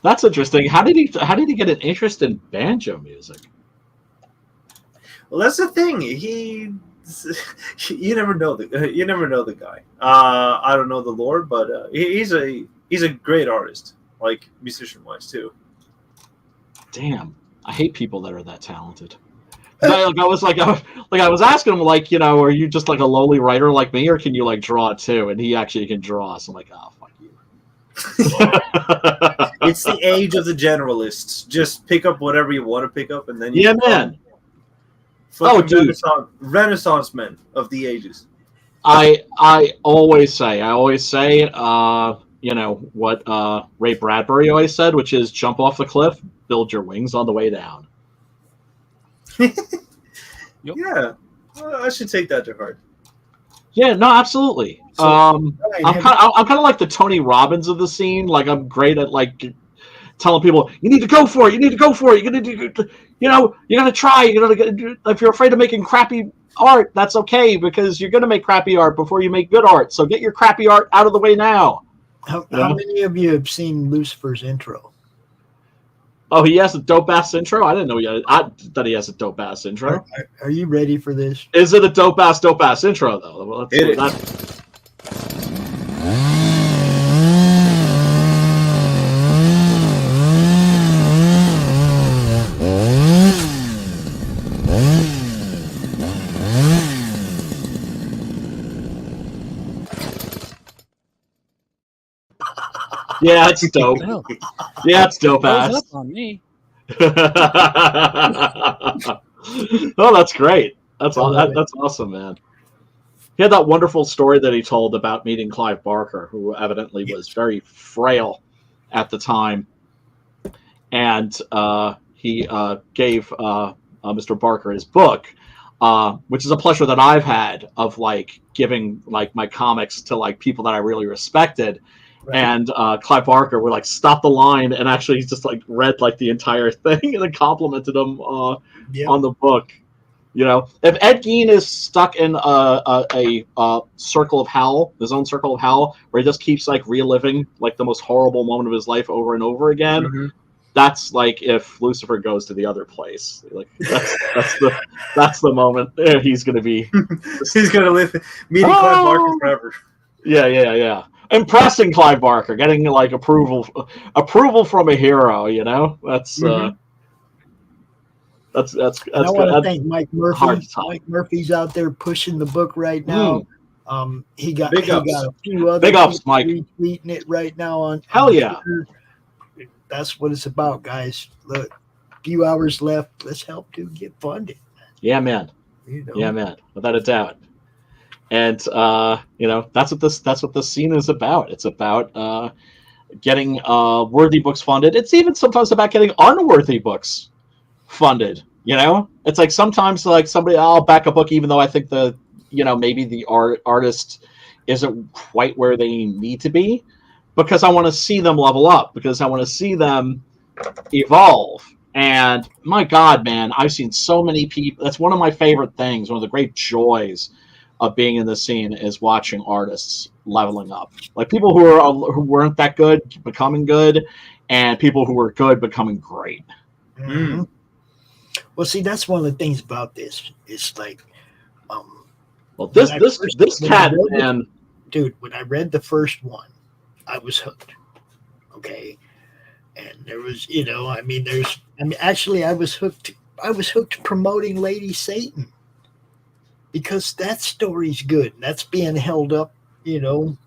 That's interesting. How did he get an interest in banjo music? Well, that's the thing. You never know the guy. I don't know the Lord, but he's a great artist, like musician-wise too. Damn, I hate people that are that talented. I was asking him, like, you know, are you just like a lowly writer like me, or can you like draw too? And he actually can draw. So I'm like, oh, fuck you. It's the age of the generalists. Just pick up whatever you want to pick up, and then man. Oh, dude, Renaissance men of the ages. I always say, you know what Ray Bradbury always said, which is jump off the cliff, build your wings on the way down. Yeah, I should take that to heart. Yeah, no, absolutely. So, I'm kind of like the Tony Robbins of the scene. Like, I'm great at like telling people, you need to go for it. You need to go for it. You're gonna try. If you're afraid of making crappy art, that's okay, because you're gonna make crappy art before you make good art. So get your crappy art out of the way now. How many of you have seen Lucifer's intro? Oh, he has a dope ass intro. I didn't know that he has a dope ass intro. Are you ready for this? Is it a dope ass intro though? Well, it is. Yeah, it's dope. Yeah, it's dope ass. Up on me. Oh, that's great. That's awesome, man. He had that wonderful story that he told about meeting Clive Barker, who evidently was very frail at the time, and he gave Mr. Barker his book, which is a pleasure that I've had of like giving like my comics to like people that I really respected. Right. And Clive Barker would like stop the line and actually just like read like the entire thing and then complimented him on the book. You know, if Ed Gein is stuck in a circle of hell, his own circle of hell, where he just keeps like reliving like the most horrible moment of his life over and over again, that's like if Lucifer goes to the other place. Like that's the moment he's gonna be. He's gonna live meeting Clive Barker forever. Yeah. Impressing Clive Barker, getting like approval from a hero. You know, that's good. I want to thank Mike Murphy. Mike Murphy's out there pushing the book right now. He got a few other big ups, Mike. Retweeting it right now on yeah. Twitter. That's what it's about, guys. Look, a few hours left. Let's help dude get funded. Yeah, man. Yeah, man. Without a doubt. And that's what this scene is about. It's about getting worthy books funded. It's even sometimes about getting unworthy books funded. You know, it's like sometimes like somebody, I'll back a book even though I think maybe the artist isn't quite where they need to be, because I want to see them level up, because I want to see them evolve. And my God, man, I've seen so many people. That's one of my favorite things. One of the great joys of being in the scene is watching artists leveling up, like people who weren't that good becoming good, and people who were good becoming great. Mm-hmm. Well, see, that's one of the things about this. It's like, this cat, man, dude. When I read the first one, I was hooked. Okay, and there was, actually, I was hooked I was hooked promoting Lady Satan because that story's good. That's being held up, you know.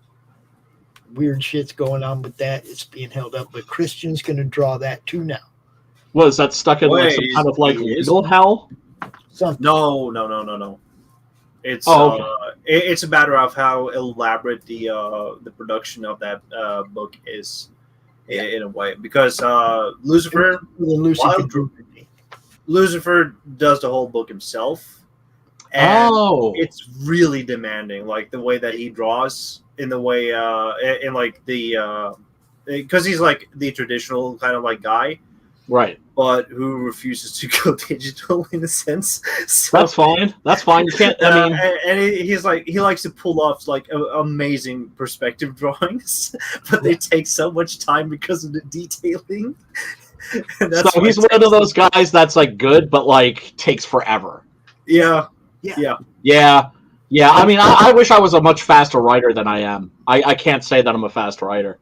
Weird shit's going on with that. It's being held up, but Christian's going to draw that too now. What, is that stuck in like some kind of like legal hell? No. It's it's a matter of how elaborate the production of that book is in a way, because Lucifer does the whole book himself, and it's really demanding, like the way that he draws, in the way in like the because he's like the traditional kind of like guy, right? But who refuses to go digital in a sense. So, that's fine. That's fine. You can't. I mean, and he's like, he likes to pull off like amazing perspective drawings, but they take so much time because of the detailing. So he's one of those guys that's like good, but like takes forever. Yeah. I mean, I wish I was a much faster writer than I am. I can't say that I'm a fast writer.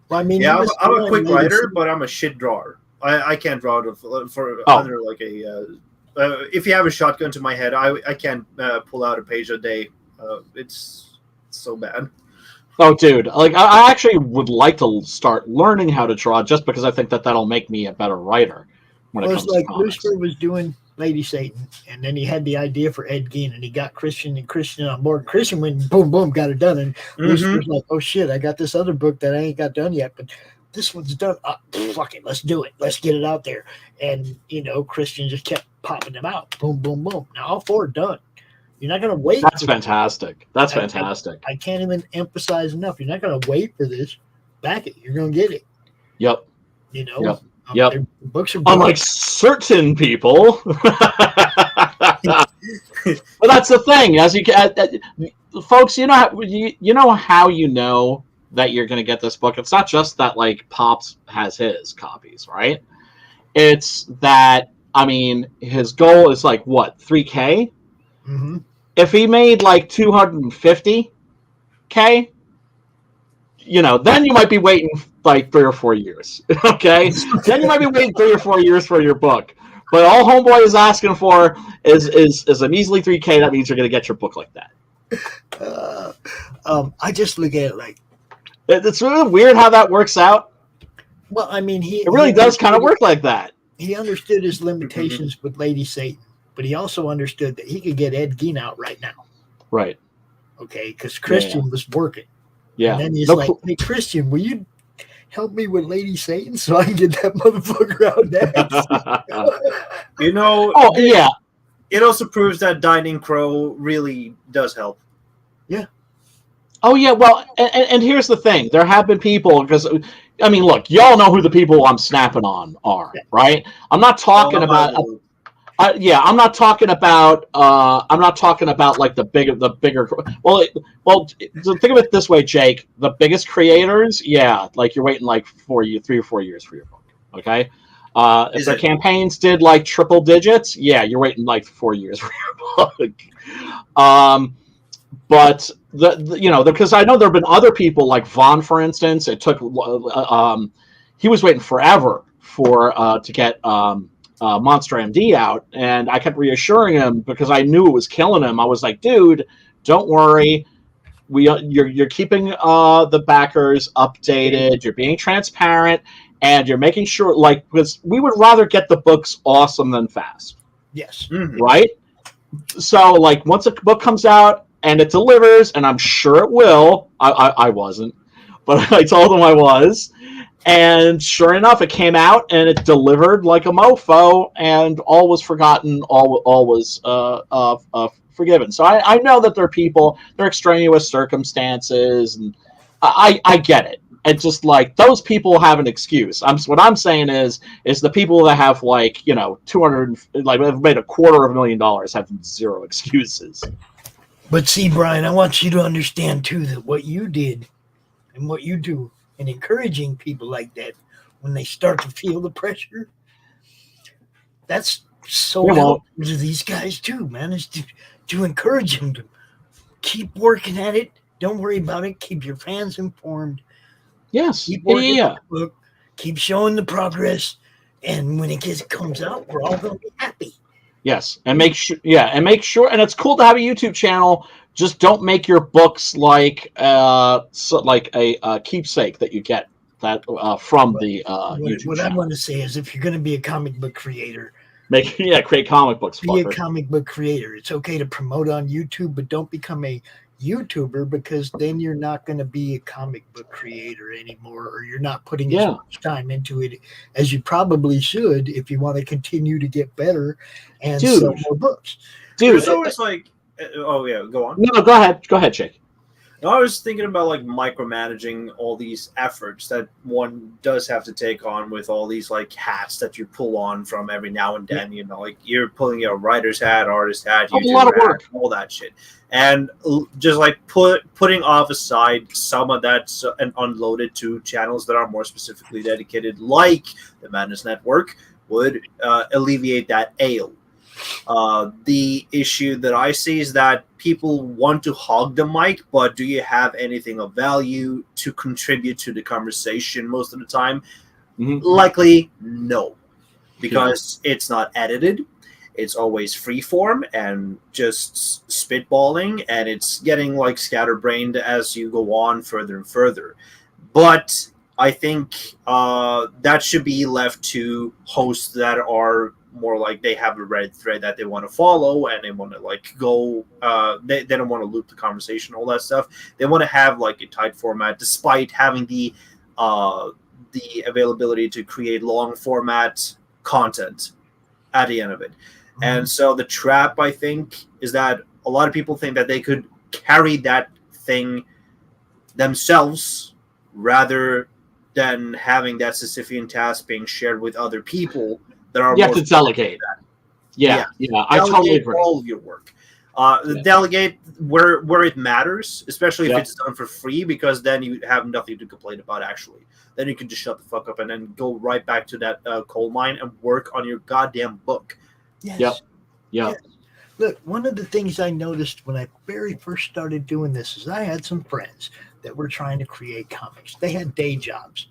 Well, I mean, yeah, I'm a quick writer, but I'm a shit drawer. I can't draw for other like a. If you have a shotgun to my head, I can't pull out a page a day. It's so bad. Oh, dude! Like I actually would like to start learning how to draw, just because I think that that'll make me a better writer. When it comes like to comics. Lucifer was doing Lady Satan, and then he had the idea for Ed Gein, and he got Christian on board. Christian went boom, boom, got it done, and Lucifer's like, "Oh shit, I got this other book that I ain't got done yet, but this one's done. Fuck it, let's do it. Let's get it out there." And you know, Christian just kept popping them out, boom, boom, boom. Now all four are done. You're not going to wait. That's fantastic. That's fantastic. I can't even emphasize enough. You're not going to wait for this. Back it. You're going to get it. Yep. You know. Yep. Books are unlike certain people. But that's the thing. As you folks, you know how you know that you're going to get this book. It's not just that like Pops has his copies, right? It's that, I mean, his goal is like what, 3K? Mm-hmm. If he made like 250K, you know, then you might be waiting like 3 or 4 years. Okay, then you might be waiting 3 or 4 years for your book. But all Homeboy is asking for is a measly 3K. That means you're going to get your book like that. I just look at it like it's really weird how that works out. Well, I mean, it really does kind of work like that. He understood his limitations with Lady Satan, but he also understood that he could get Ed Gein out right now. Right. Okay, because Christian was working. Yeah. And then he's like, "Hey, Christian, will you help me with Lady Satan so I can get that motherfucker out next?" You know. Oh yeah. It also proves that Dining Crow really does help. Yeah. Oh yeah. Well, and here's the thing: there have been people, because I mean, look, y'all know who the people I'm snapping on are, right? I'm not talking about. I'm not talking about. I'm not talking about like the bigger. Well, think of it this way, Jake. The biggest creators, like you're waiting like 3 or 4 years for your book. Okay. If their campaigns did like triple digits, you're waiting like 4 years for your book. But because I know there have been other people like Vaughn, for instance. It took. He was waiting forever to get. Monster MD out, and I kept reassuring him because I knew it was killing him. I was like, dude, don't worry, you're keeping the backers updated, you're being transparent, and you're making sure, like, because we would rather get the books awesome than fast. Yes. Right? So like once a book comes out and it delivers, and I'm sure it will, I wasn't, but I told him I was. And sure enough, it came out and it delivered like a mofo, and all was forgotten, all was forgiven. So I know that there are people, there are extraneous circumstances, and I get it. It's just like those people have an excuse. What I'm saying is the people that have like 200, like have made $250,000 have zero excuses. But see, Brian, I want you to understand too that what you did and what you do, and encouraging people like that when they start to feel the pressure, that's so helpful to these guys too, man. Is to encourage them to keep working at it. Don't worry about it. Keep your fans informed. Yes. Keep working the book. Keep showing the progress. And when it comes out, we're all going to be happy. Yes, and make sure. Yeah, and make sure. And it's cool to have a YouTube channel. Just don't make your books like like a keepsake that you get that from the YouTube What channel. I want to say is, if you're going to be a comic book creator, create comic books. Be a comic book creator. It's okay to promote on YouTube, but don't become a YouTuber, because then you're not going to be a comic book creator anymore, or you're not putting as much time into it as you probably should if you want to continue to get better and sell more books. There's always like, oh yeah, go on. No, go ahead, Jake. No, I was thinking about like micromanaging all these efforts that one does have to take on with all these like hats that you pull on from every now and then. You know, like you're pulling your writer's hat, artist hat, a lot of work, all that shit, and just like putting off aside some of that and unload it to channels that are more specifically dedicated, like the Madness Network, would alleviate that ail. The issue that I see is that people want to hog the mic, but do you have anything of value to contribute to the conversation most of the time? Likely no, because it's not edited. It's always freeform and just spitballing, and it's getting like scatterbrained as you go on further and further. But I think that should be left to hosts that are more like they have a red thread that they want to follow, and they want to like go they don't want to loop the conversation, all that stuff. They want to have like a tight format, despite having the availability to create long format content at the end of it. And so the trap, I think, is that a lot of people think that they could carry that thing themselves rather than having that Sisyphean task being shared with other people. You have to delegate. I totally agree. All of your work. Delegate where it matters, especially if it's done for free, because then you have nothing to complain about. Actually, then you can just shut the fuck up and then go right back to that coal mine and work on your goddamn book. Yes. Look, one of the things I noticed when I very first started doing this is I had some friends that were trying to create comics. They had day jobs.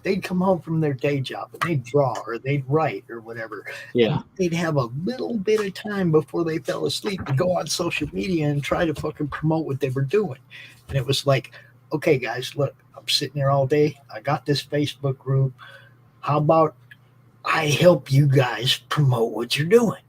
They'd come home from their day job and they'd draw or they'd write or whatever. Yeah. They'd have a little bit of time before they fell asleep to go on social media and try to fucking promote what they were doing. And it was like, okay, guys, look, I'm sitting here all day. I got this Facebook group. How about I help you guys promote what you're doing?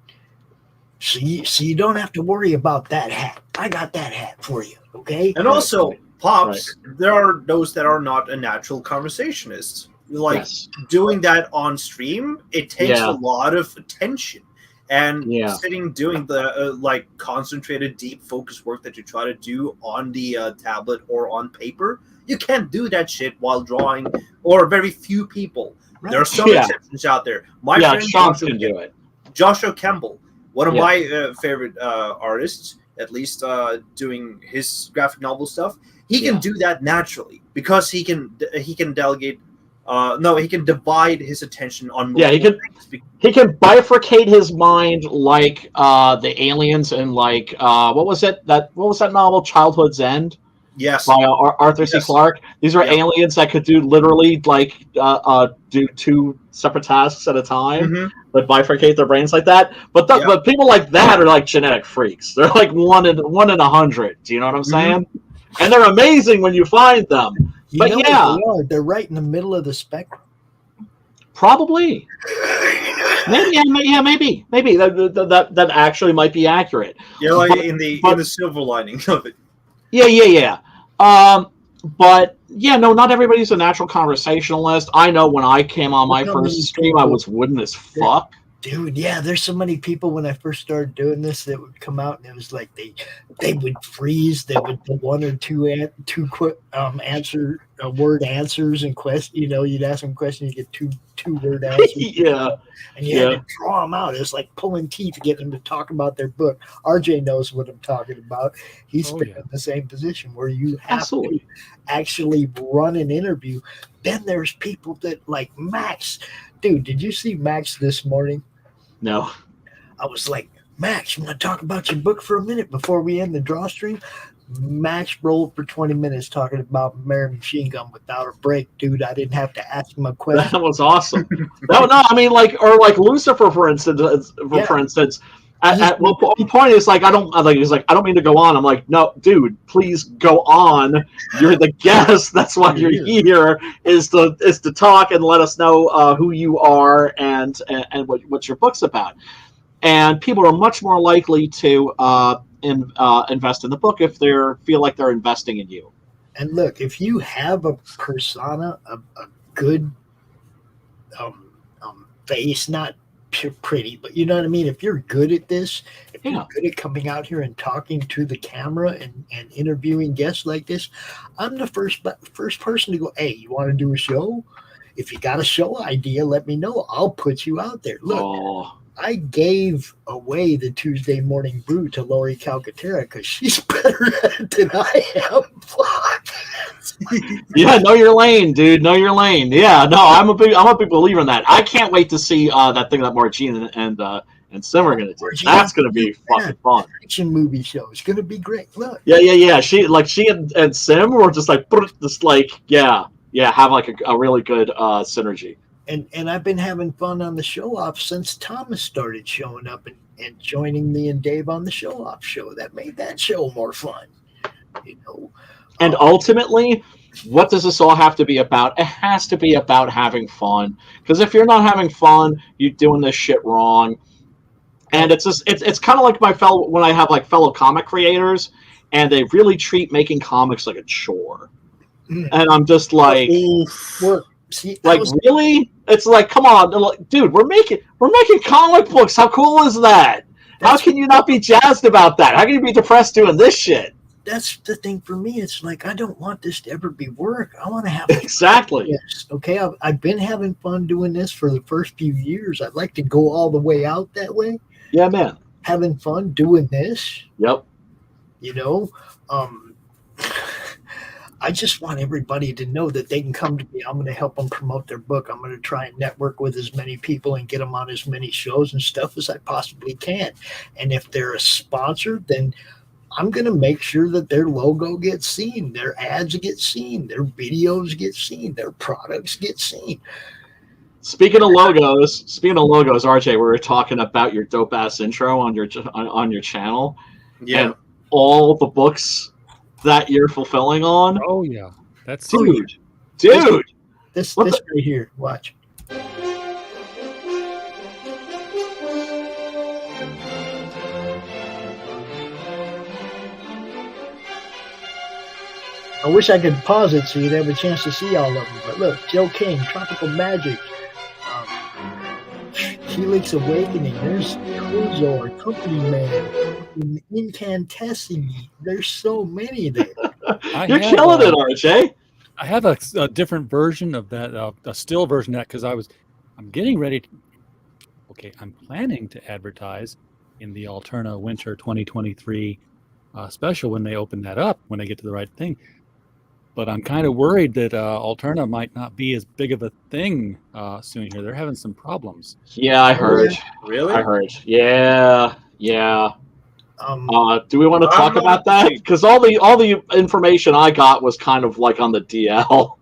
So you don't have to worry about that hat. I got that hat for you, okay? And also, Pops, there are those that are not a natural conversationist. Like doing that on stream, it takes a lot of attention. And sitting doing the like concentrated, deep focus work that you try to do on the tablet or on paper, you can't do that shit while drawing, or very few people. Right. There are some exceptions out there. My friend Sean can do it. Joshua Campbell, one of my favorite artists, at least doing his graphic novel stuff. He can do that naturally because he can delegate. He can divide his attention on. He can bifurcate his mind like the aliens in like what was that novel, Childhood's End? Yes, by Arthur C. Clarke. These are aliens that could do literally like do two separate tasks at a time, but bifurcate their brains like that. But but people like that are like genetic freaks. They're like one in 100. Do you know what I'm saying? And they're amazing when you find them. But they're right in the middle of the spectrum. Probably. Maybe that actually might be accurate. Yeah, like in the silver lining of it. Yeah. But not everybody's a natural conversationalist. I know when I came on my first stream, I was wooden as fuck. Dude, there's so many people when I first started doing this that would come out and it was like they would freeze. They would do one or two word answers and question. You'd ask them a question, you get two word answers. And you had to draw them out. It's like pulling teeth to get them to talk about their book. RJ knows what I'm talking about. He's been in the same position where you have to actually run an interview. Then there's people that like Max. Dude, did you see Max this morning? No. I was like, Max, you want to talk about your book for a minute before we end the draw stream? Max rolled for 20 minutes talking about Mary Machine Gun without a break, dude. I didn't have to ask him a question. That was awesome. No, I mean, like Lucifer, for instance. At one point, it's like he's like, I don't mean to go on. I'm like, no, dude, please go on. You're the guest. That's why you're here. Is to talk and let us know who you are and what your book's about. And people are much more likely to invest in the book if they feel like they're investing in you. And look, if you have a persona, a good face, not pretty, but you know what I mean? If you're good at this, if you're good at coming out here and talking to the camera and interviewing guests like this, I'm the first person to go, hey, you want to do a show? If you got a show idea, let me know. I'll put you out there. Look, I gave away the Tuesday Morning Brew to Laurie Calcaterra because she's better at it than I am. Yeah, know your lane, dude. Know your lane. Yeah, no, I'm a big believer in that. I can't wait to see that thing that Margene and Sim are going to do. That's going to be fucking fun. Action movie show. It's going to be great. Look. Yeah. She and Sim were just like have like a really good synergy. And I've been having fun on the show off since Thomas started showing up and joining me and Dave on the show off show. That made that show more fun, you know. And ultimately, what does this all have to be about? It has to be about having fun. Because if you're not having fun, you're doing this shit wrong. And it's kind of like when I have like fellow comic creators, and they really treat making comics like a chore. And I'm just like, really? It's like, come on, like, dude, we're making comic books. How cool is that? How can you not be jazzed about that? How can you be depressed doing this shit? That's the thing for me. It's like, I don't want this to ever be work. I want to have exactly. Okay, I've been having fun doing this for the first few years. I'd like to go all the way out that way. Yeah, man. Having fun doing this. Yep. You know, I just want everybody to know that they can come to me. I'm going to help them promote their book. I'm going to try and network with as many people and get them on as many shows and stuff as I possibly can. And if they're a sponsor, then I'm going to make sure that their logo gets seen, their ads get seen, their videos get seen, their products get seen. Speaking of logos, RJ, we were talking about your dope ass intro on your channel. Yeah. And all the books that you're fulfilling on. Oh yeah, that's dude. This right here. Watch. I wish I could pause it so you'd have a chance to see all of them. But look, Joe King, Tropical Magic, Helix Awakening, there's Kozor, Company Man, Incantessimi. There's so many there. You're killing it, RJ. I have a different version of that, a still version of that, because I'm getting ready to, I'm planning to advertise in the Alterna Winter 2023 special when they open that up, when they get to the right thing. But I'm kind of worried that Alterna might not be as big of a thing soon here. They're having some problems. Yeah, I heard. Really? I heard. Yeah. Do we want to talk about that? Because all the information I got was kind of like on the DL.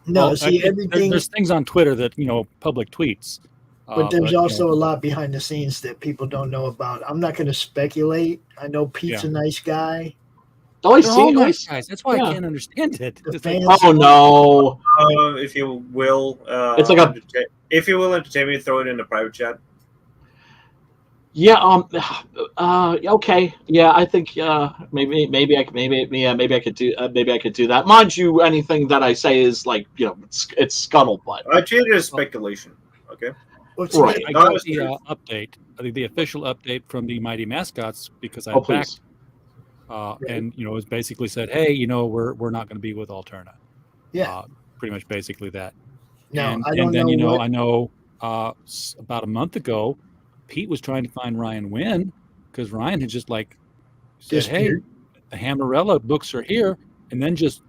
No, everything. There's things on Twitter that public tweets. But there's also a lot behind the scenes that people don't know about. I'm not going to speculate. I know Pete's a nice guy. Nice guys. That's why I can't understand it. Oh no! If you will, it's like if you will entertain me, throw it in the private chat. Yeah. Okay. Yeah. I think. Maybe I could do that. Mind you, anything that I say is like it's scuttlebutt. I treat it as speculation. Okay. Right. I got the update. I think the official update from the Mighty Mascots because I backed. And it was basically said, hey, we're not going to be with Alterna. Yeah. Pretty much basically that. Now, I know about a month ago, Pete was trying to find Ryan Wynn because Ryan had just said, hey, the Hammerella books are here, and then just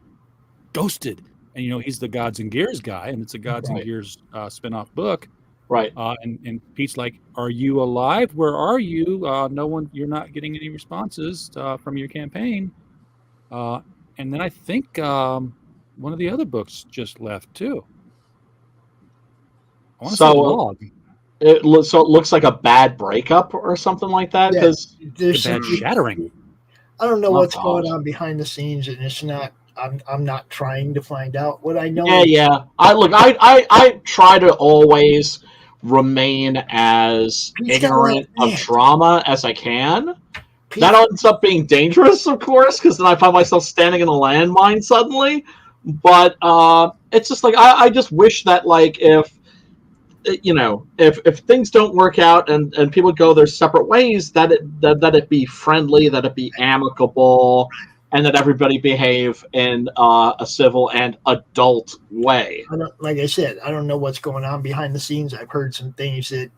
ghosted. And he's the Gods and Gears guy, and it's a Gods and Gears spinoff book. Right. And Pete's like, are you alive? Where are you? No one, you're not getting any responses from your campaign. And then I think one of the other books just left too. I want to say Log. It looks like a bad breakup or something like that. Yeah, Because there's a bad shattering. I don't know Oh, what's God. going on behind the scenes, and it's not. I'm not trying to find out. What I know. Yeah. I try to always remain as He's got a lot of ignorant of fans. trauma as I can. That ends up being dangerous, of course, because then I find myself standing in a landmine suddenly. But it's just like I just wish that, like, if things don't work out and people go their separate ways, that it be friendly, that it be amicable, and that everybody behave in a civil and adult way. Like I said, I don't know what's going on behind the scenes. I've heard some things that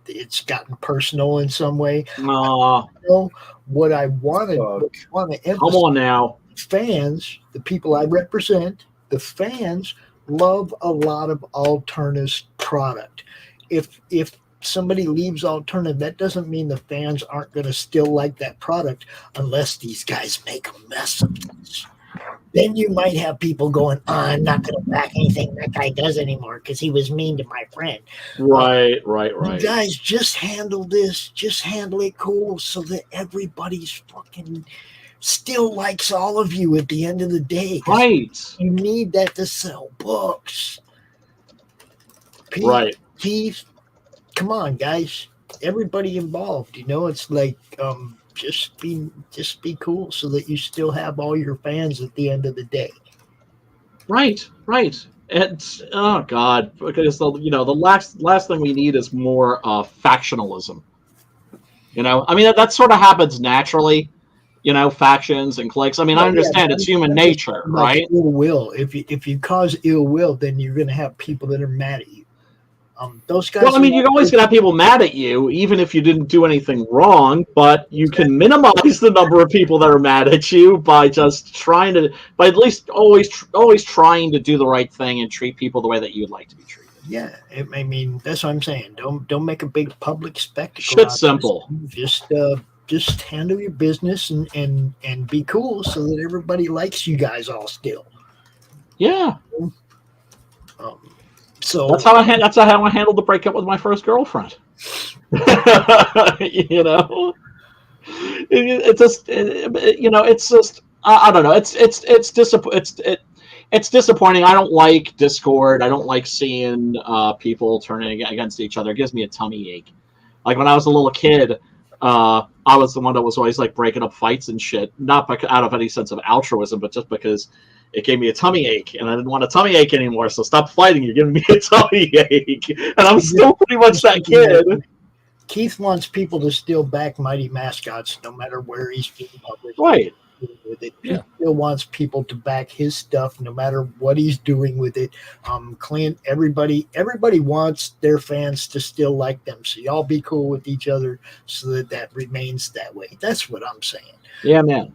it's gotten personal in some way. What I want to emphasize. Come on now. Fans, the people I represent, the fans love a lot of Alterna's product. If somebody leaves Alterna, that doesn't mean the fans aren't going to still like that product unless these guys make a mess of this. Then you might have people going, I'm not going to back anything that guy does anymore because he was mean to my friend. Right. You guys, just handle this. Just handle it cool so that everybody's fucking still likes all of you at the end of the day. Right. You need that to sell books. Right. Keith, come on, guys. Everybody involved. It's like just be cool so that you still have all your fans at the end of the day. Right. It's oh God, because the last thing we need is more factionalism. I mean that sort of happens naturally. Factions and cliques. I mean, I understand it's human nature, right? Ill will. If you cause ill will, then you're going to have people that are mad at you. Those guys. Well, I mean, you're always going to have people mad at you, even if you didn't do anything wrong. But you can minimize the number of people that are mad at you by at least always trying to do the right thing and treat people the way that you'd like to be treated. Yeah, I mean, that's what I'm saying. Don't make a big public spectacle. Shit's simple. Just handle your business and be cool so that everybody likes you guys all still. Yeah. So that's how I handled the breakup with my first girlfriend. It's just I don't know. It's disappointing. I don't like discord. I don't like seeing people turning against each other. It gives me a tummy ache. Like when I was a little kid, I was the one that was always like breaking up fights and shit, not out of any sense of altruism, but just because it gave me a tummy ache, and I didn't want a tummy ache anymore. So stop fighting. You're giving me a tummy ache, and I'm still pretty much that kid. Keith wants people to still back Mighty Mascots, no matter where he's being published. Right. With it. He still wants people to back his stuff, no matter what he's doing with it. Clint, everybody wants their fans to still like them. So y'all be cool with each other, so that remains that way. That's what I'm saying. Yeah, man.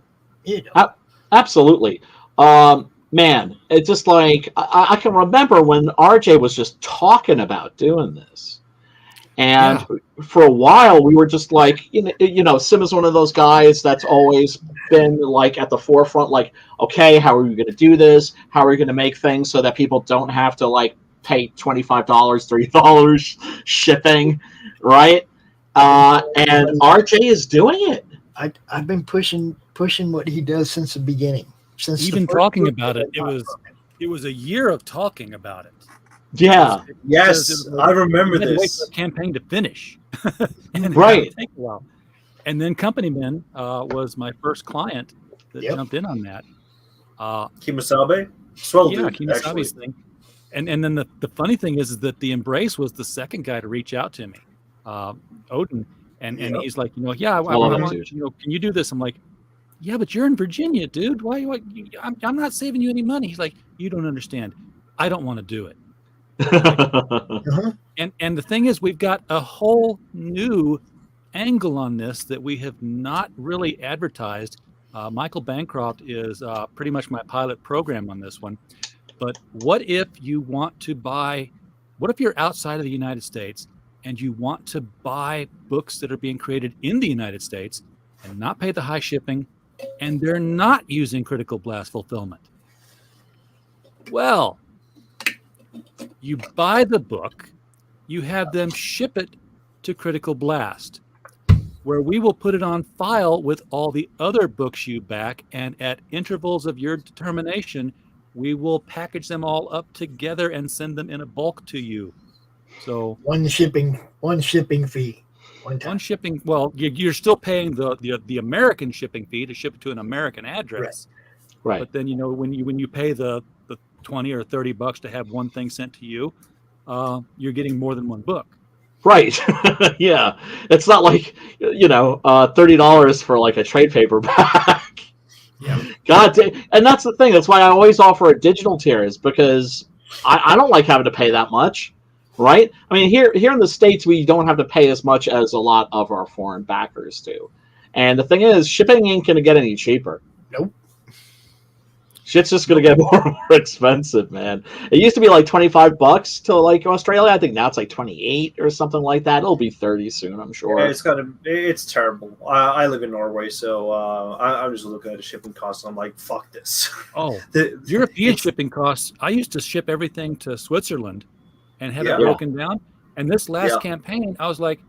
Absolutely. Man, it's just like I can remember when RJ was just talking about doing this. And for a while, we were just like, Sim is one of those guys that's always been like at the forefront, like, okay, how are we going to do this? How are we going to make things so that people don't have to like pay $25, $3 shipping, right? And RJ is doing it. I've been pushing what he does since the beginning. Even talking about it, it was a year of talking about it. Yeah. Yes, I remember this. Wait for the campaign to finish. Right. Take a while. And then Company Men was my first client that jumped in on that. Kimasabe? Swell dude, Kimasabe's thing. And then the funny thing is that the Embrace was the second guy to reach out to me, Odin, and he's like, I want, can you do this? I'm like, yeah, but you're in Virginia, dude. Why? I'm not saving you any money. He's like, you don't understand. I don't want to do it. And the thing is, we've got a whole new angle on this that we have not really advertised. Michael Bancroft is pretty much my pilot program on this one. But what if you want to buy, what if you're outside of the United States and you want to buy books that are being created in the United States and not pay the high shipping and they're not using Critical Blast fulfillment. Well, you buy the book, you have them ship it to Critical Blast, where we will put it on file with all the other books you back, and at intervals of your determination, we will package them all up together and send them in a bulk to you. So one shipping fee. One shipping. Well, you're still paying the American shipping fee to ship it to an American address, right? But then when you pay the $20 or $30 to have one thing sent to you, you're getting more than one book. Right. Yeah. It's not like $30 for like a trade paperback. Yeah. God damn. And that's the thing. That's why I always offer a digital tier, is because I don't like having to pay that much. Right? I mean, here in the States, we don't have to pay as much as a lot of our foreign backers do. And the thing is, shipping ain't going to get any cheaper. Nope. Shit's just going to get more and more expensive, man. It used to be like $25 to like Australia. I think now it's like 28 or something like that. It'll be 30 soon, I'm sure. Yeah, it's terrible. I live in Norway, so I'm just looking at the shipping costs, and I'm like, fuck this. Oh, the European shipping costs. I used to ship everything to Switzerland and have it broken down. And this last campaign, I was like,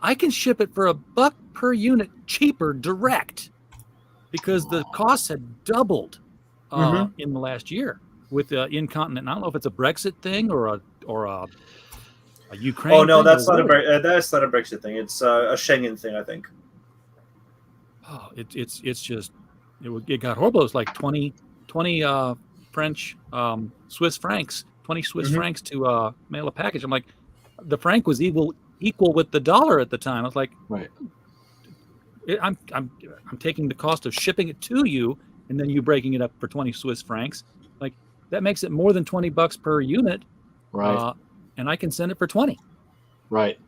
I can ship it for $1 per unit cheaper direct, because the costs had doubled in the last year with the incontinent. I don't know if it's a Brexit thing or a Ukraine. Oh no, thing that's not a Brexit thing. It's a Schengen thing, I think. Oh, it's just it got horrible. It's like 20 French Swiss francs. 20 Swiss francs to mail a package. I'm like, the franc was equal with the dollar at the time. I was like, right. I'm taking the cost of shipping it to you, and then you breaking it up for 20 Swiss francs. Like, that makes it more than $20 per unit. Right. And I can send it for 20. Right.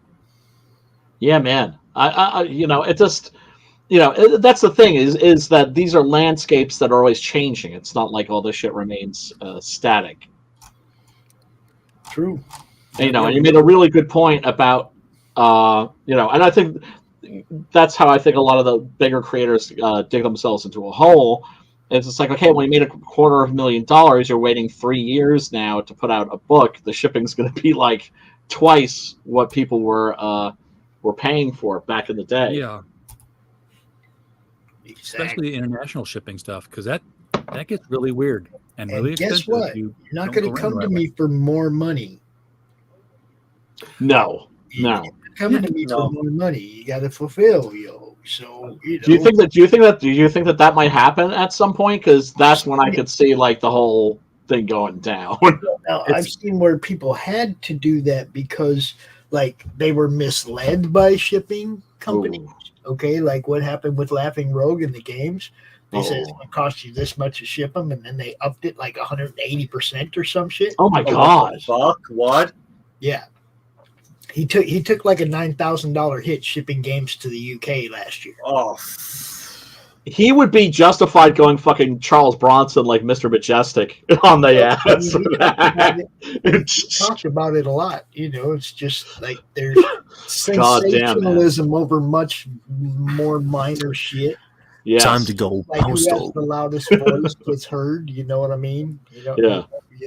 Yeah, man. I it just, that's the thing is that these are landscapes that are always changing. It's not like all this shit remains static. True. And, and you made a really good point about, and I think that's how I think a lot of the bigger creators dig themselves into a hole. It's just like, okay, when you made $250,000, you're waiting 3 years now to put out a book. The shipping's going to be like twice what people were paying for back in the day. Yeah. Especially the international shipping stuff, because that gets really weird and really expensive. Guess what? You're not going to come to me for more money. No. You're coming to me for more money. You got to fulfill, So do you think that might happen at some point? Because that's when I could see like the whole thing going down. Now, I've seen where people had to do that because like they were misled by shipping companies. Ooh. Okay, like what happened with Laughing Rogue in the games. They said it's going to cost you this much to ship them, and then they upped it like 180% or some shit. Oh my god! Fuck! What? Yeah. He took like a $9,000 hit shipping games to the UK last year. Oh, he would be justified going fucking Charles Bronson like Mr. Majestic on the ass. We talked about it a lot. It's just like there's sensationalism over much more minor shit. Yeah, time to go like postal. Who has the loudest voice gets heard. You know what I mean? You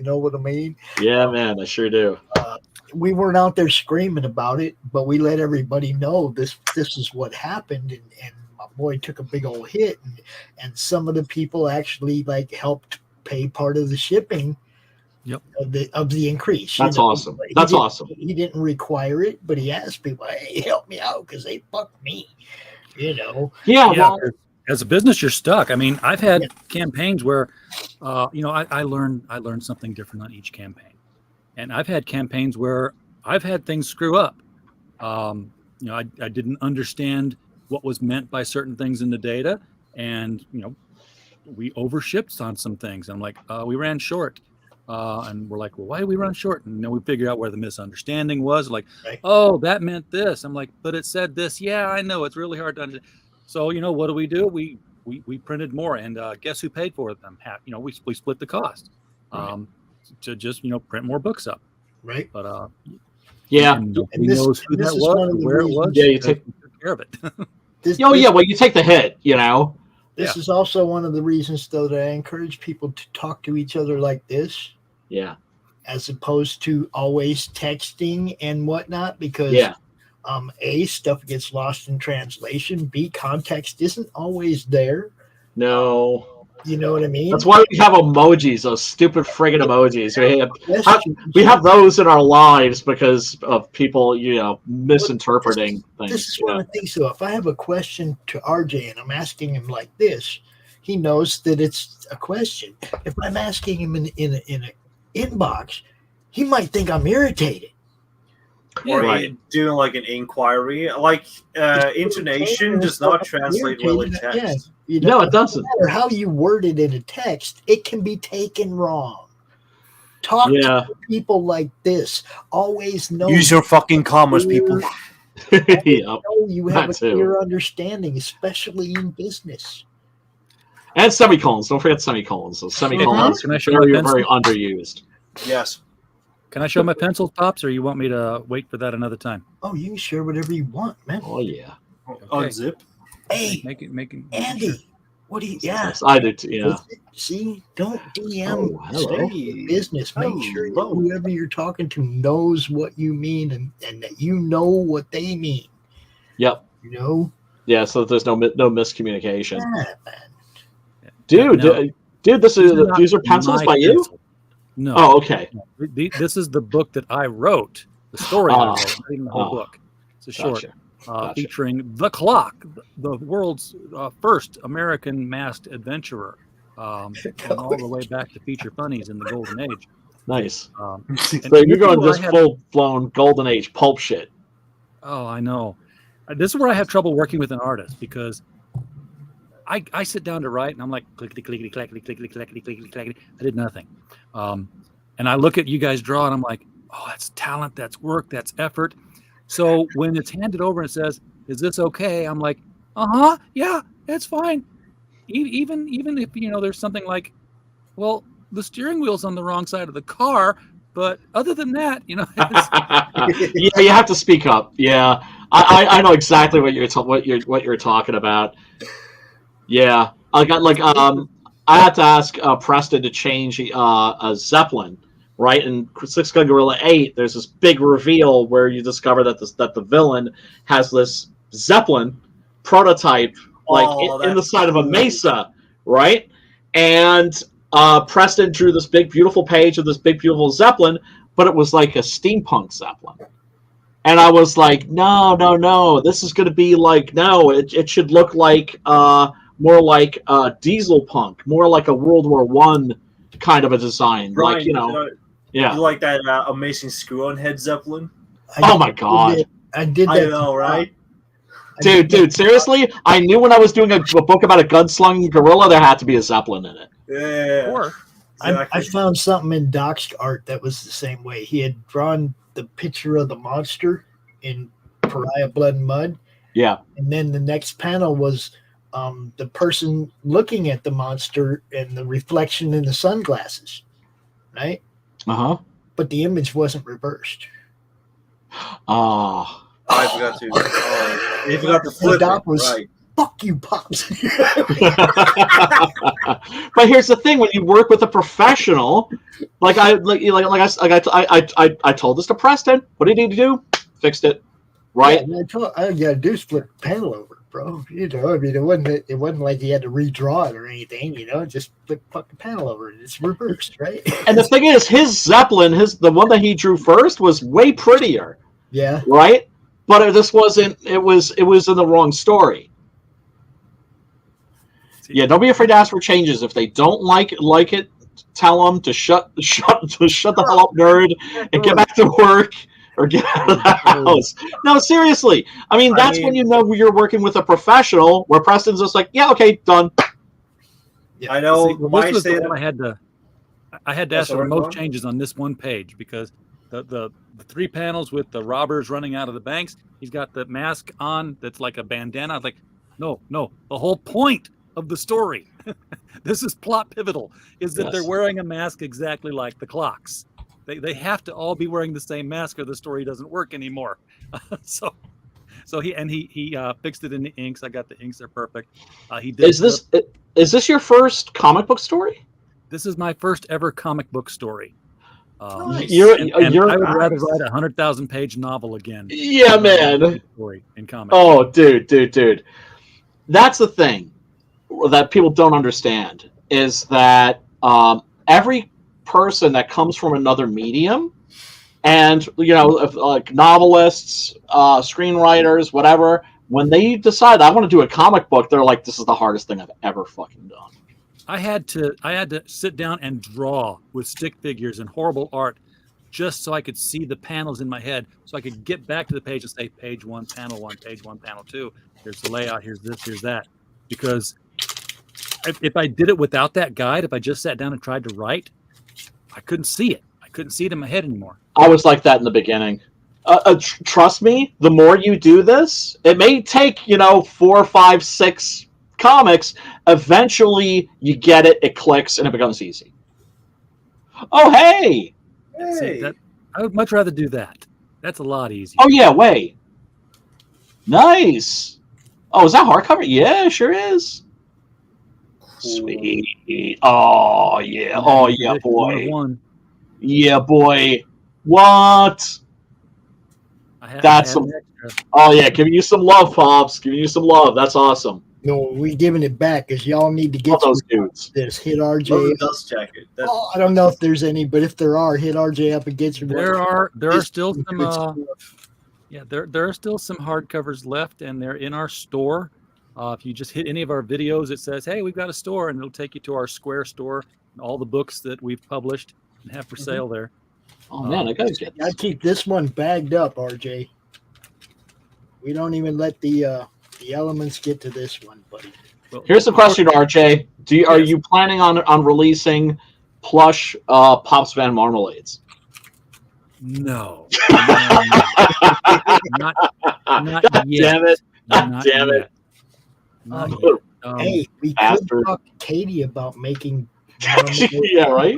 know what I mean? Yeah, man, I sure do. We weren't out there screaming about it, but we let everybody know this is what happened, and my boy took a big old hit, and some of the people actually like helped pay part of the shipping of the increase. That's awesome. That's awesome. He didn't require it, but he asked people, "Hey, help me out because they fucked me." Yeah. Well, as a business, you're stuck. I mean, I've had campaigns where, I learned something different on each campaign. And I've had campaigns where I've had things screw up. I didn't understand what was meant by certain things in the data. And, we overshipped on some things. I'm like, we ran short. And we're like, well, why did we run short? And then we figured out where the misunderstanding was. Like, oh, that meant this. I'm like, but it said this. Yeah, I know. It's really hard to understand. So, what do? We printed more. And guess who paid for them? We split the cost. To just print more books up, right? But nobody knows who that was, where it was. Yeah, you take care of it. Well, you take the hit, This is also one of the reasons, though, that I encourage people to talk to each other like this. Yeah. As opposed to always texting and whatnot, because A, stuff gets lost in translation. B, context isn't always there. No. You know what I mean? That's why we have emojis, those stupid friggin' emojis. We have those in our lives because of people, misinterpreting things. This is one of the things. So if I have a question to RJ and I'm asking him like this, he knows that it's a question. If I'm asking him in an inbox, he might think I'm irritated. Or doing like an inquiry. Like intonation does not translate well in text. No, it doesn't. No matter how you word it in a text, it can be taken wrong. Talk to people like this. Always know. Use your fucking commas, people. You have a clear understanding, especially in business. And semicolons. Don't forget semicolons. So semicolons are very underused. Yes. Can I show my pencil, Pops, or you want me to wait for that another time? Oh, you can share whatever you want, man. Oh, yeah. Okay. Unzip. Hey, Andy, what do you? Yeah, yes, I do too. Yeah. See, don't DM business. Make sure whoever you're talking to knows what you mean and that you know what they mean. Yep. You know. Yeah. So there's no miscommunication. Yeah, man. Dude, these are pencils by you. No. Oh, okay. This is the book that I wrote. The story I wrote, not even the whole book. It's a short. Featuring the Clock, the world's first American masked adventurer, and all the way back to feature funnies in the Golden Age. Nice. So you're going just full-blown Golden Age pulp shit. Oh, I know. This is where I have trouble working with an artist because I sit down to write and I'm like clickety clickety clackety clickety clackety clickety clackety. I did nothing, and I look at you guys draw and I'm like, oh, that's talent, that's work, that's effort. So when it's handed over and it says, "Is this okay?" I'm like, yeah, it's fine. Even if there's something like, well, the steering wheel's on the wrong side of the car, but other than that, yeah, you have to speak up. Yeah, I know exactly what you're talking about. Yeah, I had to ask Preston to change a Zeppelin. Right, in Six Gun Gorilla 8, there's this big reveal where you discover that the villain has this Zeppelin prototype, in the side of a mesa, right? And Preston drew this big, beautiful page of this big, beautiful Zeppelin, but it was like a steampunk Zeppelin. And I was like, no, this is going to be like, no, it should look like more like diesel punk, more like a World War I kind of a design, Brian, Yeah. You like that amazing screw-on head Zeppelin? Oh my god! I did that. I know, right? Dude, seriously? I knew when I was doing a book about a gunslinging gorilla, there had to be a Zeppelin in it. Yeah. Or I found something in Doc's art that was the same way. He had drawn the picture of the monster in Pariah Blood and Mud. Yeah. And then the next panel was the person looking at the monster and the reflection in the sunglasses, right? Uh-huh. But the image wasn't reversed. Oh. I forgot to. You forgot to flip Doc it, was, right. Fuck you, Pops. But here's the thing: when you work with a professional, I told this to Preston. What did he do? Fixed it, right? Yeah, I gotta do is flip the panel over, bro. I mean, it wasn't like he had to redraw it or anything. Just flip the fucking panel over and it's reversed, right? And the thing is, his Zeppelin, the one that he drew first, was way prettier. Yeah. Right, but this wasn't. It was in the wrong story. Yeah, don't be afraid to ask for changes. If they don't like it, tell them to shut the hell up, nerd, and get back to work or get out of the house. No, seriously. I mean, that's when you know you're working with a professional. Where Preston's just like, yeah, okay, done. Yeah, I know. This was the one I had to ask for the most changes on this one page because the three panels with the robbers running out of the banks. He's got the mask on that's like a bandana. I was like, no, the whole point of the story, this is plot pivotal, is that they're wearing a mask exactly like the Clocks. They have to all be wearing the same mask or the story doesn't work anymore. So So he fixed it in the inks. I got the inks; they're perfect. He did. Is this your first comic book story? This is my first ever comic book story. Nice. I would rather write a 100,000-page novel again. Yeah, man. Story in comics. Oh, dude. That's the thing that people don't understand is that every person that comes from another medium, and like novelists, screenwriters, whatever, when they decide I want to do a comic book, they're like, "This is the hardest thing I've ever fucking done." I had to sit down and draw with stick figures and horrible art just so I could see the panels in my head, so I could get back to the page and say, page 1, panel 1, page 1, panel 2. Here's the layout. Here's this. Here's that. Because if I did it without that guide, if I just sat down and tried to write, I couldn't see it. I couldn't see it in my head anymore. I was like that in the beginning. Trust me, the more you do this, it may take 4, 5, 6 comics. Eventually, you get it. It clicks, and it becomes easy. Oh, hey! See, I would much rather do that. That's a lot easier. Oh yeah, way. Nice. Oh, is that hardcover? Yeah, sure is. Sweet. Oh yeah. Oh yeah, boy. Yeah, boy. What? That's some. Oh yeah, giving you some love, Pops. Giving you some love. That's awesome. No, we giving it back because y'all need to get those dudes. This hit RJ. Dust jacket. I don't know if there's any, but if there are, hit RJ up and get your. There are still some. There are still some hardcovers left, and they're in our store. If you just hit any of our videos, it says, "Hey, we've got a store," and it'll take you to our Square store and all the books that we've published and have for sale there. Oh man, I gotta get this. I keep this one bagged up, RJ. We don't even let the elements get to this one, buddy. Here's the question, RJ. Are you planning on releasing plush Pops Van Marmalades? No. Not yet. Damn it. Not Damn yet. it. Hey, we could talk to Katie about making. Yeah, right?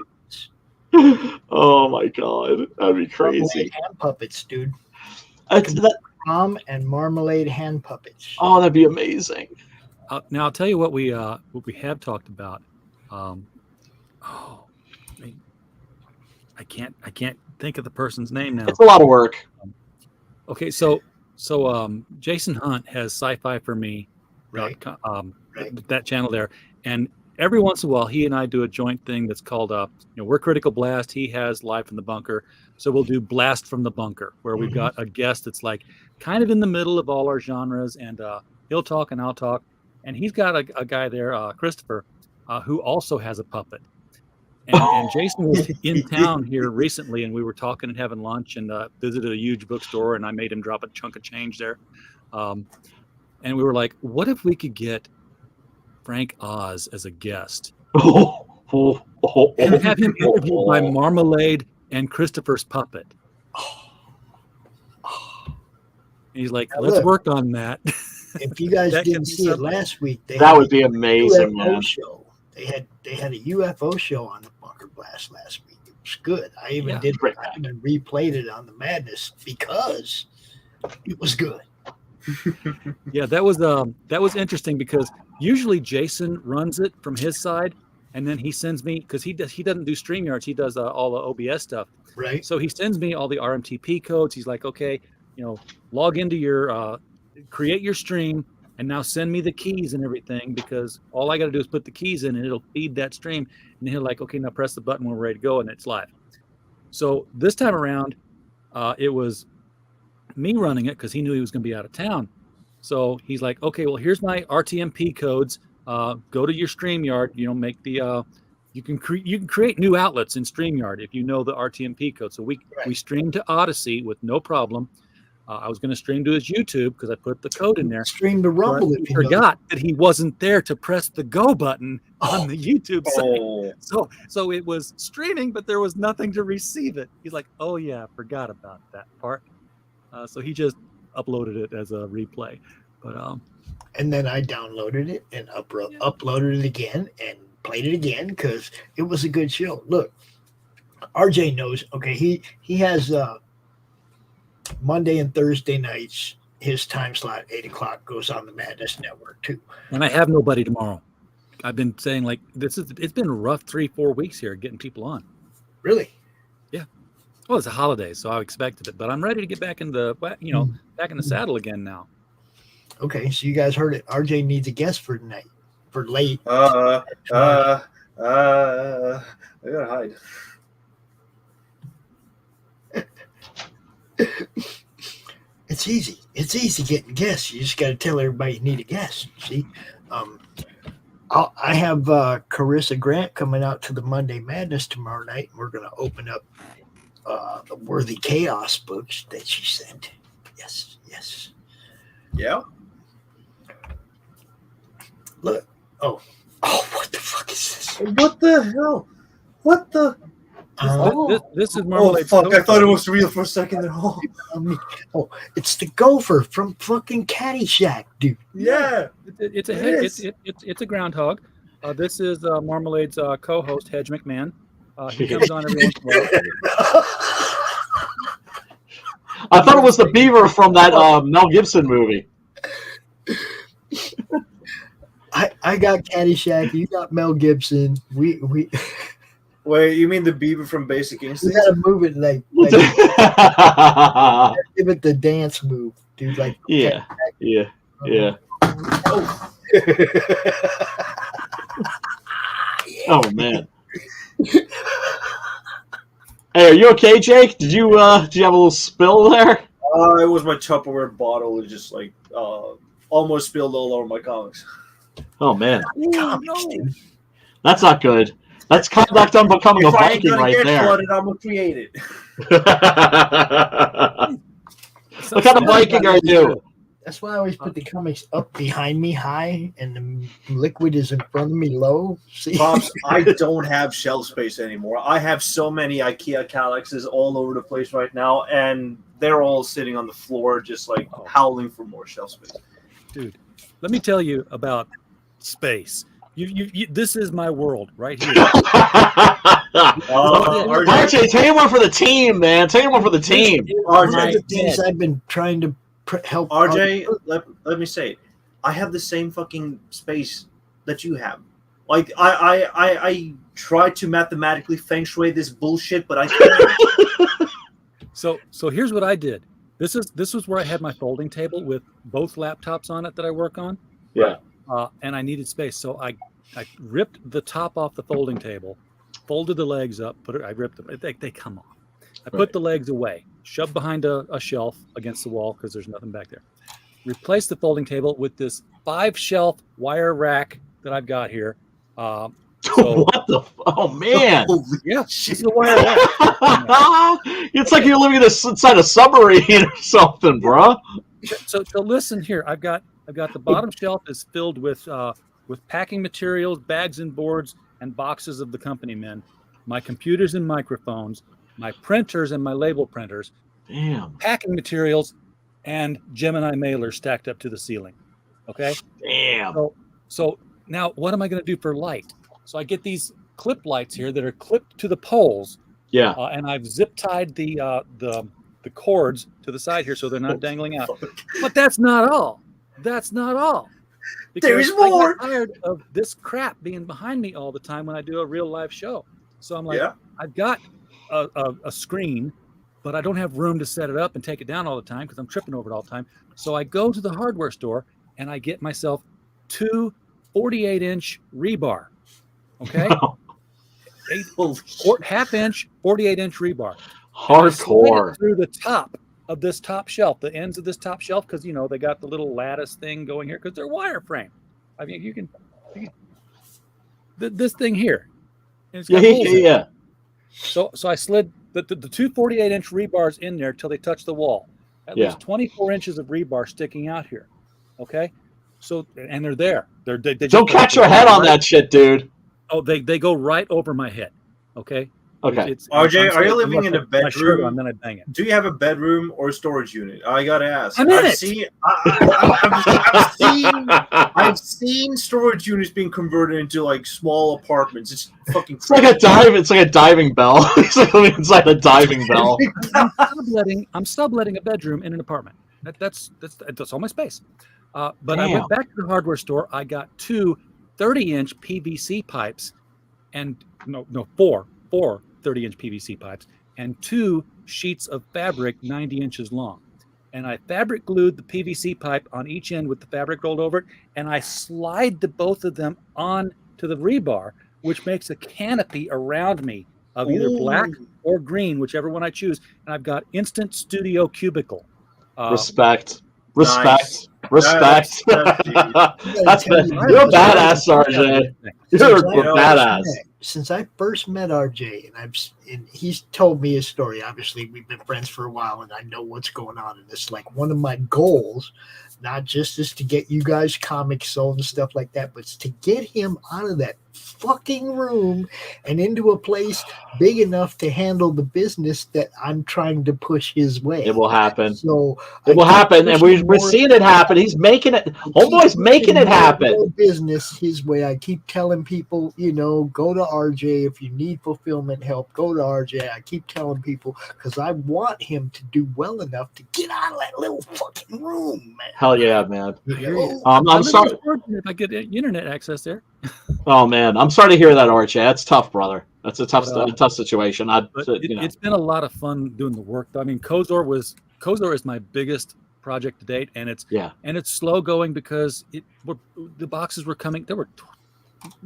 Oh my god. That'd be crazy. Hand puppets, dude. Prom and marmalade hand puppets. Oh, that'd be amazing. Now I'll tell you what we have talked about. I can't think of the person's name now. It's a lot of work. Okay, so Jason Hunt has Sci-Fi for Me, right? That channel there, and every once in a while he and I do a joint thing that's called we're Critical Blast. He has Live from the Bunker, so we'll do Blast from the Bunker, where we've got a guest that's like kind of in the middle of all our genres, and he'll talk and I'll talk, and he's got a guy there, Christopher, who also has a puppet. And Jason was in town here recently, and we were talking and having lunch, and visited a huge bookstore, and I made him drop a chunk of change there. And we were like, what if we could get Frank Oz as a guest? And have him interviewed by Marmalade and Christopher's puppet. And he's like, now let's look, work on that. If you guys didn't see it last week, that would be amazing, UFO man. Show. They had a UFO show on the Bunker Blast last week. It was good. I even replayed it on the Madness because it was good. Yeah, that was interesting because usually Jason runs it from his side, and then he sends me, because he doesn't do StreamYards, he does all the OBS stuff. Right. So he sends me all the RMTP codes. He's like, okay, log into your create your stream, and now send me the keys and everything, because all I got to do is put the keys in and it'll feed that stream. And he'll like, okay, now press the button when we're ready to go, and it's live. So this time around, it was me running it because he knew he was going to be out of town. So he's like, okay, well, here's my RTMP codes. Go to your StreamYard, make the, you can create new outlets in StreamYard if you know the RTMP code. So we streamed to Odyssey with no problem. I was going to stream to his YouTube because I put the code in there. Stream to Rumble. I forgot that he wasn't there to press the go button on the YouTube site. So it was streaming, but there was nothing to receive it. He's like, oh yeah, I forgot about that part. So he just uploaded it as a replay. But and then I downloaded it and uploaded it again and played it again because it was a good show. Look, RJ knows. Okay, he has Monday and Thursday nights his time slot, 8 o'clock, goes on the Madness Network too. And I have nobody tomorrow. I've been saying like it's been a rough 3-4 weeks here getting people on. Really? Yeah. Well, it's a holiday, so I expected it, but I'm ready to get back in the back in the saddle again now. Okay, so you guys heard it. RJ needs a guest for tonight, for late. I gotta hide. It's easy. It's easy getting guests. You just got to tell everybody you need a guest. See, I have Carissa Grant coming out to the Monday Madness tomorrow night. We're going to open up the Worthy Chaos books that she sent. Yes. Yeah. Look. Oh, what the fuck is this? What the hell? What the? This is Marmalade. Oh, fuck. I thought it was real for a second. Oh, it's the gopher from fucking Caddyshack, dude. Yeah. It's a groundhog. This is Marmalade's co-host, Hedge McMahon. He comes on every once in a while. I thought it was the beaver from that Mel Gibson movie. I got Caddyshack. You got Mel Gibson. We Wait, you mean the beaver from Basic Instinct? You gotta move it like give it the dance move, dude. Like yeah. Oh. Oh man. Hey, are you okay, Jake? Did you have a little spill there? It was my Tupperware bottle. It just like almost spilled all over my comics. Oh man, comics, dude. That's not good. That's conduct unbecoming a Viking right there. Flooded, I'm gonna create it. What kind of Viking are you? That's why I always put the comics up behind me high and the liquid is in front of me low. See? Pops, I don't have shelf space anymore. I have so many IKEA Kallaxes all over the place right now, and they're all sitting on the floor just like howling for more shelf space. Dude, let me tell you about space. You this is my world right here. RJ, take one for the team, man. Take one for the team. RJ, the things I've been trying to help RJ, let me say it. I have the same fucking space that you have. Like I try to mathematically feng shui this bullshit, but I can't. So here's what I did. This was where I had my folding table with both laptops on it that I work on. Yeah. And I needed space, so I ripped the top off the folding table, folded the legs up, I ripped them. They come off. I put the legs away, shoved behind a shelf against the wall because there's nothing back there. Replaced the folding table with this 5-shelf wire rack that I've got here. What the? Oh man! Yeah, it's the wire rack. It's like you're living inside a submarine or something, bro. So listen here. I've got the bottom shelf is filled with packing materials, bags and boards, and boxes of the company men. My computers and microphones, my printers and my label printers. Damn. Packing materials, and Gemini mailers stacked up to the ceiling. Okay. Damn. So now what am I going to do for light? So I get these clip lights here that are clipped to the poles. Yeah. And I've zip tied the cords to the side here so they're not dangling out. But that's not all. That's not all. Because There's more. I get tired of this crap being behind me all the time when I do a real live show. So I'm like, I've got a screen, but I don't have room to set it up and take it down all the time because I'm tripping over it all the time. So I go to the hardware store and I get myself 2 48-inch rebar. Okay? Half-inch, 48-inch rebar. Hardcore. Through the top of this top shelf, the ends of this top shelf, because they got the little lattice thing going here because they're wireframe. I mean, you can this thing here. And it's got holes in it. So I slid the 2 48-inch rebars in there till they touch the wall. At least 24 inches of rebar sticking out here. Okay, so and they're there. They don't catch your head on that shit, dude. Oh, they go right over my head. Okay. Okay. RJ, are you living in a bedroom? On, then I bang it. Do you have a bedroom or a storage unit? I gotta ask. I've seen storage units being converted into like small apartments. It's fucking. It's like a dive. It's like a diving bell. It's like living inside a diving bell. I'm subletting a bedroom in an apartment. That's all my space. But I Damn. went back to the hardware store. I got 2 30-inch PVC pipes, and four 30-inch PVC pipes, and 2 sheets of fabric 90 inches long. And I fabric glued the PVC pipe on each end with the fabric rolled over it, and I slide both of them on to the rebar, which makes a canopy around me of either black or green, whichever one I choose. And I've got instant studio cubicle. Respect. Nice. That's you're a badass, RJ. You're a badass. Since I first met RJ, and he's told me his story. Obviously, we've been friends for a while, and I know what's going on in this. Like, one of my goals, not just is to get you guys comics sold and stuff like that, but it's to get him out of that fucking room and into a place big enough to handle the business that I'm trying to push his way. It will happen. So it will happen, and we're seeing it happen. He's making it. Homeboy's making it happen. Business his way. I keep telling people, go to RJ if you need fulfillment help. Go to RJ. I keep telling people because I want him to do well enough to get out of that little fucking room, man. Hell yeah, man. I'm sorry if I get internet access there. Oh man, I'm sorry to hear that, RJ. That's tough, brother. That's a tough situation. It's been a lot of fun doing the work. I mean, Kozor is my biggest project to date, and it's slow going because the boxes were coming. There were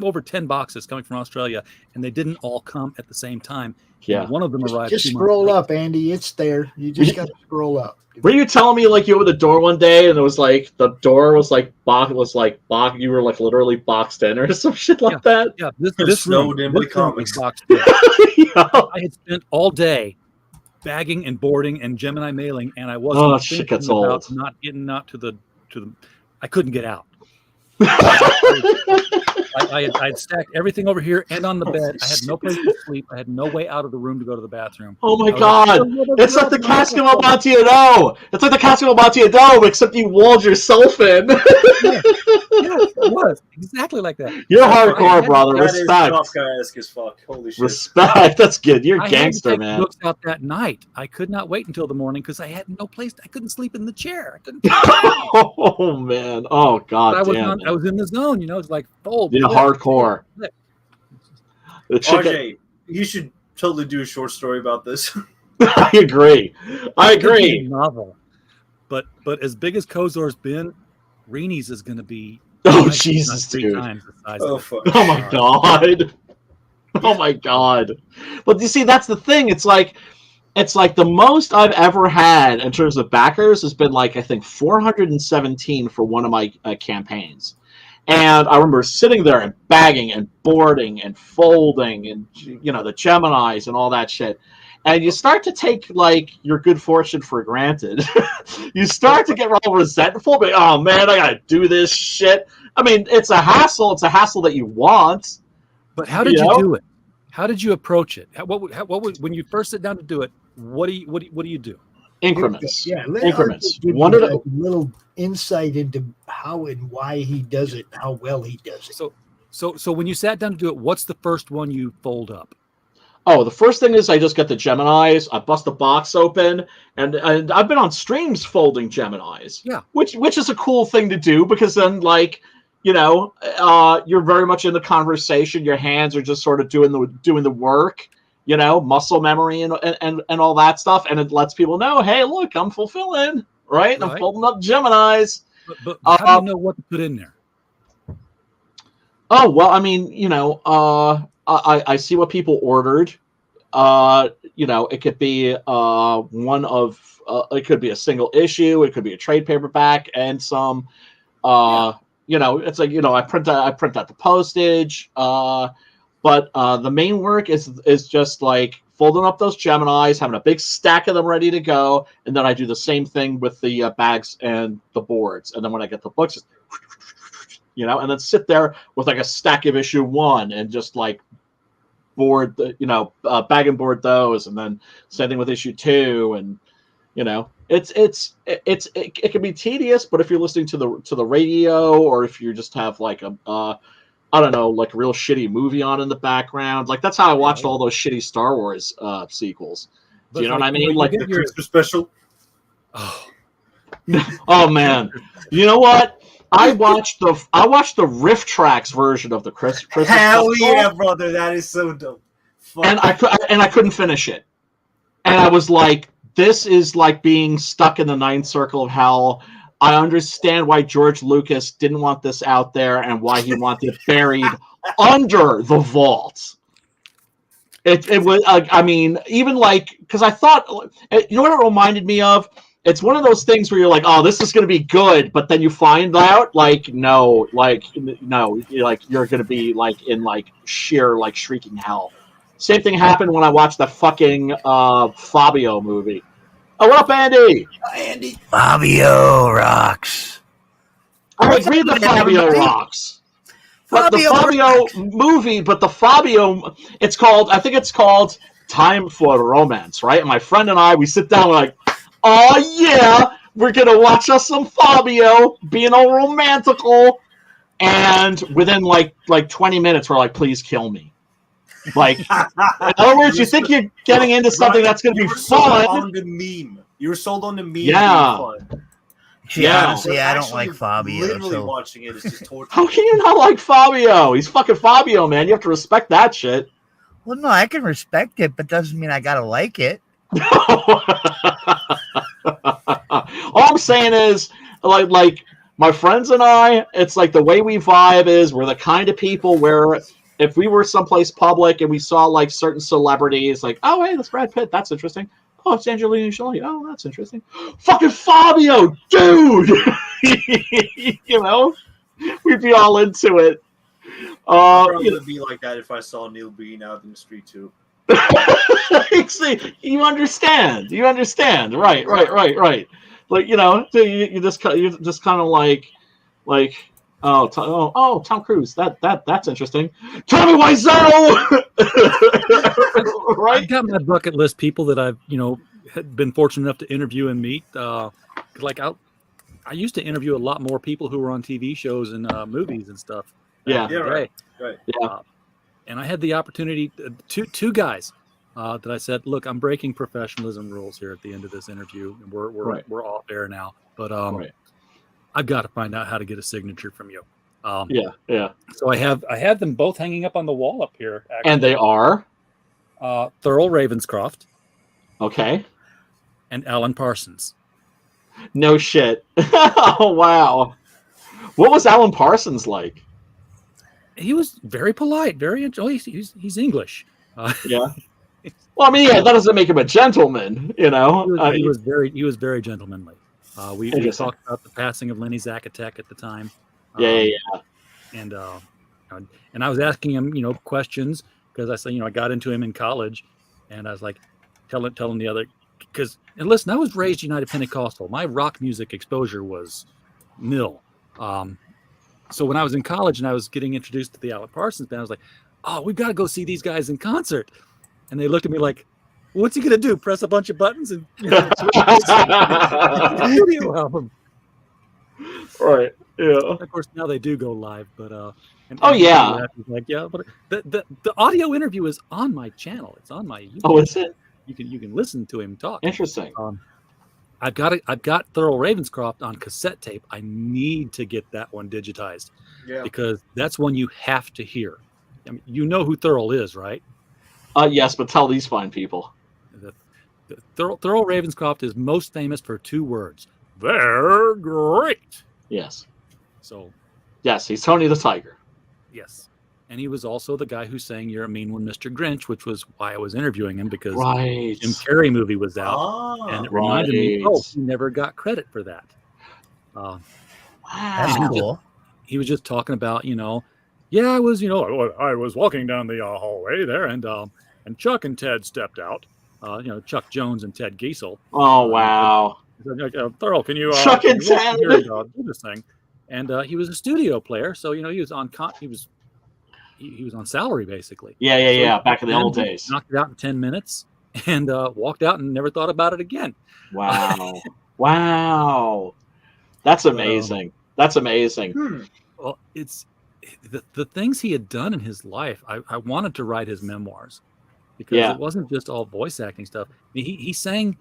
over 10 boxes coming from Australia, and they didn't all come at the same time. Yeah, one of them arrived. Just scroll up, Andy. It's there. You just got to scroll up. Were you telling me like you opened the door one day and it was like the door was like box? You were like literally boxed in or some shit like that? Yeah, this room was boxed in. I had spent all day bagging and boarding and Gemini mailing, and I wasn't thinking about not getting out to the. I couldn't get out. I had stacked everything over here and on the bed. I had no place to sleep. I had no way out of the room to go to the bathroom. Oh my god! It's like the casket of Montiano. It's like the casket of Montiano, except you walled yourself in. Yeah, it was exactly like that. You're hardcore, brother. That Respect. is Kafkaesque as fuck. Holy shit. Respect. That's good. You're a I gangster, had to take man. books out that night. I could not wait until the morning because I had no place. I couldn't sleep in the chair. I couldn't. Oh man. Oh god. I was in the zone. It's like fold. Yeah, hardcore. RJ, you should totally do a short story about this. I agree. Novel, but as big as Kozor's been, Reenie's is going to be. Oh Jesus, dude! Oh my god! Oh my god! But you see, that's the thing. It's like the most I've ever had in terms of backers has been like I think 417 for one of my campaigns. And I remember sitting there and bagging and boarding and folding and the Geminis and all that shit. And you start to take like your good fortune for granted. You start to get real resentful, but oh man, I gotta do this shit. I mean, it's a hassle. It's a hassle that you want. But how did you do it? How did you approach it? What would when you first sit down to do it? What do you do? Increments. Yeah, increments. One of a little insight into how and why he does it, how well he does it. So when you sat down to do it, what's the first one you fold up? Oh, the first thing is I just get the Geminis. I bust the box open, and I've been on streams folding Geminis. Yeah, which is a cool thing to do because then you're very much in the conversation. Your hands are just sort of doing the work. Muscle memory and all that stuff, and it lets people know, hey, look, I'm fulfilling, right? I'm folding up Geminis. But how do you know what to put in there? Oh well, I mean, I see what people ordered. It could be it could be a single issue, it could be a trade paperback, and some. It's like I print out the postage. But the main work is just like folding up those Geminis, having a big stack of them ready to go, and then I do the same thing with the bags and the boards. And then when I get the books, and then sit there with like a stack of issue 1 and just like board bag and board those, and then same thing with issue 2, and it can be tedious, but if you're listening to the radio or if you just have like I don't know, like a real shitty movie on in the background. Like that's how I watched all those shitty Star Wars sequels. Do you know what I mean? Like the Christmas special. Oh, Oh man, you know what? I watched the riff tracks version of the Chris. Hell yeah, brother! That is so dope. Fuck. And I couldn't finish it. And I was like, this is like being stuck in the ninth circle of hell. I understand why George Lucas didn't want this out there and why he wanted it buried under the vault. It was, I mean, even like, because I thought, you know what it reminded me of? It's one of those things where you're like, oh, this is going to be good, but then you find out, like, no, you're going to be like in like sheer like shrieking hell. Same thing happened when I watched the fucking Fabio movie. Oh, what up, Andy? Andy. Fabio rocks. I agree that Fabio rocks. But the Fabio movie, I think it's called Time for Romance, right? And my friend and I, we sit down, we're like, oh yeah, we're going to watch us some Fabio, being all romantical. And within like 20 minutes, we're like, please kill me. Like, in other words, you think you're getting into something that's going to be fun. On the meme. You were sold on the meme. Yeah. Honestly, I don't like Fabio. Literally watching it is just torture. How can you not like Fabio? He's fucking Fabio, man. You have to respect that shit. Well, no, I can respect it, but doesn't mean I gotta like it. All I'm saying is, like my friends and I, it's like the way we vibe is we're the kind of people where if we were someplace public and we saw like certain celebrities, like, oh hey, that's Brad Pitt, that's interesting. Oh, it's Angelina Jolie. Oh, that's interesting. Fucking Fabio, dude. You know, we'd be all into it. I'd probably be like that if I saw Neil Breen out in the street too. See, you understand. Right. Like, you know, you're just kind of like, Tom Cruise. That's interesting. Tommy Wiseau. Right. I've got my bucket list people that I've been fortunate enough to interview and meet. Like I used to interview a lot more people who were on TV shows and movies and stuff. Yeah. Right. Yeah. And I had the opportunity, two guys that I said, look, I'm breaking professionalism rules here at the end of this interview, and we're off air now. But I've got to find out how to get a signature from you. Yeah. So I have them both hanging up on the wall up here. Actually. And they are Thurl Ravenscroft. Okay. And Alan Parsons. No shit. Oh wow. What was Alan Parsons like? He was very polite, very he's English. Yeah. Well, I mean, yeah, that doesn't make him a gentleman, you know. He was very gentlemanly. We talked about the passing of Lenny Zacatech at the time. Yeah. And I was asking him, questions because I said, I got into him in college, and I was like, telling the other, and listen, I was raised United Pentecostal. My rock music exposure was nil. So when I was in college and I was getting introduced to the Alan Parsons band, I was like, oh, we've got to go see these guys in concert. And they looked at me like, what's he going to do? Press a bunch of buttons and video album. Right. Yeah. Of course, now they do go live, but yeah. Like, yeah, but the audio interview is on my channel. It's on my YouTube. Oh, is it? You can listen to him talk. Interesting. I've got Thurl Ravenscroft on cassette tape. I need to get that one digitized because that's one you have to hear. I mean, you know who Thurl is, right? Yes, but tell these fine people. Thurl Ravenscroft is most famous for two words. They're great. Yes. So. Yes, he's Tony the Tiger. Yes. And he was also the guy who sang "You're a Mean One, Mr. Grinch," which was why I was interviewing him because the Jim Carrey movie was out, and it reminded me, he never got credit for that. That's cool. He was just talking about, I was walking down the hallway there, and Chuck and Ted stepped out. Chuck Jones and Ted Giesel. Oh wow! Thurl, can you Chuck and Ted do this thing? And he was a studio player, so he was on he was on salary basically. Yeah. Back in the old days. Knocked it out in 10 minutes and walked out and never thought about it again. Wow. Wow. That's amazing. That's amazing. Well, it's the things he had done in his life. I wanted to write his memoirs because it wasn't just all voice acting stuff. I mean, he sang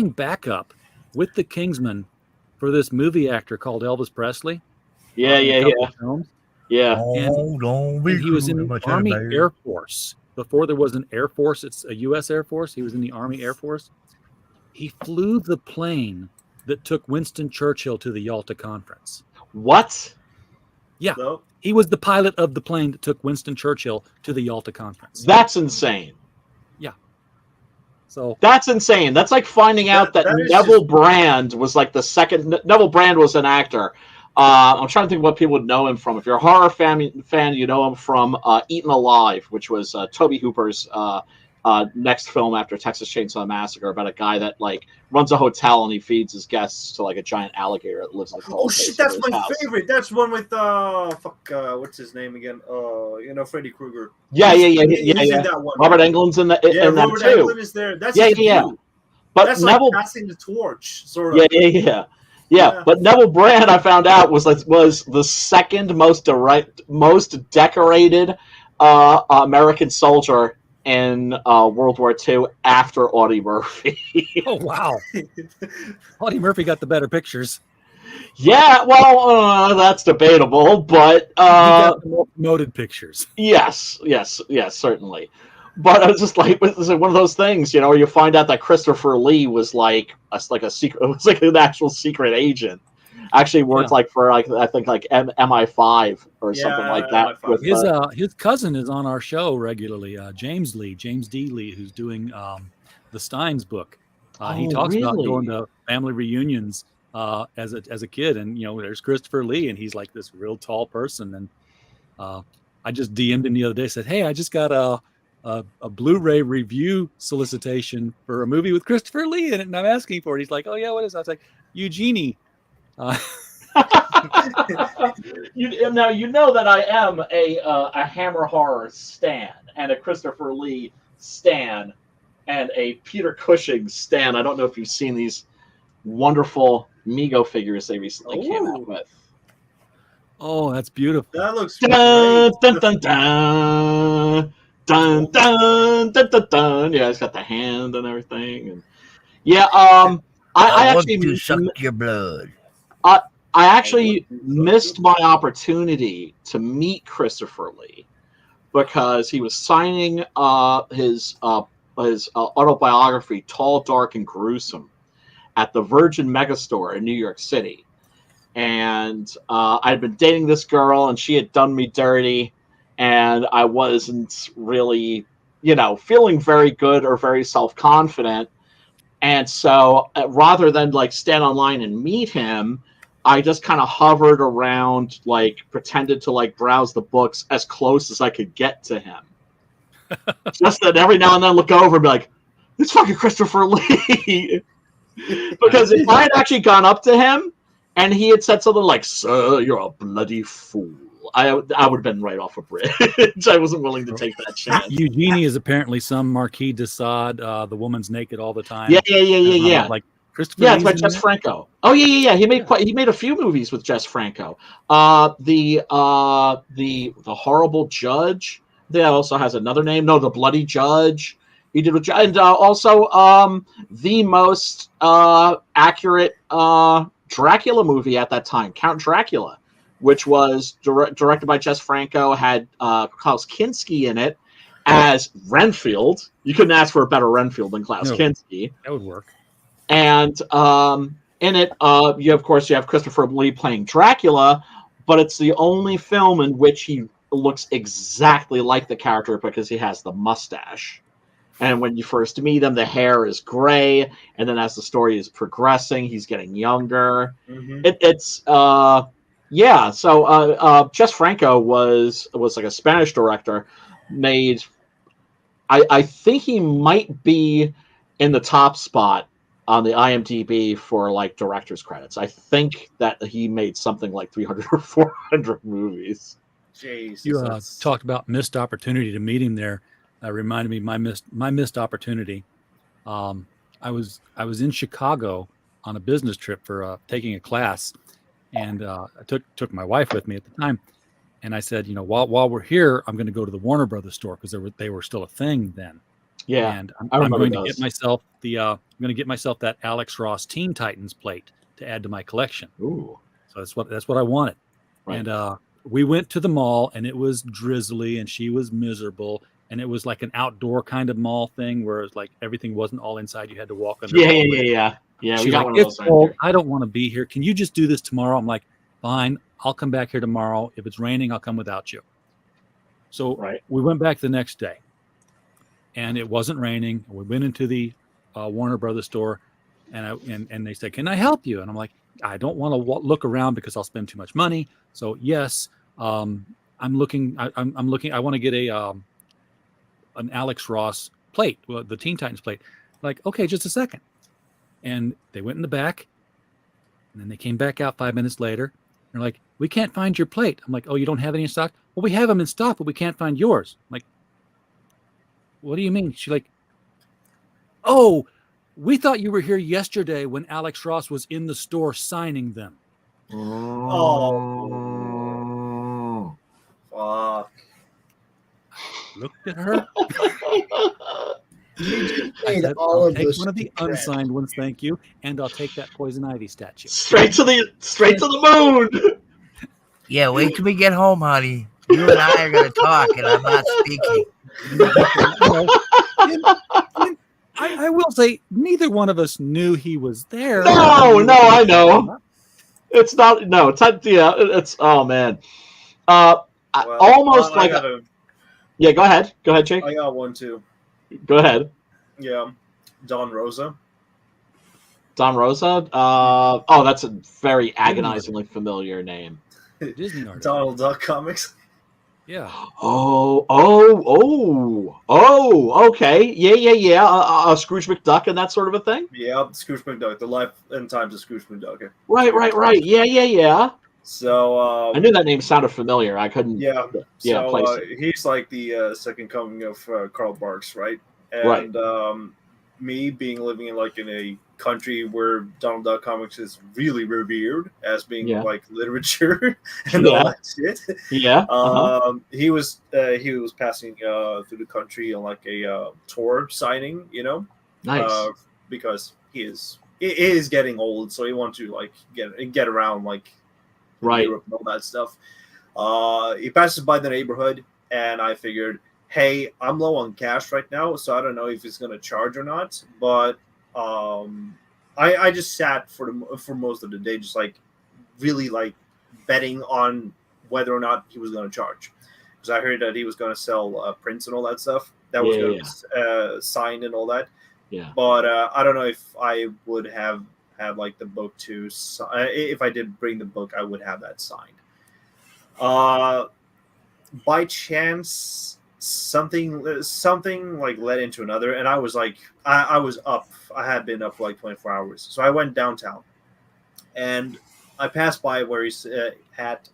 backup with the Kingsmen for this movie actor called Elvis Presley. Yeah, in a yeah, couple yeah. of films. Yeah. And he was in the Army Air Force. Before there was an Air Force, it's a U.S. Air Force. He was in the Army Air Force. He flew the plane that took Winston Churchill to the Yalta Conference. What? Yeah. He was the pilot of the plane that took Winston Churchill to the Yalta Conference. That's insane. Yeah. So that's insane. That's like finding out that Neville Brand was like the second. Neville Brand was an actor. I'm trying to think what people would know him from. If you're a horror fan, you know him from Eaten Alive, which was Toby Hooper's next film after Texas Chainsaw Massacre, about a guy that like runs a hotel and he feeds his guests to like a giant alligator that lives like. Oh shit, that's my favorite. That's one with what's his name again? Freddy Krueger. Yeah. He's in that one. Robert Englund's in that. Yeah, in Robert that too. Englund is there. That's his debut. But that's Neville, like passing the torch, sort of. Yeah. But Neville Brand, I found out, was the second most decorated American soldier in World War II after Audie Murphy. Oh wow! Audie Murphy got the better pictures. Yeah, well, that's debatable, but he got the more promoted pictures. Yes, certainly. But I was just like, it's like one of those things, where you find out that Christopher Lee was like a secret, it was like an actual secret agent. Actually worked for I think MI5 or something like that. With, his cousin is on our show regularly, James D. Lee, who's doing the Steins book. He talks about going to family reunions as a kid, and there's Christopher Lee, and he's like this real tall person. And I just DM'd him the other day, said, "Hey, I just got a Blu-ray review solicitation for a movie with Christopher Lee in it, and I'm asking for it." He's like, "Oh yeah, what is that?" I was like, "Eugenie." Now you know that I am a Hammer Horror stan and a Christopher Lee stan and a Peter Cushing stan. I don't know if you've seen these wonderful Mego figures they recently came out with. Oh, that's beautiful. That looks dun, dun, dun, dun, dun, dun, dun, dun, dun. Yeah, it's got the hand and everything. And I actually want to suck your blood. I actually missed my opportunity to meet Christopher Lee because he was signing his autobiography, Tall, Dark, and Gruesome, at the Virgin Megastore in New York City. And I'd been dating this girl, and she had done me dirty, and I wasn't really, feeling very good or very self-confident. And so rather than stand online and meet him, I just kind of hovered around, pretended to browse the books as close as I could get to him. Just that every now and then look over and be like, "It's fucking Christopher Lee." Because if I had actually gone up to him and he had said something like, "Sir, you're a bloody fool," I would have been right off a bridge. I wasn't willing to take that chance. Eugenie is apparently some Marquis de Sade, the woman's naked all the time. Yeah. Like Christopher. Yeah, it's by Jess Franco. Oh yeah. He made a few movies with Jess Franco. The Horrible Judge. That also has another name. No, The Bloody Judge. He did with, and also the most accurate Dracula movie at that time, Count Dracula, which was directed by Jess Franco, had Klaus Kinski in it as Renfield. You couldn't ask for a better Renfield than Klaus Kinski. That would work. And in it, you have Christopher Lee playing Dracula, but it's the only film in which he looks exactly like the character because he has the mustache. And when you first meet him, the hair is gray, and then as the story is progressing, he's getting younger. Mm-hmm. So Jess Franco was like a Spanish director. I think he might be in the top spot on the IMDb for director's credits. I think that he made something like 300 or 400 movies. Jesus. You talked about missed opportunity to meet him there. Reminded me of my missed opportunity. I was in Chicago on a business trip for taking a class, and I took my wife with me at the time. And I said, while we're here, I'm going to go to the Warner Brothers store because they were still a thing then. Yeah, and I'm going to get myself that Alex Ross Teen Titans plate to add to my collection. Ooh. So that's what I wanted. Right. And we went to the mall, and it was drizzly, and she was miserable, and it was like an outdoor kind of mall thing where it's like everything wasn't all inside. You had to walk under. Yeah. She's We got like, one of it's those right cold. here. I don't want to be here. Can you just do this tomorrow? I'm like, fine. I'll come back here tomorrow. If it's raining, I'll come without you. So we went back the next day, and it wasn't raining. We went into the Warner Brothers store, and they said, "Can I help you?" And I'm like, "I don't want to look around because I'll spend too much money. So yes, I'm looking. I'm looking. I want to get an Alex Ross plate, well, the Teen Titans plate." Like, okay, just a second. And they went in the back, and then they came back out 5 minutes later. They're like, "We can't find your plate." I'm like, "Oh, you don't have any in stock?" "Well, we have them in stock, but we can't find yours." I'm like, "What do you mean?" She's like, "Oh, we thought you were here yesterday when Alex Ross was in the store signing them." Oh, fuck! Looked at her. You just I made said, all "I'll of take this one of the crap. unsigned ones, thank you, and I'll take that Poison Ivy statue." Straight to the moon. Yeah, wait till we get home, honey. You and I are going to talk, and I'm not speaking. I will say, neither one of us knew he was there. No, I know. It's not. No, it's. Oh man. Almost like. Yeah, go ahead. Go ahead, Jake. I got one too. Go ahead. Yeah, Don Rosa. Don Rosa. Oh, that's a very agonizingly familiar name. Disney artist. Donald Duck Comics. Yeah. Oh. Okay. Yeah. Scrooge McDuck and that sort of a thing. Yeah, Scrooge McDuck. The life and times of Scrooge McDuck. Right. Yeah. So I knew that name sounded familiar. I couldn't. Yeah. Place So it. he's like the second coming of Carl Barks, right? Right. And me living in a country where Donald Duck Comics is really revered as being like literature and all that shit. Yeah. He was passing through the country on like a tour signing, Nice. because he is getting old, so he wants to like get around like Europe and all that stuff. He passes by the neighborhood, and I figured, hey, I'm low on cash right now, so I don't know if he's gonna charge or not. But I just sat for most of the day, just like really like betting on whether or not he was gonna charge, because I heard that he was gonna sell prints and all that stuff that was gonna be signed and all that. Yeah. But I don't know if I would have had like the book to if I did bring the book, I would have that signed. By chance, something like led into another, and I was like, I was up. I had been up for like 24 hours, so I went downtown, and I passed by where he's at.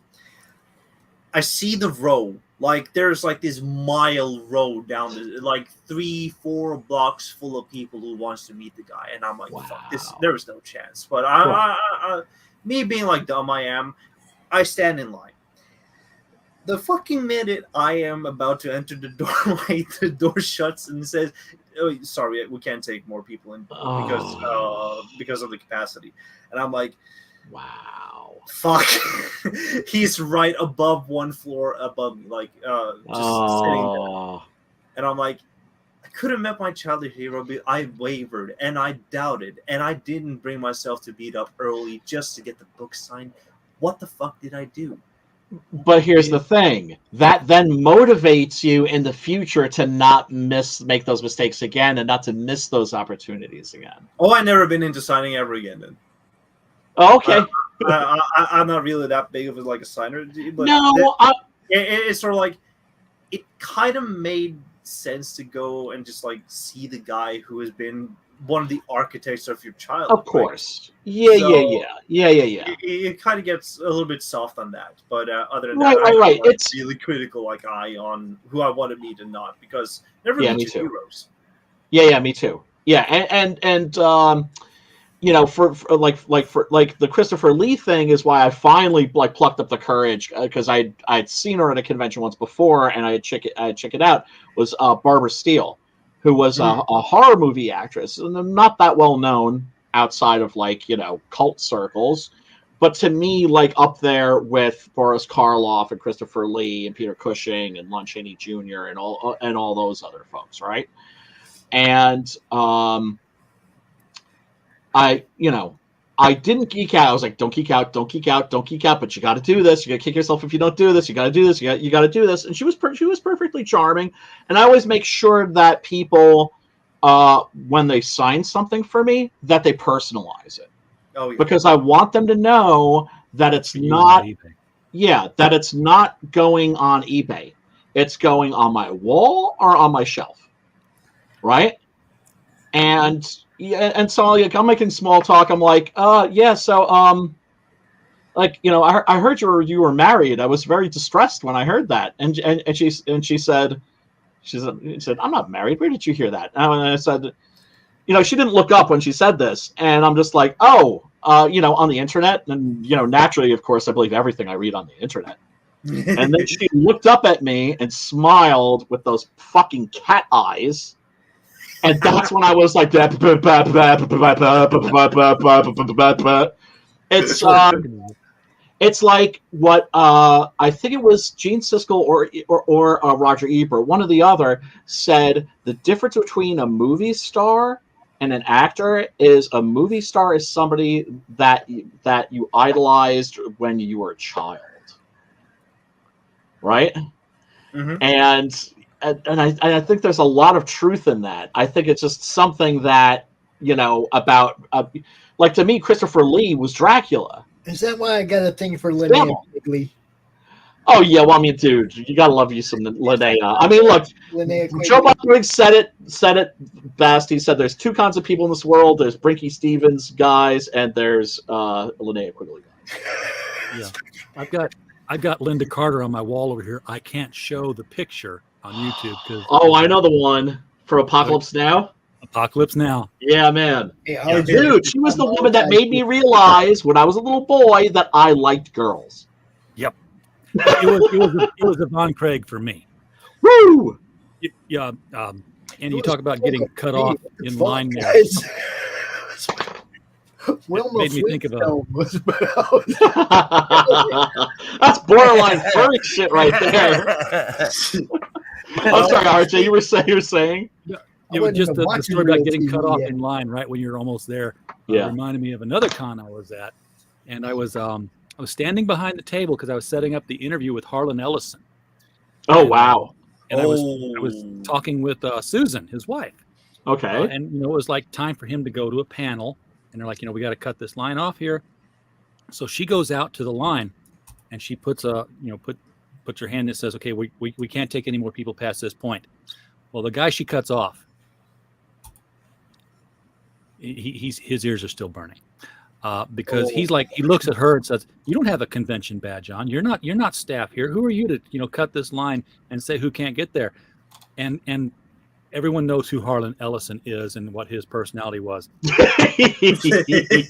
I see the row. Like there's like this mile road down like 3-4 blocks full of people who wants to meet the guy, and I'm like, fuck this. There was no chance. But me being like dumb I am, I stand in line. The fucking minute I am about to enter the doorway, the door shuts and says, "Oh, sorry, we can't take more people in because of the capacity." And I'm like, wow, fuck. He's right above one floor above me, like just sitting there. And I'm like, I could have met my childhood hero, but I wavered and I doubted, and I didn't bring myself to beat up early just to get the book signed. What the fuck did I do? But here's the thing. That then motivates you in the future to not make those mistakes again, and not to miss those opportunities again. Oh, I never been into signing ever again then. Oh, okay. I'm not really that big of a signer. But no. It's sort of like, it kind of made sense to go and just like see the guy who has been one of the architects of your child. Of course. Right? Yeah. It kind of gets a little bit soft on that, but other than that, right. It's really critical, like eye on who I want to meet and not, because never meet your heroes. Yeah, me too. Yeah, and for the Christopher Lee thing is why I finally like plucked up the courage, because I'd seen her at a convention once before, and I check it out, was Barbara Steele, who was a horror movie actress, and not that well known. outside of like, cult circles. But to me, like up there with Boris Karloff and Christopher Lee and Peter Cushing and Lon Chaney Jr. and all those other folks, right? And I didn't geek out. I was like, don't geek out, don't geek out, don't geek out. But you got to do this. You got to kick yourself if you don't do this. You got to do this. You got to do this. And she was perfectly charming. And I always make sure that people, when they sign something for me, that they personalize it. Oh, yeah. Because I want them to know that it's not. Yeah, that it's not going on eBay. It's going on my wall or on my shelf, right? And so like, I'm making small talk. I'm like, yeah, so like, I heard you were married. I was very distressed when I heard that. And she said, I'm not married. Where did you hear that? And I said, she didn't look up when she said this. And I'm just like, on the internet. And, naturally, of course, I believe everything I read on the internet. And then she looked up at me and smiled with those fucking cat eyes. And that's when I was like, it's like what I think it was Gene Siskel or Roger Ebert, one or the other, said the difference between a movie star and an actor is a movie star is somebody that you idolized when you were a child, right? Mm-hmm. And I think there's a lot of truth in that. I think it's just something that, about, like to me, Christopher Lee was Dracula. Is that why I got a thing for Linnea Quigley? Oh, yeah. Well, I mean, dude, you got to love you some Linnea. I mean, look, Joe Bobwig said it best. He said there's two kinds of people in this world. There's Brinky Stevens guys, and there's Linnea Quigley guys. Yeah. I've got Linda Carter on my wall over here. I can't show the picture on YouTube because I know the one for Apocalypse Now. Apocalypse Now. Yeah, man. Yeah, dude, she was the woman that made me realize when I was a little boy that I liked girls. Yep. It was a Von Craig for me. Woo! Yeah. And you talk about getting cut off in line there. Made me think of that's borderline furry shit right there. I'm sorry, RJ. You were saying? It was just the story about getting cut off in line right when you're almost there. Yeah, reminded me of another con I was at, and I was standing behind the table because I was setting up the interview with Harlan Ellison. Oh, wow! And I was talking with Susan, his wife. Okay. And it was like time for him to go to a panel. And they're like, we got to cut this line off here. So she goes out to the line, and she puts puts her hand that says, okay, we can't take any more people past this point. Well, the guy she cuts off, his ears are still burning because he looks at her and says, you don't have a convention badge on. You're not staff here. Who are you to cut this line and say who can't get there? And everyone knows who Harlan Ellison is and what his personality was.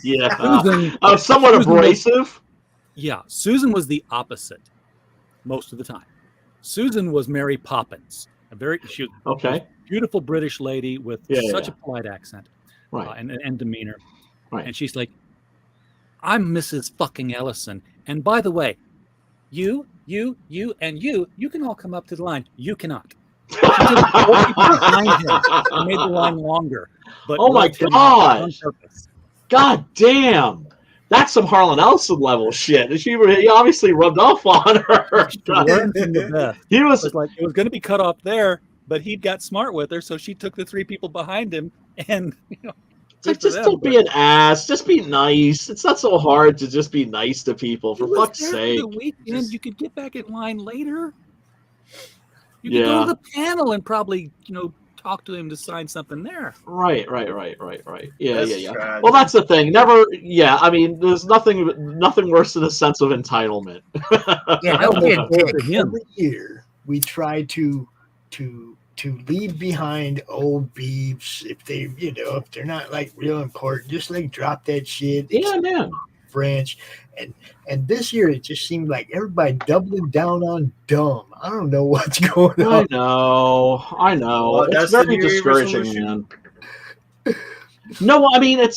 Yeah. Somewhat abrasive. Susan was the opposite most of the time. Susan was Mary Poppins. She was a beautiful British lady with such a polite accent, right, and demeanor. Right. And she's like, I'm Mrs. fucking Ellison. And by the way, you, and you can all come up to the line. You cannot. She just behind him, made the line longer. But oh my God! God damn! That's some Harlan Ellison level shit. He obviously rubbed off on her. He was like, it was going to be cut off there, but he got smart with her, so she took the three people behind him, and it's like, just don't be an ass. Just be nice. It's not so hard to just be nice to people. For fuck's sake! The weekend, you could get back in line later. You could go to the panel and probably, talk to him to sign something there. Right. Yeah. Well, that's the thing. I mean, there's nothing worse than a sense of entitlement. Every year we try to leave behind old beefs if if they're not like real important, just like drop that shit. Yeah, man. French, and this year it just seemed like everybody doubling down on dumb. I don't know what's going on. I know. Well, it's very discouraging, man. No, I mean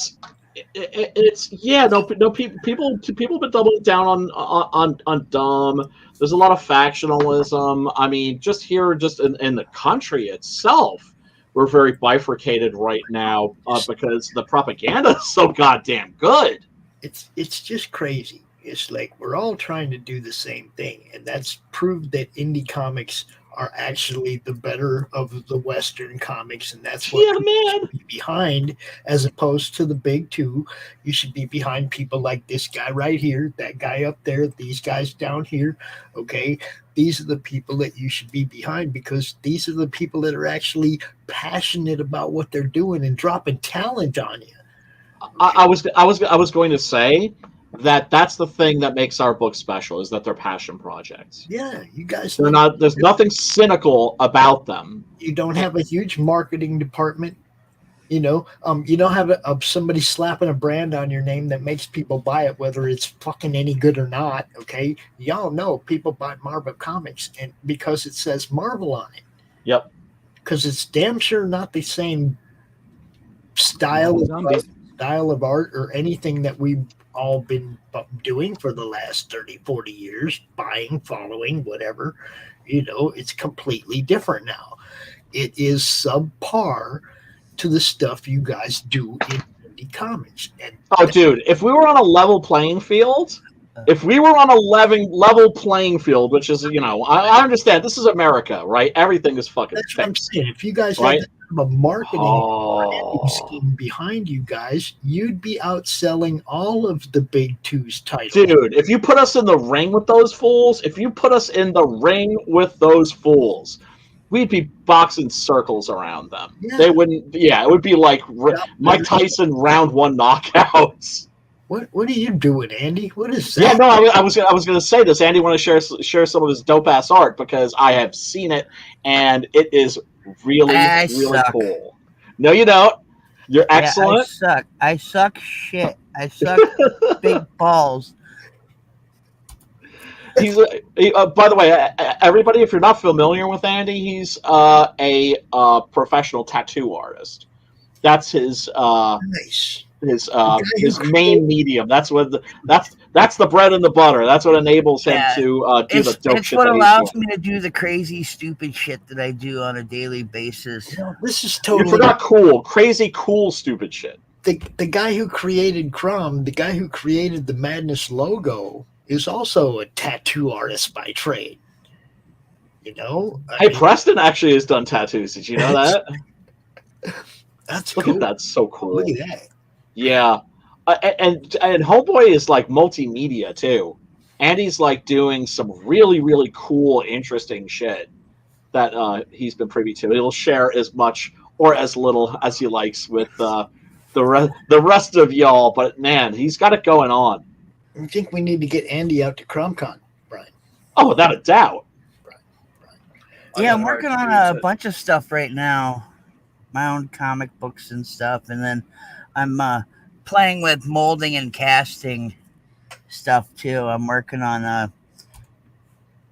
it's people have been doubling down on dumb. There's a lot of factionalism. I mean, just in the country itself, we're very bifurcated right now because the propaganda is so goddamn good. It's just crazy. It's like we're all trying to do the same thing, and that's proved that indie comics are actually the better of the Western comics, and that's what people should be behind, as opposed to the big two. You should be behind people like this guy right here, that guy up there, these guys down here. Okay, these are the people that you should be behind, because these are the people that are actually passionate about what they're doing and dropping talent on you. I was going to say that's the thing that makes our book special, is that they're passion projects. Yeah, you guys. They're not. There's nothing cynical about them. You don't have a huge marketing department. You don't have somebody slapping a brand on your name that makes people buy it, whether it's fucking any good or not. Okay, y'all know people buy Marvel comics and because it says Marvel on it. Yep. Because it's damn sure not the same style of art or anything that we've all been doing for the last 30, 40 years, buying, following, whatever. It's completely different now. It is subpar to the stuff you guys do in indie comics. And dude, if we were on a level playing field, which is, I understand this is America, right? Everything is fucking That's what I'm saying. If you guys right? had a marketing scheme behind you guys, you'd be outselling all of the big two's titles. Dude, if you put us in the ring with those fools, we'd be boxing circles around them. Yeah. They wouldn't. Yeah, it would be like Mike Tyson round one knockouts. What are you doing, Andy? What is that? Yeah, no, I was going to say this. Andy, want to share some of his dope ass art, because I have seen it and it is really cool. No, you don't. You're excellent. I suck shit. I suck big balls. He's by the way, everybody, if you're not familiar with Andy, he's a professional tattoo artist. That's his nice. His main medium. That's the bread and the butter. That's what enables him to do the dope shit. It's what allows me to do the crazy, stupid shit that I do on a daily basis. This is totally. You forgot cool, crazy, cool, stupid shit. The guy who created Crumb, the guy who created the Madness logo, is also a tattoo artist by trade. Hey, Preston actually has done tattoos. Did you know that? That's cool. Look at that, so cool. Look at that. Yeah, and Homeboy is like multimedia too. Andy's like doing some really, really cool, interesting shit that he's been privy to. He'll share as much or as little as he likes with the rest of y'all. But man, he's got it going on. I think we need to get Andy out to CromCon, Brian. Oh, without a doubt. Yeah, I'm working on a bunch of stuff right now. My own comic books and stuff. And then I'm playing with molding and casting stuff too. I'm working on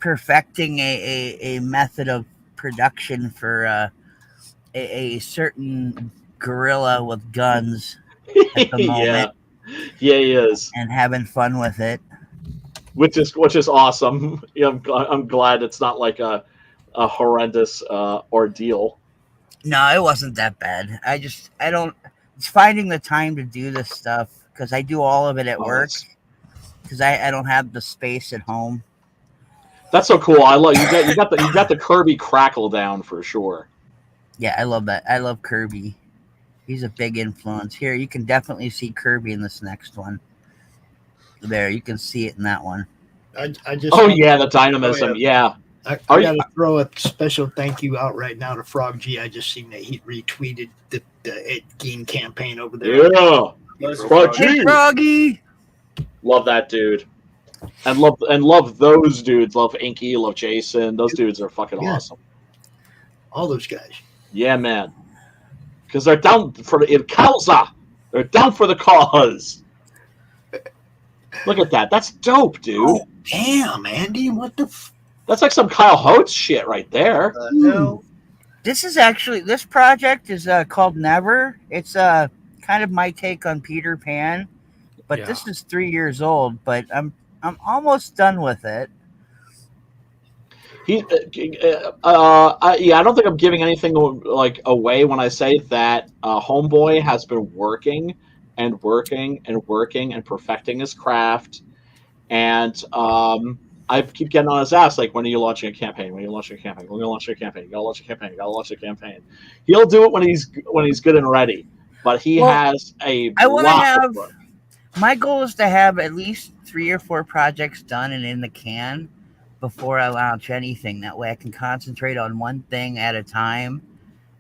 perfecting a method of production for a certain gorilla with guns at the moment. Yeah, he is. And having fun with it. Which is awesome. Yeah, I'm glad it's not like a horrendous ordeal. No, it wasn't that bad. It's finding the time to do this stuff, because I do all of it at work, because I don't have the space at home. That's so cool. I love you got the Kirby crackle down for sure. Yeah, I love that. I love Kirby. He's a big influence. Here, you can definitely see Kirby in this next one. There, you can see it in that one. The dynamism. Yeah. I got to throw a special thank you out right now to Frog G. I just seen that he retweeted the Gein campaign over there. Yeah. Frog G. Hey, Froggy. Love that dude. And love those dudes. Love Inky, love Jason. Those dudes are fucking awesome. All those guys. Yeah, man. Because they're down for the causa. They're down for the cause. Look at that. That's dope, dude. Oh, damn, Andy. What the That's like some Kyle Holtz shit right there. This project is called Never. It's kind of my take on Peter Pan. But Yeah. this is 3 years old. But I'm almost done with it. I don't think I'm giving anything like away when I say that Homeboy has been working and working and working and perfecting his craft, and I keep getting on his ass like, when are you launching a campaign? When are you launching a campaign? When are you launching a campaign? You gotta launch a campaign. You gotta launch a campaign. He'll do it when he's good and ready, but he has a I want to lot have. of work. My goal is to have at least 3 or 4 projects done and in the can before I launch anything. That way I can concentrate on one thing at a time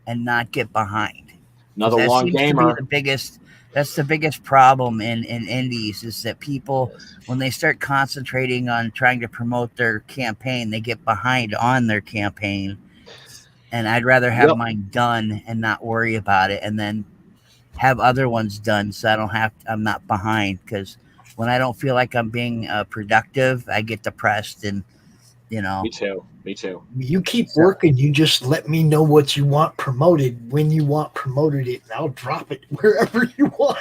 and not get behind. Another that long seems gamer. to be the biggest. That's the biggest problem in indies, is that people, when they start concentrating on trying to promote their campaign, they get behind on their campaign. And I'd rather have mine done and not worry about it, and then have other ones done so I'm not behind. Because when I don't feel like I'm being productive, I get depressed, and Me too. You keep working. You just let me know what you want promoted when you want promoted it, and I'll drop it wherever you want.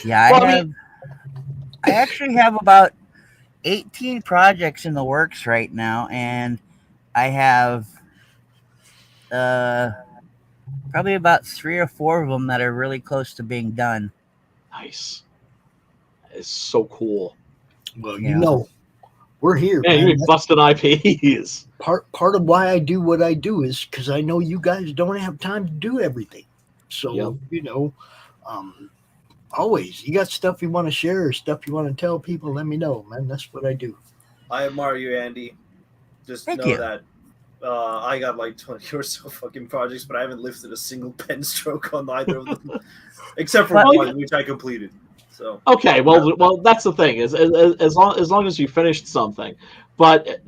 Yeah, I actually have about 18 projects in the works right now, and I have probably about 3 or 4 of them that are really close to being done. Nice. It's so cool. Well, we're here. Yeah, Man. you busted IPs. Part of why I do what I do is because I know you guys don't have time to do everything. So always you got stuff you want to share or stuff you want to tell people, let me know, man. That's what I do. I admire you, Andy. Just Thank know you. that I got like 20 or so fucking projects, but I haven't lifted a single pen stroke on either of them, except for one, which I completed. So Okay, well, that's the thing, is as long as you finished something, but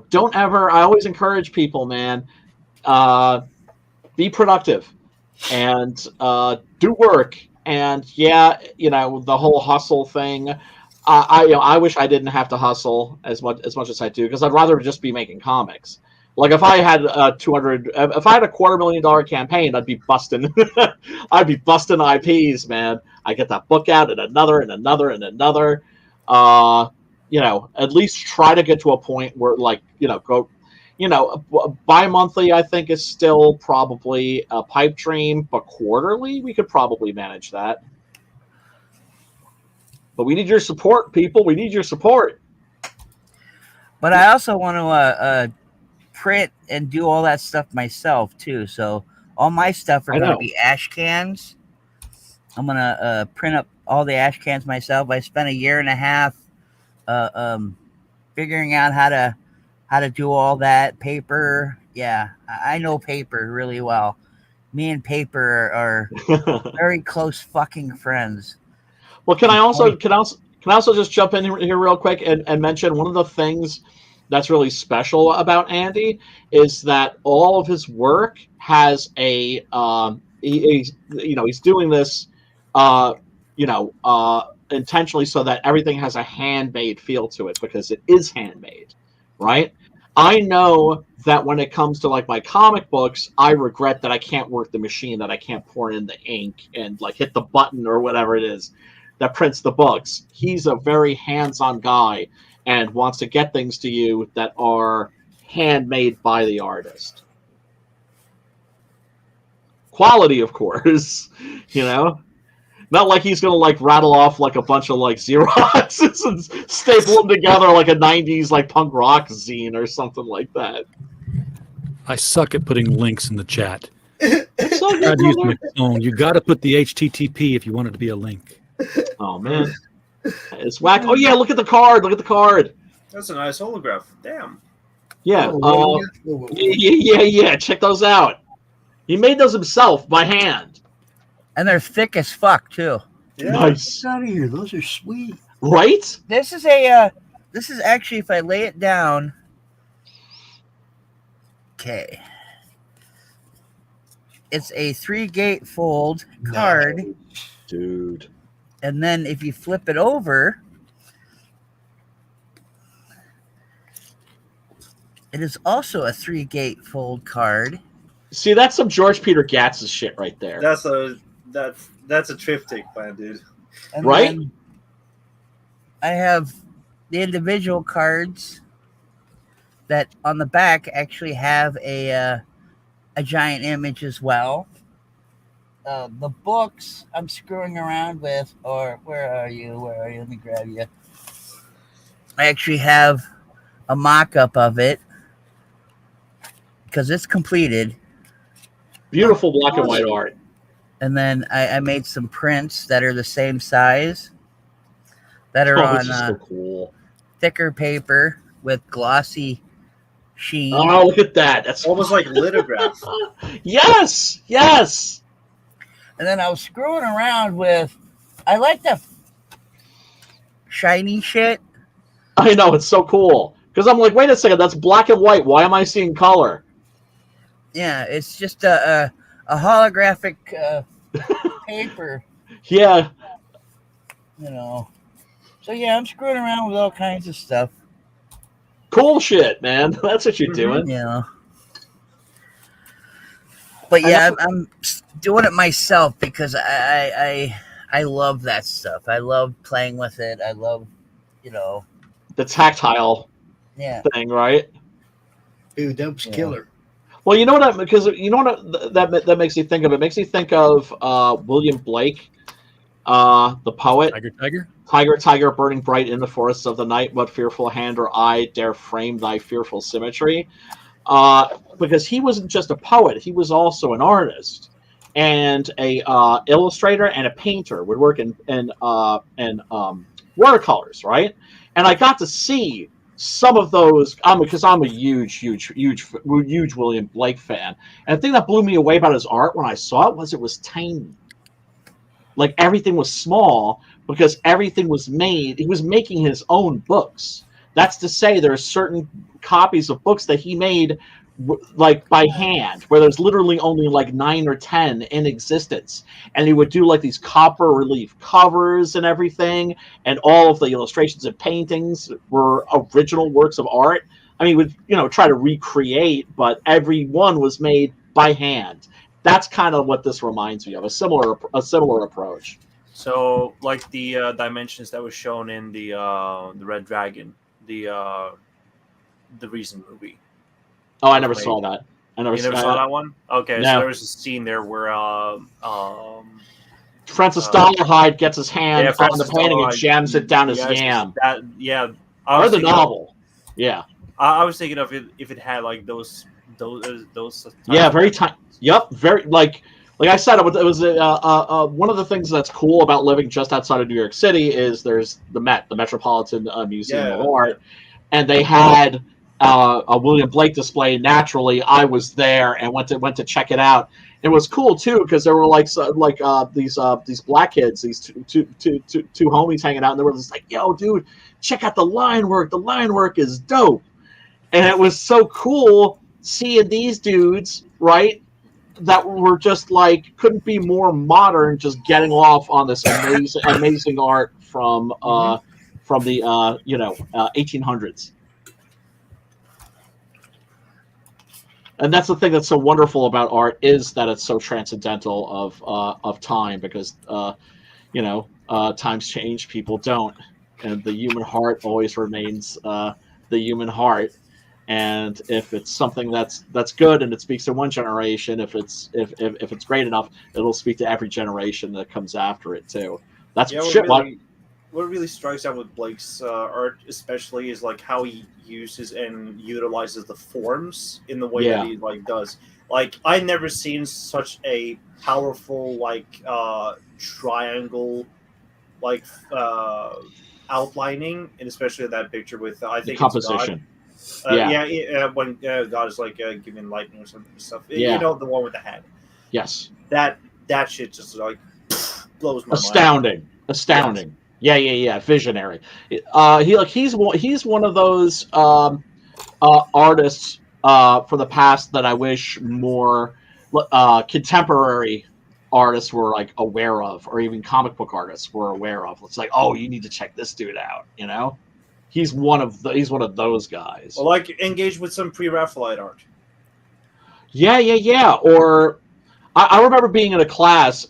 don't ever. I always encourage people, man, be productive and do work, and the whole hustle thing. I wish I didn't have to hustle as much as I do, because I'd rather just be making comics. Like if I had if I had a $250,000 campaign, I'd be busting, I'd be busting IPs, man. I get that book out and another and another and another. At least try to get to a point where, go, bi-monthly, I think, is still probably a pipe dream, but quarterly, we could probably manage that. But we need your support, people. We need your support. But I also want to print and do all that stuff myself too. So all my stuff are going to be ash cans. I'm going to print up all the ash cans myself. I spent 1.5 years figuring out how to do all that. Paper. Yeah, I know paper really well. Me and paper are very close fucking friends. Well, can I also just jump in here real quick and mention one of the things that's really special about Andy is that all of his work has a he's doing this intentionally so that everything has a handmade feel to it, because it is handmade, right? I know that when it comes to like my comic books, I regret that I can't work the machine, that I can't pour in the ink and like hit the button or whatever it is that prints the books. He's a very hands-on guy and wants to get things to you that are handmade by the artist. Quality, of course, Not like he's going to like rattle off like a bunch of like Xeroxes and staple them together like a 90s like punk rock zine or something like that. I suck at putting links in the chat. It's so good, I'd use my phone. You got to put the HTTP if you want it to be a link. Oh man, it's whack. Oh yeah, look at the card. Look at the card. That's a nice holograph. Damn. Yeah. Yeah. Check those out. He made those himself by hand. And they're thick as fuck too. Yeah. Nice. Get out of here. Those are sweet. Right? This is actually, if I lay it down. Okay. It's a 3 fold card. Dude. And then if you flip it over, it is also a 3 fold card. See, that's some George Peter Gatz's shit right there. That's That's a triptych plan, dude. And Right? then I have the individual cards that on the back actually have a giant image as well. The books I'm screwing around with, or where are you? Where are you? Let me grab you. I actually have a mock-up of it because it's completed. Beautiful black and white art. And then I made some prints that are the same size that are on This is so cool. thicker paper with glossy sheen. Oh, look at that. That's almost like lithograph. Yes. Yes. And then I was screwing around with, I like the shiny shit. I know, it's so cool. Because I'm like, wait a second, that's black and white. Why am I seeing color? Yeah, it's just a holographic paper. Yeah. You know. So yeah, I'm screwing around with all kinds of stuff. Cool shit, man. That's what you're doing. Yeah. But yeah, I'm doing it myself because I love that stuff. I love playing with it. I love, the tactile thing, right? Dude, that was killer. Well, you know what? Because you know what that makes you think of? It makes you think of William Blake, the poet. Tiger, burning bright in the forests of the night. What fearful hand or eye dare frame thy fearful symmetry? Because he wasn't just a poet; he was also an artist and a illustrator and a painter. Would work in watercolors, right? And I got to see some of those because I'm a huge William Blake fan. And the thing that blew me away about his art when I saw it was tiny. Like everything was small because everything was made. He was making his own books. That's to say, there are certain copies of books that he made like by hand, where there's literally only like 9 or 10 in existence, and he would do like these copper relief covers and everything, and all of the illustrations and paintings were original works of art. I mean, he would try to recreate, but every one was made by hand. That's kind of what this reminds me of, a similar approach. So, like the dimensions that was shown in the Red Dragon, the recent movie. Oh, I never saw that. You never saw that one? Okay, no. So there was a scene there where Francis Dollarhide gets his hand on the painting and jams it down his yam. Or the novel. Yeah. I was thinking of it if it had like those. Yeah, very tiny. Yep, very like I said. It was one of the things that's cool about living just outside of New York City is there's the Met, the Metropolitan Museum of Art, and they had a William Blake display. Naturally, I was there and went to check it out. It was cool too because there were these black kids, these two homies hanging out, and they were just like, "Yo, dude, check out the line work. The line work is dope." And it was so cool seeing these dudes, right, that were just like couldn't be more modern, just getting off on this amazing art from the 1800s. And that's the thing that's so wonderful about art is that it's so transcendental of time because times change, people don't, and the human heart always remains the human heart. And if it's something that's good and it speaks to one generation, if it's great enough, it'll speak to every generation that comes after it too. That's what really strikes out with Blake's art, especially, is like how he uses and utilizes the forms in the way that he does. Like I never seen such a powerful triangle outlining, and especially that picture with I think composition. It's God. When God is giving lightning or something stuff. Yeah. The one with the head. Yes. That shit just blows my mind. Astounding. Yes. Yeah. Visionary. He's one of those artists from the past that I wish more contemporary artists were aware of, or even comic book artists were aware of. It's like, oh, you need to check this dude out. He's one of those guys. Well, engage with some pre-Raphaelite art. Yeah. Or I remember being in a classroom,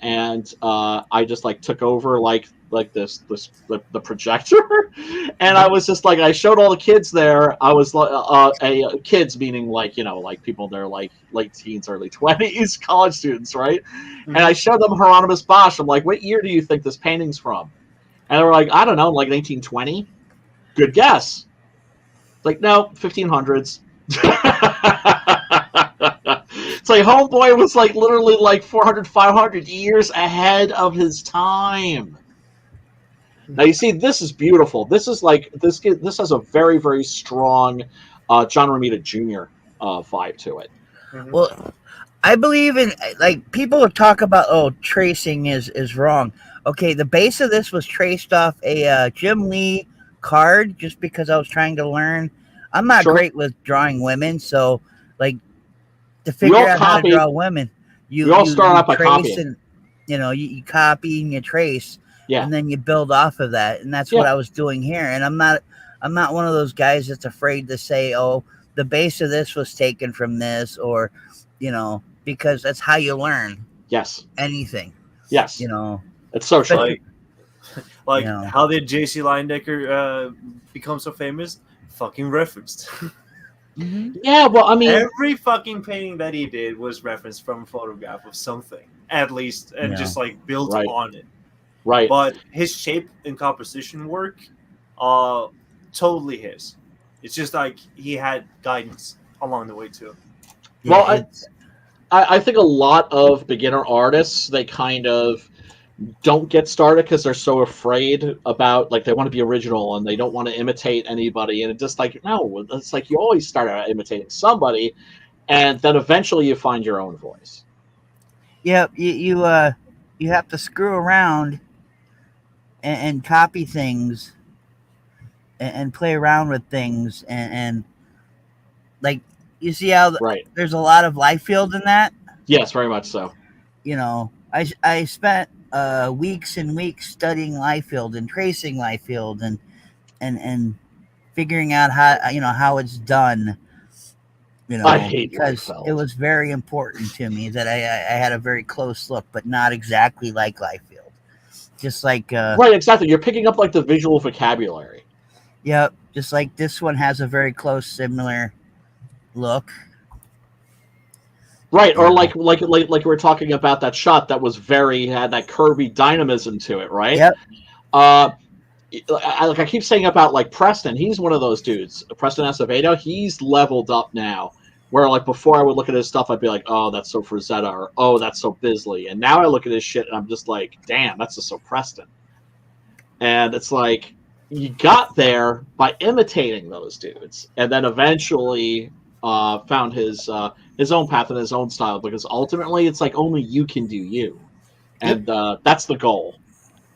and I just like took over the projector, and I was just like, I showed all the kids there. I was kids meaning like people that are like late teens, early 20s, college students, right? And I showed them Hieronymus Bosch. I'm like, what year do you think this painting's from? And they were like, I don't know, like 1920. Good guess. Like, no, 1500s. It's like homeboy was like literally like 400, 500 years ahead of his time. Now you see, this is beautiful. This is like this has a very, very strong John Romita Jr. Vibe to it. Well, I believe in, like, people talk about, tracing is wrong. Okay, the base of this was traced off a Jim Lee card just because I was trying to learn. I'm not great with drawing women, so like to figure out how to draw women, you start off by copying. And, you copy and you trace, and then you build off of that, and that's what I was doing here. And I'm not one of those guys that's afraid to say, oh, the base of this was taken from this, or because that's how you learn. Yes. Anything. Yes. It's so true. Like how did J.C. Leyendecker become so famous? Fucking referenced. Yeah, well, I mean, every fucking painting that he did was referenced from a photograph of something, at least, and just like built on it. Right. But his shape and composition work, totally his. It's just like he had guidance along the way too. Well, I think a lot of beginner artists, they kind of don't get started because they're so afraid about, like, they want to be original and they don't want to imitate anybody. And it's just like, no, it's like you always start out imitating somebody, and then eventually you find your own voice. Yeah, you have to screw around and copy things and play around with things and like, you see how there's a lot of life field in that? Yes, very much so. I spent weeks and weeks studying life field and tracing life field and figuring out how it's done. I hate because it was very important to me that I had a very close look, but not exactly like life field. Just like right, exactly. You're picking up like the visual vocabulary. Yep, just like this one has a very close, similar look. Right, or like we were talking about that shot that was had that curvy dynamism to it, right? Yep. I keep saying about like Preston, he's one of those dudes. Preston Acevedo, he's leveled up now. Where like before I would look at his stuff, I'd be like, oh, that's so Frazetta, or oh, that's so Bisley. And now I look at his shit and I'm just like, damn, that's just so Preston. And it's like, you got there by imitating those dudes, and then eventually found his own path and his own style, because ultimately it's like only you can do you, and that's the goal.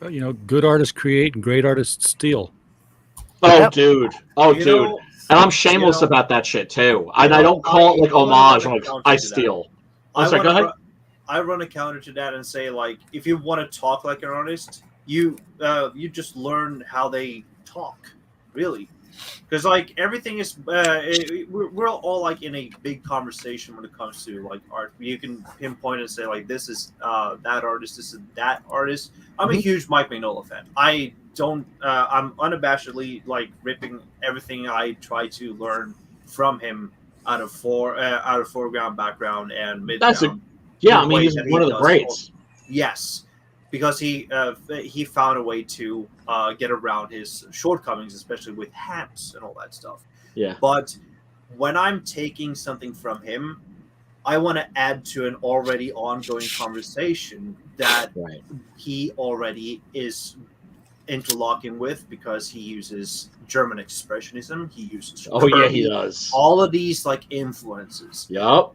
Well, good artists create and great artists steal. Oh, dude. And I'm shameless about that shit too. I don't call it like homage. I'm like, I steal. Go ahead. I run a counter to that and say, like, if you want to talk like an artist, you just learn how they talk, really. Because like everything is, we're all like in a big conversation when it comes to like art. You can pinpoint and say like, this is that artist, this is that artist. I'm a huge Mike Mignola fan. I'm unabashedly like ripping everything I try to learn from him out of foreground, background, and midground. He's one of the greats. Yes. Because he found a way to get around his shortcomings, especially with hands and all that stuff. Yeah. But when I'm taking something from him, I want to add to an already ongoing conversation that he already is interlocking with, because he uses German expressionism. He uses he does. All of these like influences. Yep.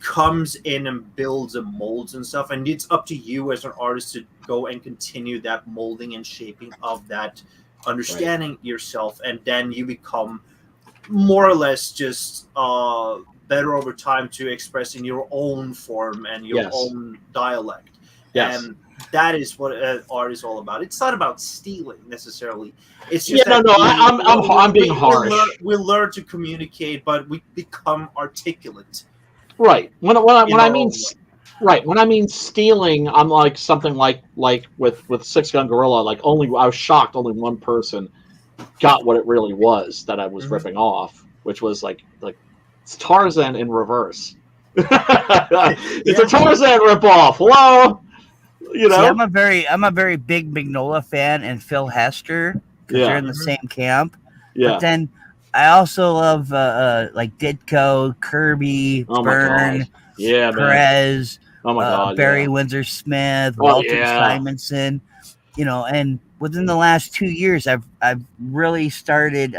Comes in and builds and molds and stuff, and it's up to you as an artist to go and continue that molding and shaping of that, understanding yourself, and then you become more or less just better over time to expressing your own form and your own dialect. Yes. And that is what art is all about. It's not about stealing necessarily. It's just I'm being harsh. We learn to communicate, but we become articulate. Right. When I mean stealing, I'm like something like with Six Gun Gorilla. Like I was shocked only one person got what it really was that I was ripping off, which was like it's Tarzan in reverse. It's a Tarzan ripoff. Hello. You know. See, I'm a very big Mignola fan and Phil Hester because they're in the same camp. Yeah. But then I also love like Ditko, Kirby, Byrne, Perez, Barry Windsor Smith, Walter Simonson. You know, and within the last 2 years, I've really started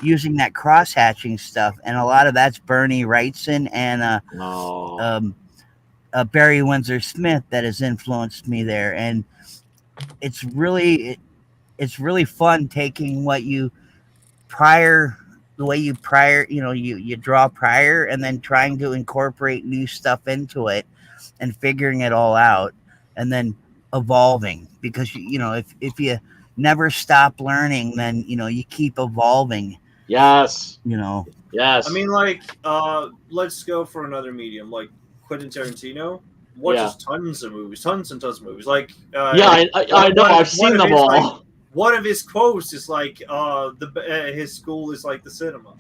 using that cross hatching stuff, and a lot of that's Bernie Wrightson and Barry Windsor Smith that has influenced me there, and it's really fun taking what you you draw prior, and then trying to incorporate new stuff into it, and figuring it all out, and then evolving, because if you never stop learning, then you keep evolving. Yes. I mean, like, let's go for another medium, like Quentin Tarantino watches tons and tons of movies. Like, I know, I've seen them all. Like, one of his quotes is like, his school is like the cinema,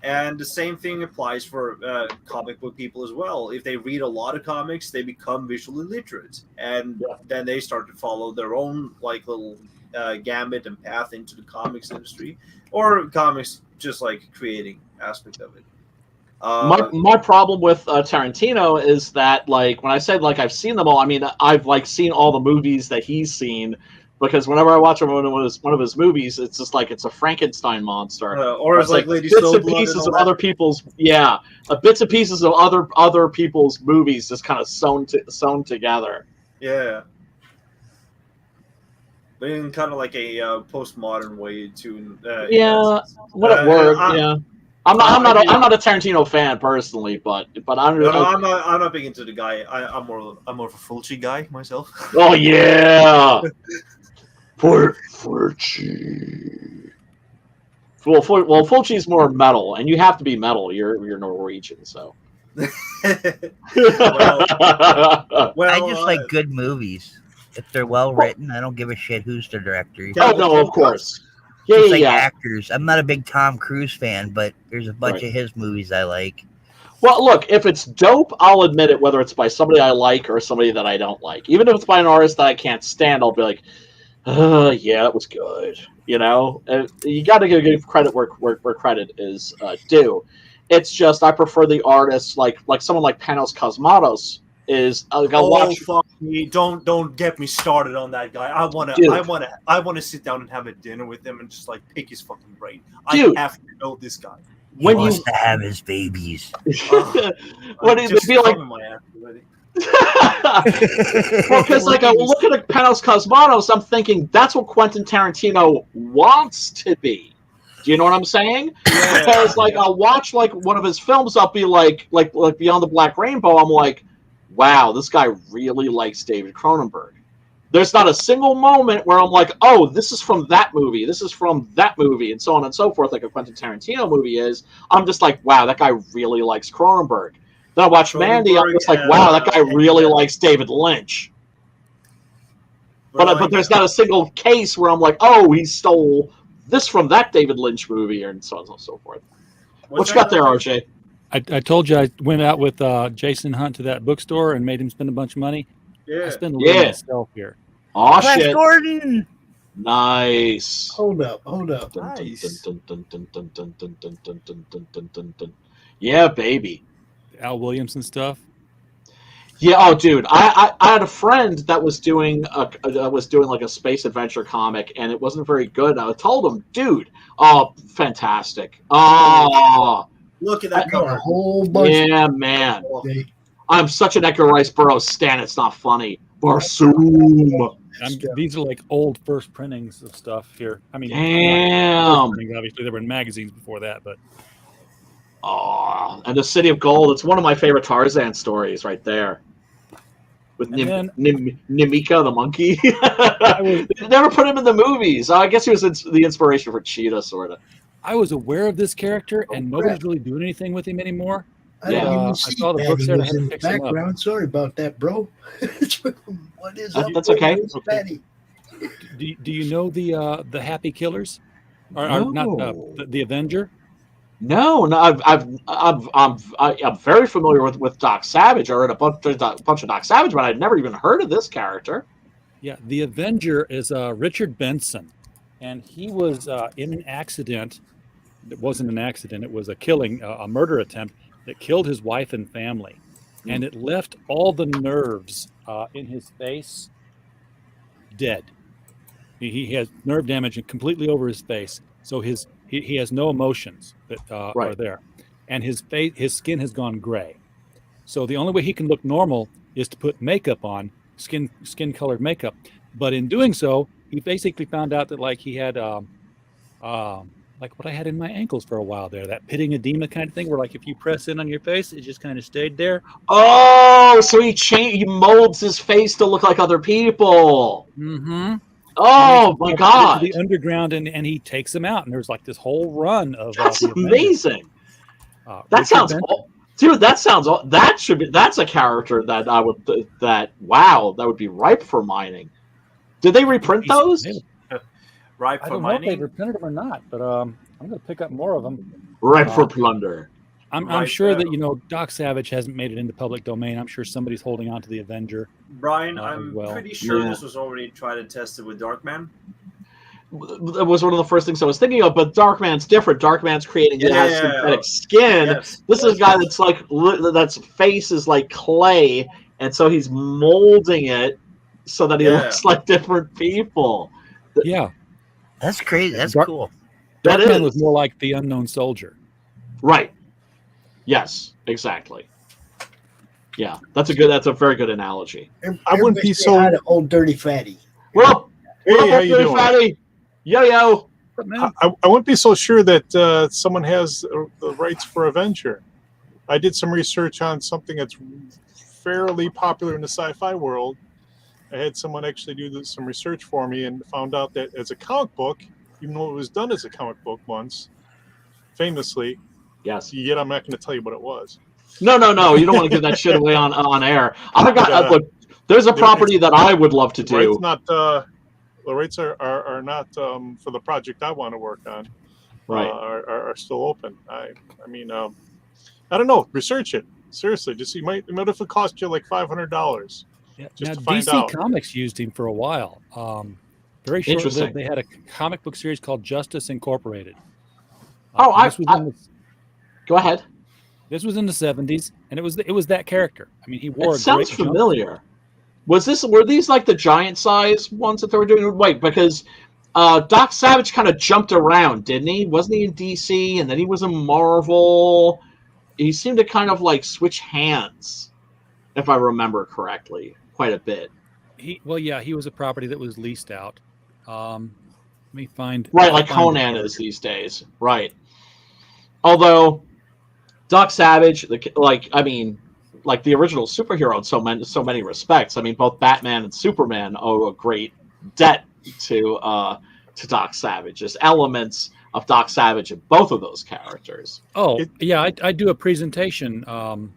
and the same thing applies for comic book people as well. If they read a lot of comics, they become visually literate, and then they start to follow their own like little gambit and path into the comics industry, or comics just like creating aspect of it. My problem with Tarantino is that, like, when I said like I've seen them all, I mean I've like seen all the movies that he's seen, because whenever I watch one of his movies, it's just like it's a Frankenstein monster, or it's like Lady bits and pieces of other people's bits and pieces of other people's movies just kind of sewn together. Yeah. But in kind of like a postmodern way to I'm not a Tarantino fan personally, but I'm not big into the guy. I'm more of a Fulci guy myself. Oh yeah, Fulci. Well, Fulci's more metal, and you have to be metal. You're Norwegian, so. I just like good movies. If they're well written, I don't give a shit who's the director. Oh no, of course. Actors. I'm not a big Tom Cruise fan, but there's a bunch of his movies I like. Well, look, if it's dope, I'll admit it, whether it's by somebody I like or somebody that I don't like. Even if it's by an artist that I can't stand, I'll be like, yeah, that was good. You got to give credit where credit is due. It's just I prefer the artists like someone like Panos Cosmatos is. Fuck me! Don't get me started on that guy. I wanna sit down and have a dinner with him and just like pick his fucking brain. I have to know this guy. He wants to have his babies. What do you feel like? Well, because like I look at Panos Cosmatos, I'm thinking that's what Quentin Tarantino wants to be. Do you know what I'm saying? Yeah. Because like I'll watch like one of his films, I'll be like Beyond the Black Rainbow. I'm like, wow, this guy really likes David Cronenberg. There's not a single moment where I'm like, oh, this is from that movie, this is from that movie, and so on and so forth, like a Quentin Tarantino movie is. I'm just like, wow, that guy really likes Cronenberg. Then I watch Mandy, I'm just like, wow, that guy really likes David Lynch. But there's not a single case where I'm like, oh, he stole this from that David Lynch movie, and so on and so forth. What you got there, RJ? I told you I went out with Jason Hunt to that bookstore and made him spend a bunch of money. Yeah. I spent a little myself here. Oh, shit. Gordon. Nice. Hold up. Nice. Yeah, baby. Al Williamson stuff. Yeah. Oh, dude. I had a friend that was doing like a space adventure comic, and it wasn't very good. And I told him, dude, oh, fantastic. Oh, look at that cover. A whole bunch. Yeah, man. I'm such an Edgar Rice Burroughs stan. It's not funny. Barsoom. These are like old first printings of stuff here. I mean, damn. Obviously, they were in magazines before that, but. Oh, and the City of Gold. It's one of my favorite Tarzan stories right there. With Nimika the monkey. They never put him in the movies. I guess he was the inspiration for Cheetah, sort of. I was aware of this character, and nobody's really doing anything with him anymore. I didn't even see I saw the that. books He there. I was had to in the pick some up. background. Sorry about that, bro. What is up? That's okay. Where's Patty? Do you know the Happy Killers? Or not the Avenger? No, I'm very familiar with Doc Savage. I read a bunch of Doc Savage, but I'd never even heard of this character. Yeah, the Avenger is Richard Benson, and he was in an accident. It wasn't an accident. It was a killing, a murder attempt that killed his wife and family, and it left all the nerves in his face dead. He has nerve damage completely over his face, so he has no emotions that are there, and his skin has gone gray. So the only way he can look normal is to put makeup on, skin colored makeup. But in doing so, he basically found out that like he had like what I had in my ankles for a while there, that pitting edema kind of thing, where like if you press in on your face, it just kind of stayed there. Oh, so he molds his face to look like other people. Mm-hmm. Oh my God! To the underground, and he takes them out, and there's like this whole run of. That's amazing. That sounds, dude. That's a character that I would that would be ripe for mining. Did they reprint those? Ripe I for don't know if they mining? reprinted them or not, but I'm going to pick up more of them. Ripe for plunder. I'm sure that Doc Savage hasn't made it into public domain. I'm sure somebody's holding on to the Avenger. Brian, I'm pretty sure Yeah. this was already tried and tested with Darkman. That was one of the first things I was thinking of, but Darkman's different. Darkman's creating it has synthetic skin. Yes. This is a guy that's like that's face is like clay, and so he's molding it so that he looks like different people. Yeah, that's crazy. That's cool. That Darkman is was more like the Unknown Soldier. Right. Yes, exactly. Yeah, that's a very good analogy. I wouldn't be so old dirty fatty. Well, Hey, how you doing? Fatty? Yo. I wouldn't be so sure that someone has the rights for Avenger. I did some research on something that's fairly popular in the sci-fi world. I had someone actually do some research for me and found out that as a comic book, even though it was done as a comic book once, famously, yes. Yet I'm not going to tell you what it was. No. You don't want to give that shit away on air. I got look. There's a property that I would love to do. The rights are not for the project I want to work on. Right. Are still open. I mean, I don't know. Research it seriously. Just see. Might if it cost you like $500. Yeah. Just Now to find DC out. Comics used him for a while. Very short. Interesting. They had a comic book series called Justice Incorporated. Go ahead. This was in the 70s, and it was that character. I mean, he wore. It sounds a great familiar. Were these like the giant size ones that they were doing? Wait, because Doc Savage kind of jumped around, didn't he? Wasn't he in DC and then he was in Marvel? He seemed to kind of like switch hands, if I remember correctly, quite a bit. He was a property that was leased out. Let me find. Right, like Conan is these days. Right. Although Doc Savage, like the original superhero in so many respects. I mean, both Batman and Superman owe a great debt to Doc Savage. There's elements of Doc Savage in both of those characters. Oh, yeah, I do a presentation on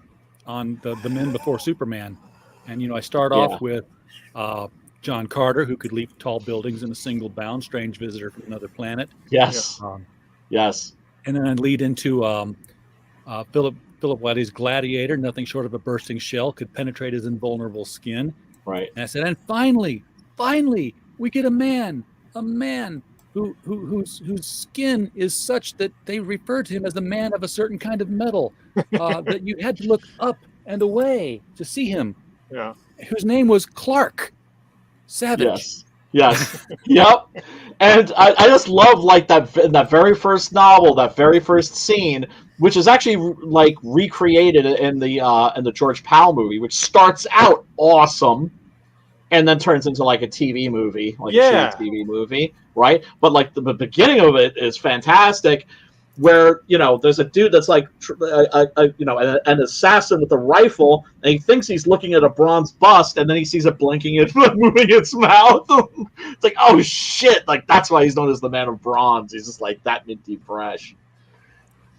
the men before Superman, and I start off with John Carter, who could leap tall buildings in a single bound, strange visitor from another planet. Yes. Yes. And then I lead into Philip Whitey's Gladiator. Nothing short of a bursting shell could penetrate his invulnerable skin. Right. And I said, and finally, we get a man whose skin is such that they refer to him as the man of a certain kind of metal, that you had to look up and away to see him. Yeah. Whose name was Clark Savage. Yes. Yep. And I just love like that in that very first novel, that very first scene, which is actually like recreated in the George Powell movie, which starts out awesome and then turns into like a TV movie, like a shitty TV movie, right? But like the beginning of it is fantastic. where there's a dude that's like an assassin with a rifle, and he thinks he's looking at a bronze bust, and then he sees it blinking and moving its mouth. It's like, oh shit! Like that's why he's known as the Man of Bronze. He's just like that minty fresh.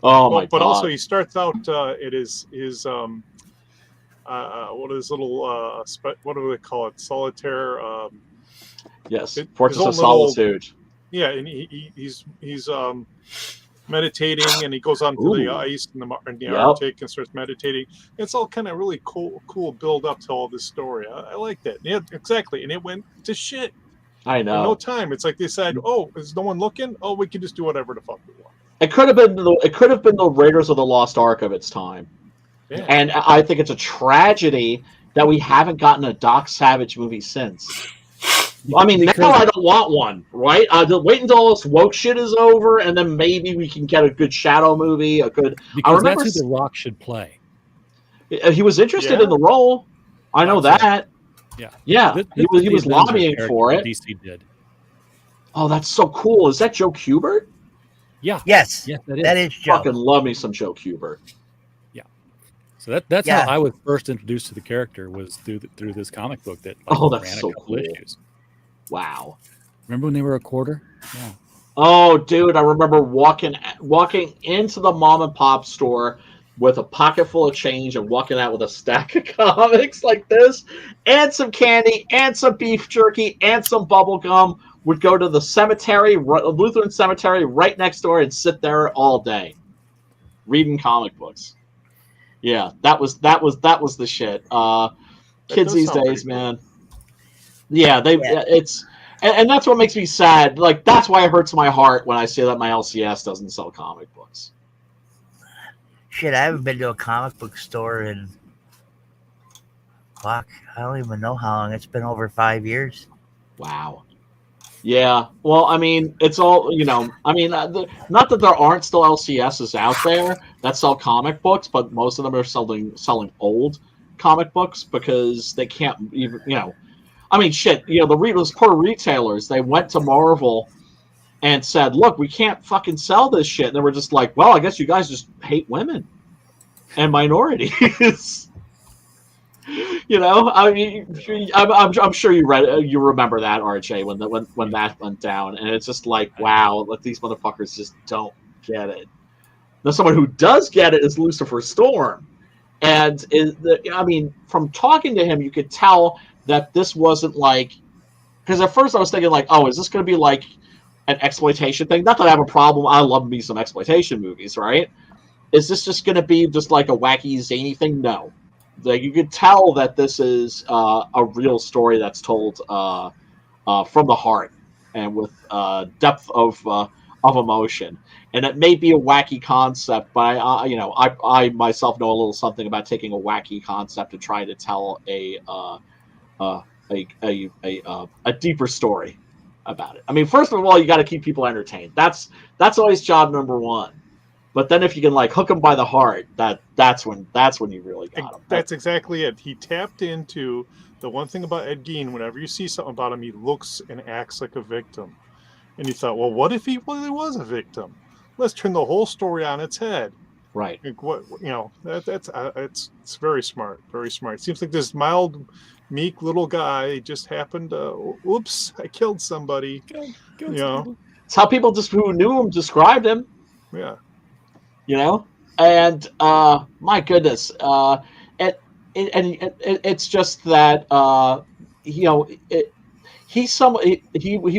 Oh my god! But also he starts out it is what is little what do they call it? Solitaire. Yes, Fortress of Solitude. Yeah, and he's meditating, and he goes onto the ice in the Arctic and starts meditating. It's all kind of really cool build up to all this story. I like that. Yeah, exactly. And it went to shit. I know. In no time. It's like they said, "Oh, is no one looking? Oh, we can just do whatever the fuck we want." It could have been the Raiders of the Lost Ark of its time. Yeah. And I think it's a tragedy that we haven't gotten a Doc Savage movie since. I mean, now I don't want one, right? Wait until all this woke shit is over, and then maybe we can get a good Shadow movie, Because that's who The Rock should play. He was interested in the role. I know that. Yeah. He was lobbying for it. DC did. Oh, that's so cool. Is that Joe Kubert? Yeah. Yes. Yeah, that is Joe. Fucking love me some Joe Kubert. Yeah. So that's how I was first introduced to the character, was through this comic book that that's so cool. Issues. Wow. Remember when they were a quarter? Yeah. Oh, dude, I remember walking into the mom and pop store with a pocket full of change and walking out with a stack of comics like this, and some candy, and some beef jerky, and some bubble gum. Would go to the cemetery, Lutheran cemetery, right next door, and sit there all day, reading comic books. Yeah, that was the shit. Kids these days, man. Yeah, and that's what makes me sad. Like that's why it hurts my heart when I see that my LCS doesn't sell comic books. Shit, I haven't been to a comic book store in I don't even know how long. It's been over 5 years. Wow. Yeah. Well, I mean, it's all I mean, not that there aren't still LCSs out there that sell comic books, but most of them are selling old comic books because they can't even I mean, shit. Those poor retailers. They went to Marvel and said, "Look, we can't fucking sell this shit." And they were just like, "Well, I guess you guys just hate women and minorities." I mean, I'm sure you remember that, RJ, when that went down, and it's just like, wow, these motherfuckers just don't get it. Now, someone who does get it is Lucifer Storm, and I mean, from talking to him, you could tell that this wasn't like, because at first I was thinking like, oh, is this going to be like an exploitation thing? Not that I have a problem. I love me some exploitation movies, right? Is this just going to be just like a wacky, zany thing? No. Like you could tell that this is a real story that's told from the heart and with depth of emotion. And it may be a wacky concept, but I myself know a little something about taking a wacky concept and trying to tell a deeper story about it. I mean, first of all, you got to keep people entertained. That's always job number one. But then if you can like hook them by the heart, that's when you really got them. That's exactly it. He tapped into the one thing about Ed Gein. Whenever you see something about him, he looks and acts like a victim. And you thought, well, what if he really was a victim? Let's turn the whole story on its head. Right. Like it's very smart. Very smart. It seems like this mild, meek little guy just happened to, oops, I killed somebody. It's how people just who knew him described him. Yeah. And my goodness, it's just that he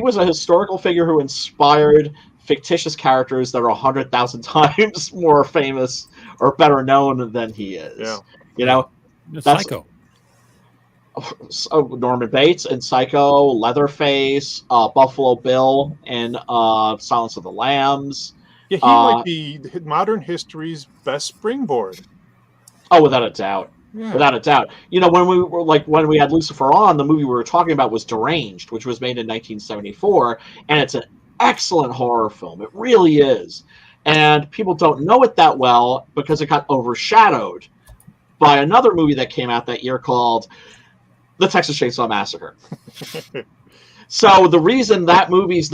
was a historical figure who inspired fictitious characters that are 100,000 times more famous or better known than he is. Yeah. Psycho. Norman Bates in Psycho, Leatherface, Buffalo Bill in Silence of the Lambs. Yeah, he might be modern history's best springboard. Oh, without a doubt. Yeah. Without a doubt. When we had Lucifer on, the movie we were talking about was Deranged, which was made in 1974, and it's an excellent horror film. It really is. And people don't know it that well because it got overshadowed by another movie that came out that year called The Texas Chainsaw Massacre. So the reason that movie's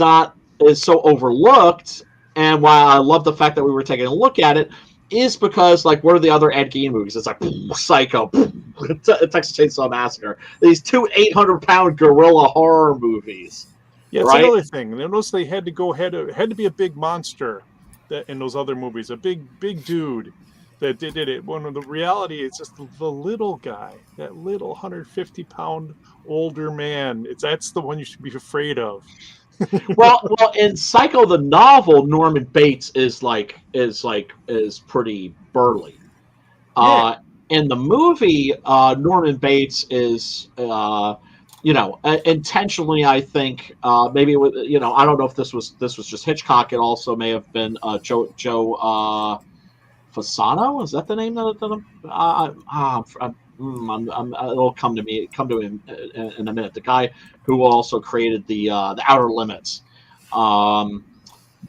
is so overlooked and why I love the fact that we were taking a look at it is because, like, what are the other Ed Gein movies? It's like Psycho, Texas Chainsaw Massacre. These two 800-pound gorilla horror movies. Yeah, it's right? another thing. Notice they had to be a big monster that in those other movies, a big dude that did it. When the reality is just the little guy, that little 150-pound older man. That's the one you should be afraid of. well, in Psycho the novel, Norman Bates is pretty burly. In the movie, Norman Bates is intentionally, I think, maybe with, I don't know if this was just Hitchcock. It also may have been Joe Fasano. Is that the name it'll come to me in a minute. The guy who also created the Outer Limits. But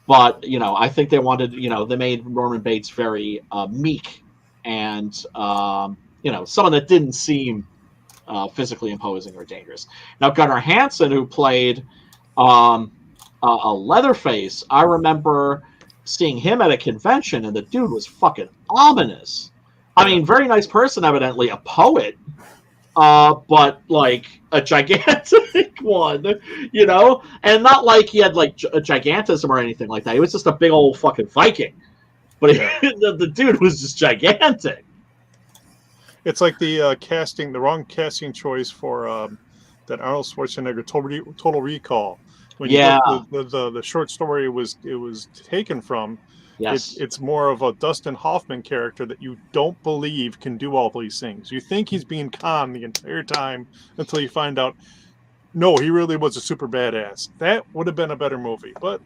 I think they wanted, they made Norman Bates very meek and someone that didn't seem physically imposing or dangerous. Now, Gunnar Hansen, who played a Leatherface, I remember seeing him at a convention, and the dude was fucking ominous. I mean, very nice person, evidently a poet, but like a gigantic one, and not like he had like a gigantism or anything like that. He was just a big old fucking Viking, but the dude was just gigantic. It's like the wrong casting choice for that Arnold Schwarzenegger Total Recall. When the short story was taken from. Yes. It's more of a Dustin Hoffman character that you don't believe can do all these things. You think he's being conned the entire time until you find out, no, he really was a super badass. That would have been a better movie. But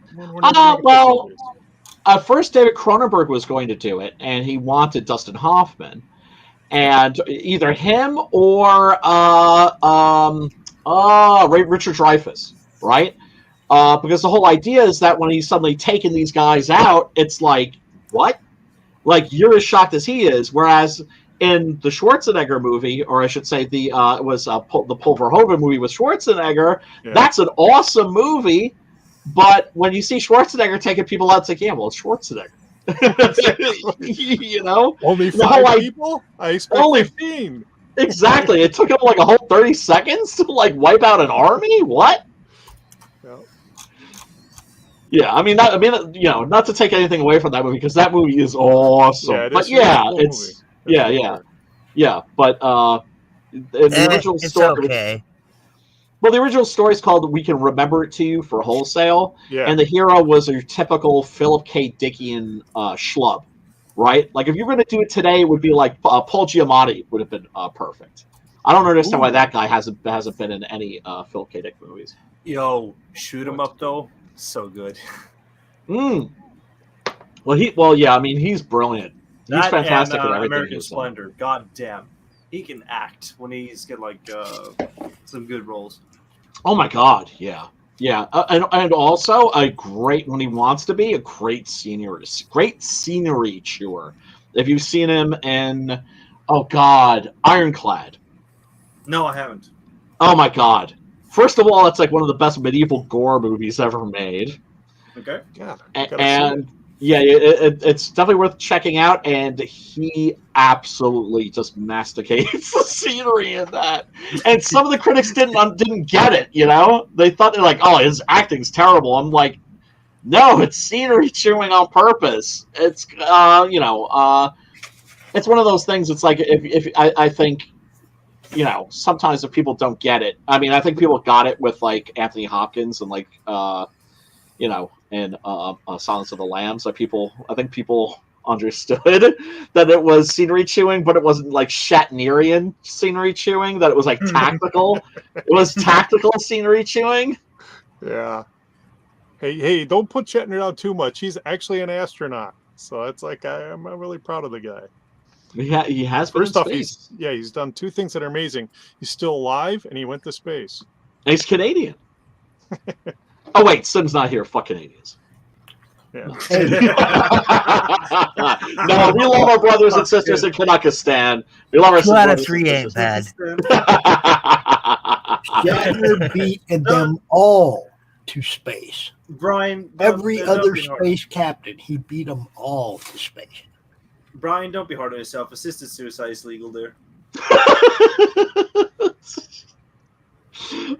at first David Cronenberg was going to do it, and he wanted Dustin Hoffman. And either him or Richard Dreyfuss, right? Because the whole idea is that when he's suddenly taking these guys out, it's like, what? Like, you're as shocked as he is. Whereas in the Schwarzenegger movie, or I should say the Paul Verhoeven movie with Schwarzenegger, that's an awesome movie. But when you see Schwarzenegger taking people out, it's like, yeah, well, it's Schwarzenegger. Only 5 people? I expect only 15. Exactly. It took him like a whole 30 seconds to like wipe out an army? What? Yeah, I mean, not to take anything away from that movie, because that movie is awesome. But But the original story. Okay. Well, the original story is called "We Can Remember It to You" for wholesale, and the hero was your typical Philip K. Dickian schlub, right? Like if you're going to do it today, it would be like Paul Giamatti would have been perfect. I don't understand why that guy hasn't been in any Philip K. Dick movies. Yo, Shoot 'em up though. So good. Well, I mean, he's brilliant. He's fantastic at everything. American Splendor. God damn, he can act when he's getting like some good roles. Oh my God, yeah, and also a great when he wants to be a great scenery chewer. If you've seen him in, Ironclad. No, I haven't. Oh my God. First of all, it's like one of the best medieval gore movies ever made. Okay. It's definitely worth checking out. And he absolutely just masticates the scenery in that. And some of the critics didn't get it. They thought they're like, oh, his acting's terrible. I'm like, no, it's scenery chewing on purpose. It's it's one of those things. It's like if I think. Sometimes if people don't get it, I mean, I think people got it with like Anthony Hopkins and like, and Silence of the Lambs. I think people understood that it was scenery chewing, but it wasn't like Shatnerian scenery chewing. That it was like tactical. It was tactical scenery chewing. Yeah. Hey! Don't put Shatner down too much. He's actually an astronaut, so it's like I'm really proud of the guy. He has been in space. He's done 2 things that are amazing. He's still alive, and he went to space. And he's Canadian. Oh wait, Sim's not here. Fuck Canadians. Yeah. No, we love our brothers and sisters in Kazakhstan. We love our 2 out of 3 ain't bad. Shatner beat them all. to space. Brian, Every other be hard. space captain, he beat them all to space. Brian, don't be hard on yourself. Assisted suicide is legal there.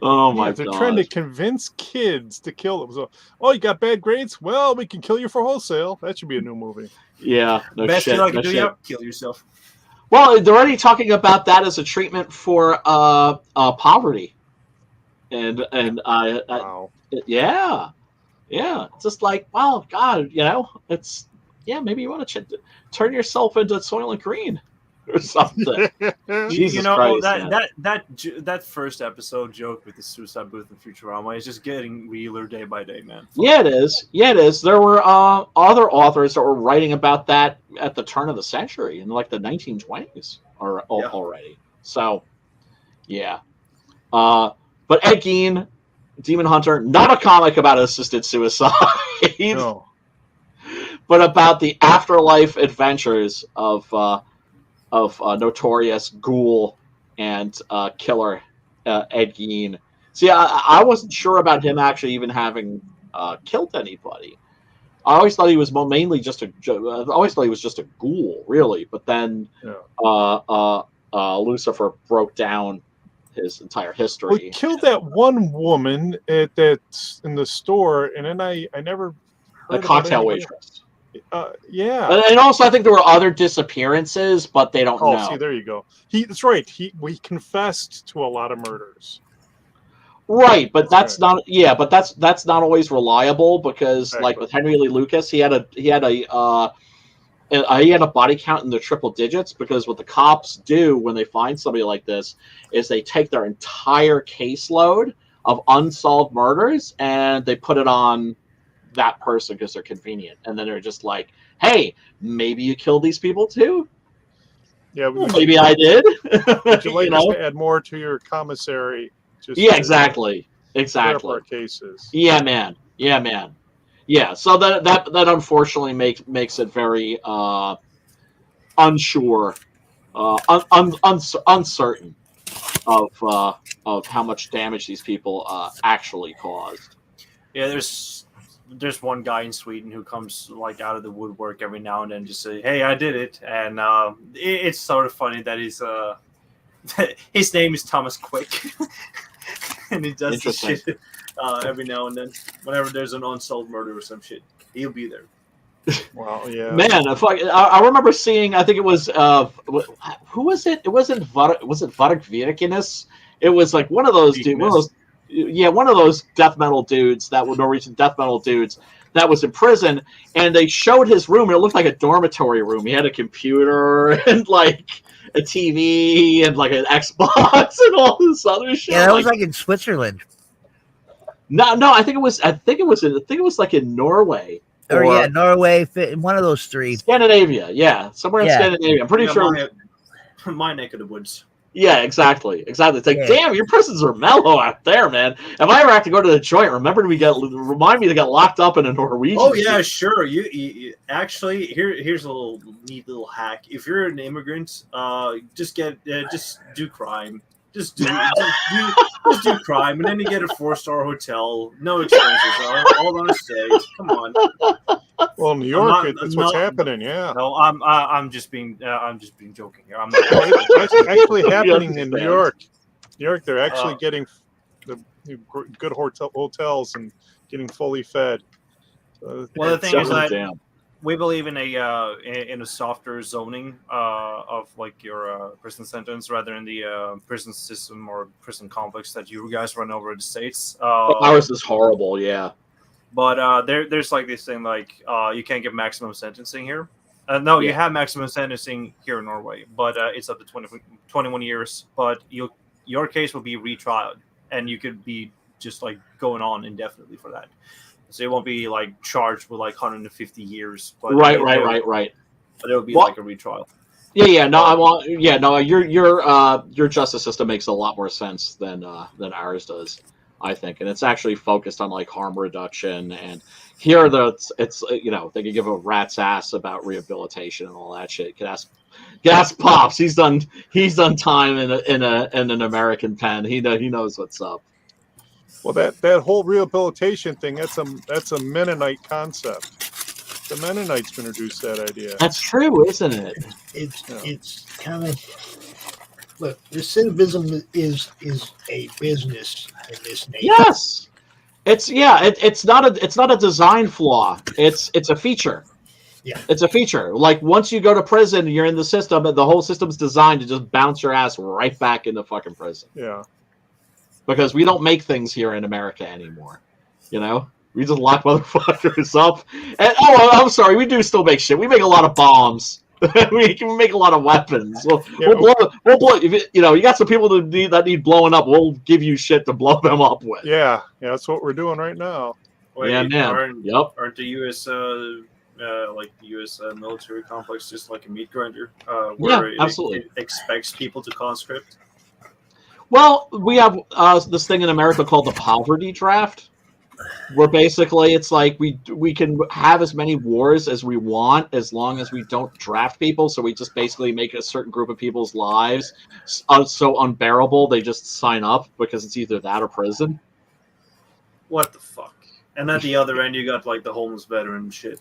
Oh my They're god! trying to convince kids to kill them. So, oh, you got bad grades? Well, we can kill you for wholesale. That should be a new movie. Yeah, no Best shit. thing I can No do, shit. yeah, kill yourself. Well, they're already talking about that as a treatment for poverty, and Wow. yeah, it's just like, wow, God, it's maybe you want to turn yourself into Soylent Green or something. Jesus Christ, man. that first episode joke with the suicide booth in Futurama is just getting realer day by day, man. Yeah, it is. Yeah, it is. There were other authors that were writing about that at the turn of the century in like the 1920s already. So, yeah. But Ed Gein, Demon Hunter, not a comic about assisted suicide, No. but about the afterlife adventures of notorious ghoul and killer Ed Gein. See, I wasn't sure about him actually even having killed anybody. I always thought he was mainly just a ghoul, really. But then Lucifer broke down his entire history. We killed that one woman in the store, and then I never heard The cocktail about anybody. waitress. Yeah. And also, I think there were other disappearances, but they don't know. See, there you go. That's right. We confessed to a lot of murders. Right, but that's not. Yeah, but that's not always reliable because, like with Henry Lee Lucas, he had a body count in the triple digits. Because what the cops do when they find somebody like this is they take their entire caseload of unsolved murders and they put it on that person because they're convenient, and then they're just like, "Hey, maybe you killed these people too." Yeah, maybe I did. Would you like us to add more to your commissary? Exactly. Our cases. Yeah, man. Yeah, so that unfortunately makes it very unsure, uncertain of how much damage these people actually caused. Yeah, there's one guy in Sweden who comes like out of the woodwork every now and then, just say, "Hey, I did it," and it's sort of funny that his name is Thomas Quick. And he does this shit every now and then. Whenever there's an unsolved murder or some shit, he'll be there. Wow, yeah. Man, I remember seeing. I think it was who was it? It wasn't was it Varg Vikernes? It was like one of those dudes. One of those death metal dudes that were Norwegian death metal dudes that was in prison, and they showed his room. And it looked like a dormitory room. He had a computer and like a TV and like an Xbox and all this other shit. Yeah, that was like in Switzerland. No, I think it was like in Norway. Or Norway, one of those three. Scandinavia, yeah, somewhere in Scandinavia. I'm pretty sure. My neck of the woods. Yeah, exactly. It's like, damn, your prisons are mellow out there, man. If I ever have to go to the joint, remind me to get locked up in a Norwegian. Oh yeah, sure. You actually here's a neat little hack. If you're an immigrant, just do crime. Just do crime, and then you get a 4-star hotel, no expenses, all on a stage. Come on. Well, New York, that's what's happening. Yeah. No, I'm just being joking here. I'm not. It's actually happening in New York. New York, they're actually getting the good hotels and getting fully fed. Well, the thing is that we believe in a softer zoning of like your prison sentence rather than the prison system or prison complex that you guys run over in the States. Ours is horrible, yeah. But there's like this thing like you can't get maximum sentencing here. You have maximum sentencing here in Norway, but it's up to 21 years. But your case will be retried, and you could be just like going on indefinitely for that. So it won't be like charged with like 150 years. But Right. But it'll be like a retrial. Your justice system makes a lot more sense than ours does, I think, and it's actually focused on like harm reduction. And here, it's they can give a rat's ass about rehabilitation and all that shit. You can ask Pops. He's done time in an American pen. He knows what's up. Well, that whole rehabilitation thing, that's a Mennonite concept. The Mennonites introduced that idea. That's true, isn't it? It's kind of look. Recidivism is a business in this nation. Yes, it's not a design flaw. It's a feature. Yeah, it's a feature. Like once you go to prison, you're in the system, and the whole system's designed to just bounce your ass right back into fucking prison. Yeah. Because we don't make things here in America anymore. You know? We just lock motherfuckers up. And I'm sorry, we do still make shit. We make a lot of bombs. We can make a lot of weapons. We'll blow. If you got some people that need blowing up. We'll give you shit to blow them up with. Yeah, that's what we're doing right now. Wait, yeah, man. Aren't the U.S. Like the U.S. Military complex just like a meat grinder? Where absolutely. It expects people to conscript. Well, we have this thing in America called the poverty draft, where basically it's like we can have as many wars as we want as long as we don't draft people. So we just basically make a certain group of people's lives so unbearable they just sign up because it's either that or prison. What the fuck? And at the other end, you got like the homeless veteran shit.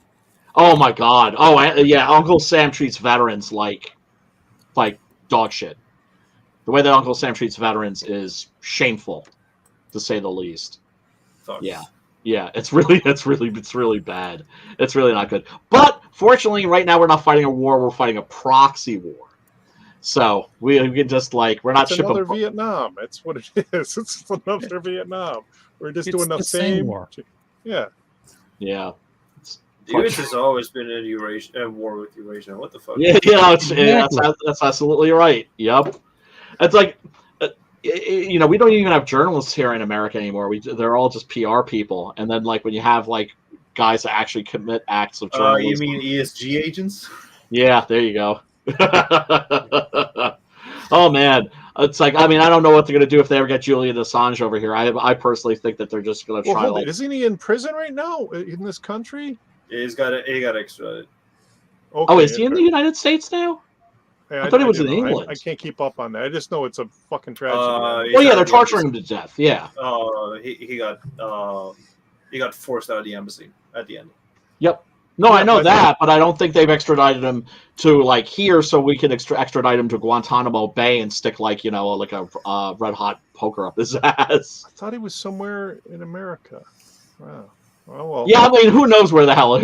Oh my god! Oh yeah, Uncle Sam treats veterans like dog shit. The way that Uncle Sam treats veterans is shameful, to say the least. Fuck. Yeah, it's really bad. It's really not good. But fortunately, right now we're not fighting a war; we're fighting a proxy war. So we can just we're not shipping. Another Vietnam. That's what it is. It's another Vietnam. We're just doing the same war. Yeah. Yeah. The U.S. has always been at war with Eurasia. What the fuck? Yeah, that's absolutely right. Yep. It's like, we don't even have journalists here in America anymore. They're all just PR people. And then, when you have, guys that actually commit acts of journalism. You mean ESG agents? Yeah, there you go. Oh, man. It's like, I don't know what they're going to do if they ever get Julian Assange over here. I personally think that they're just going to try, isn't he in prison right now in this country? He got extradited. Okay, oh, is he in the United States now? Hey, I thought he was in England. I can't keep up on that. I just know it's a fucking tragedy. Well, yeah, they're torturing him to death. Yeah. He got forced out of the embassy at the end. Yep. No, I know that, but I don't think they've extradited him to here, so we can extradite him to Guantanamo Bay and stick a red hot poker up his ass. I thought he was somewhere in America. Wow. Well, yeah, who knows where the hell where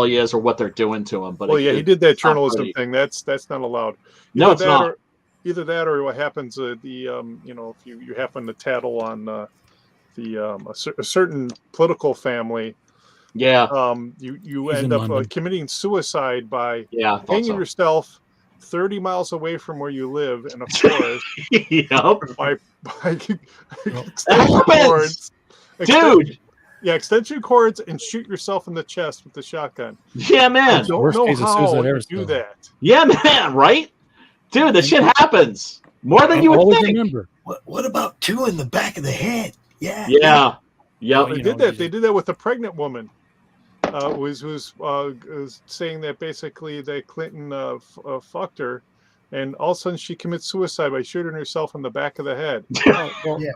he is or what they're doing to him? But he did that journalism thing. That's not allowed. No, it's not. Either that, or what happens? If you happen to tattle on a certain political family, yeah, you end up committing suicide by hanging yourself 30 miles away from where you live in a forest. Yep. By extension cords. Dude. Yeah, extension cords and shoot yourself in the chest with the shotgun. Yeah, man. I don't know how you do that. Yeah, man, right? Dude, this shit happens. More than you would think. Remember. What about 2 in the back of the head? Yeah. Yeah. Yep. They did that. They did that with a pregnant woman. Was saying that basically that Clinton fucked her, and all of a sudden she commits suicide by shooting herself in the back of the head.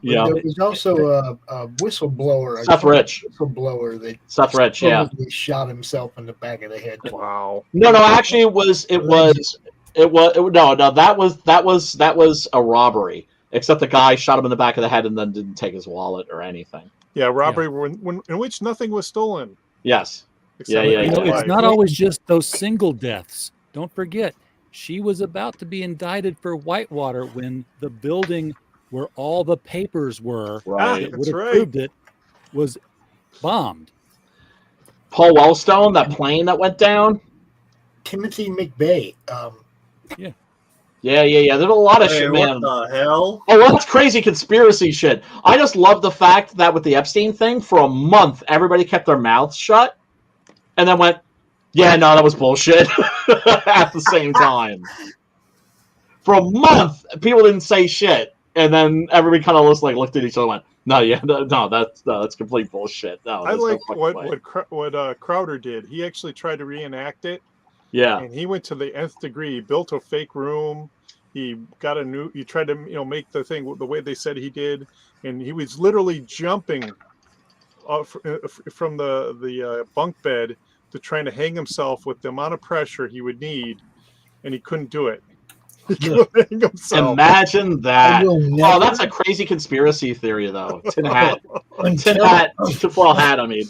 Yeah. There was also a whistleblower. Seth Rich. Whistleblower that Seth Rich, shot himself in the back of the head. Wow. No. Actually, that was a robbery. Except the guy shot him in the back of the head and then didn't take his wallet or anything. Yeah, robbery in which nothing was stolen. Yes. Yeah. It's not always just those single deaths. Don't forget, she was about to be indicted for Whitewater when the building where all the papers were that would have proved it was bombed. Paul Wellstone, that plane that went down. Timothy McVeigh. Yeah. There's a lot of shit, man. What the hell? Oh, that's crazy conspiracy shit. I just love the fact that with the Epstein thing, for a month, everybody kept their mouths shut and then went, yeah, no, that was bullshit at the same time. For a month, people didn't say shit. And then everybody kind of looked at each other and went, no, that's complete bullshit. No, I like what Crowder did. He actually tried to reenact it. Yeah. And he went to the nth degree. He built a fake room. He got a new. He tried to make the thing the way they said he did, and he was literally jumping from the bunk bed to trying to hang himself with the amount of pressure he would need, and he couldn't do it. He couldn't hang himself. Imagine that. Oh, that's a crazy conspiracy theory, though. Tin hat, tinfoil hat. I mean,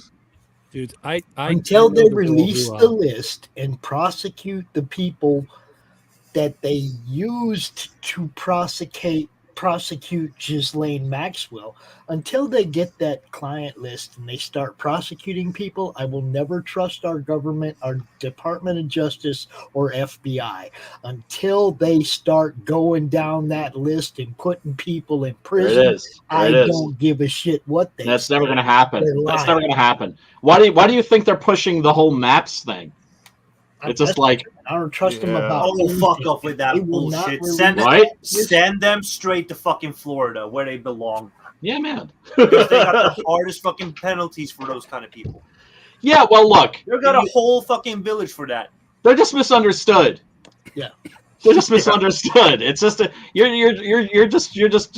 dude, until they release the list and prosecute the people that they used to prosecute Ghislaine Maxwell, until they get that client list and they start prosecuting people, I will never trust our government, our Department of Justice, or FBI. Until they start going down that list and putting people in prison, I don't give a shit what they That's say. never going to happen. They're That's lying. never going to happen. Why do you think they're pushing the whole maps thing? It's just like I don't trust them about. Oh, fuck off with that They will not bullshit. release Send them straight to fucking Florida, where they belong. Yeah, man. Because they got the hardest fucking penalties for those kind of people. Yeah, well, look, They got a whole fucking village for that. they're just misunderstood. Yeah, they're just misunderstood. It's just you're just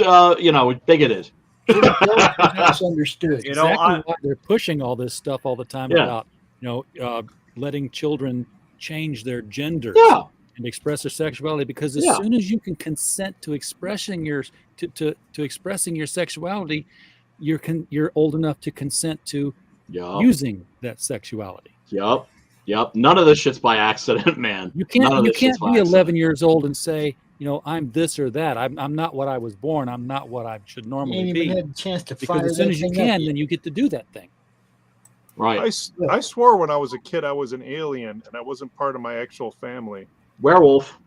bigoted. Misunderstood. Exactly why they're pushing all this stuff all the time Yeah. about letting children change their gender and express their sexuality, because as soon as you can consent to expressing your to expressing your sexuality, you're old enough to consent to using that sexuality. Yep. None of this shit's by accident, man. You can't be 11 years old and say, I'm this or that. I'm not what I was born. I'm not what I should normally ain't be. even had a chance to because fire as soon that as you thing up can, yet. then you get to do that thing. Right. I swore when I was a kid I was an alien and I wasn't part of my actual family. Werewolf.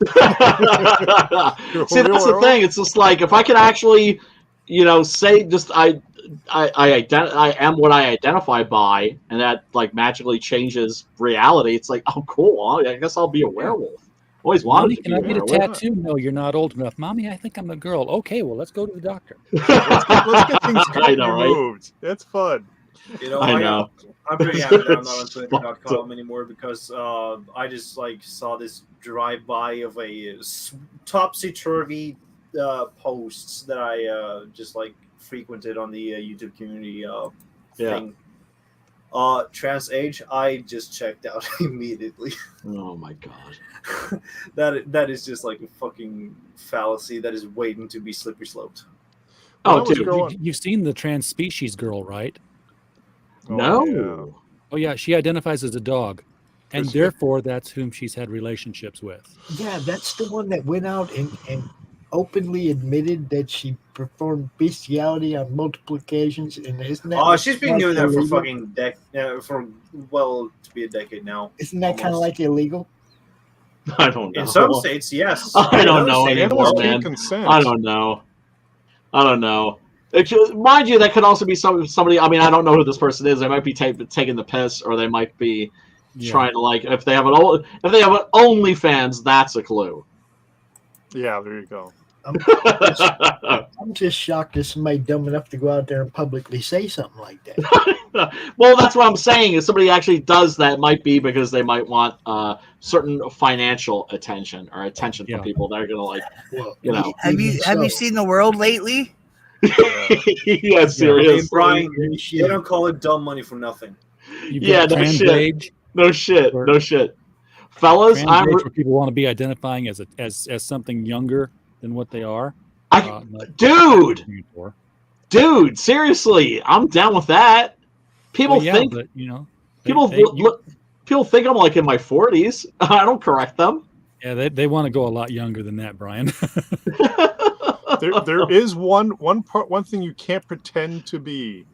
See, that's the thing. It's just like if I can actually, say just I am what I identify by, and that like magically changes reality. It's like, oh, cool. I guess I'll be a werewolf. Always wanted Mommy, to can be I a get a werewolf. tattoo? No, you're not old enough. Mommy, I think I'm a girl. Okay, well, let's go to the doctor. Let's get things I know, right? removed. That's fun. I know. I'm pretty happy that I'm not on Twitter.com anymore because I just saw this drive-by of a topsy-turvy posts that I just frequented on the YouTube community thing. Trans age, I just checked out immediately. Oh my god. that is just like a fucking fallacy that is waiting to be slippery sloped. Oh, dude. You've seen the trans species girl, right? No. Oh yeah, she identifies as a dog, and therefore that's whom she's had relationships with. Yeah, that's the one that went out and openly admitted that she performed bestiality on multiple occasions, and isn't that? Oh, she's been doing that for illegal? fucking to be a decade now. Isn't that kind of like illegal? I don't know. In some states, yes. I don't know In other anymore, states, man. I don't know. Mind you, that could also be somebody. I mean, I don't know who this person is. They might be taking the piss, or they might be trying to if they have an OnlyFans, that's a clue. Yeah, there you go. I'm just shocked that somebody dumb enough to go out there and publicly say something like that. Well, that's what I'm saying. If somebody actually does that, it might be because they might want certain financial attention or attention from people. They're gonna Have you seen The World lately? Yeah, seriously. Hey, Brian, they don't call it dumb money for nothing. Yeah, no shit. No shit. Fellas, Trans age where people want to be identifying as something younger than what they are. Dude, seriously, I'm down with that. People think, but, people think I'm like in my 40s. I don't correct them. Yeah, they want to go a lot younger than that, Brian. There is one thing you can't pretend to be.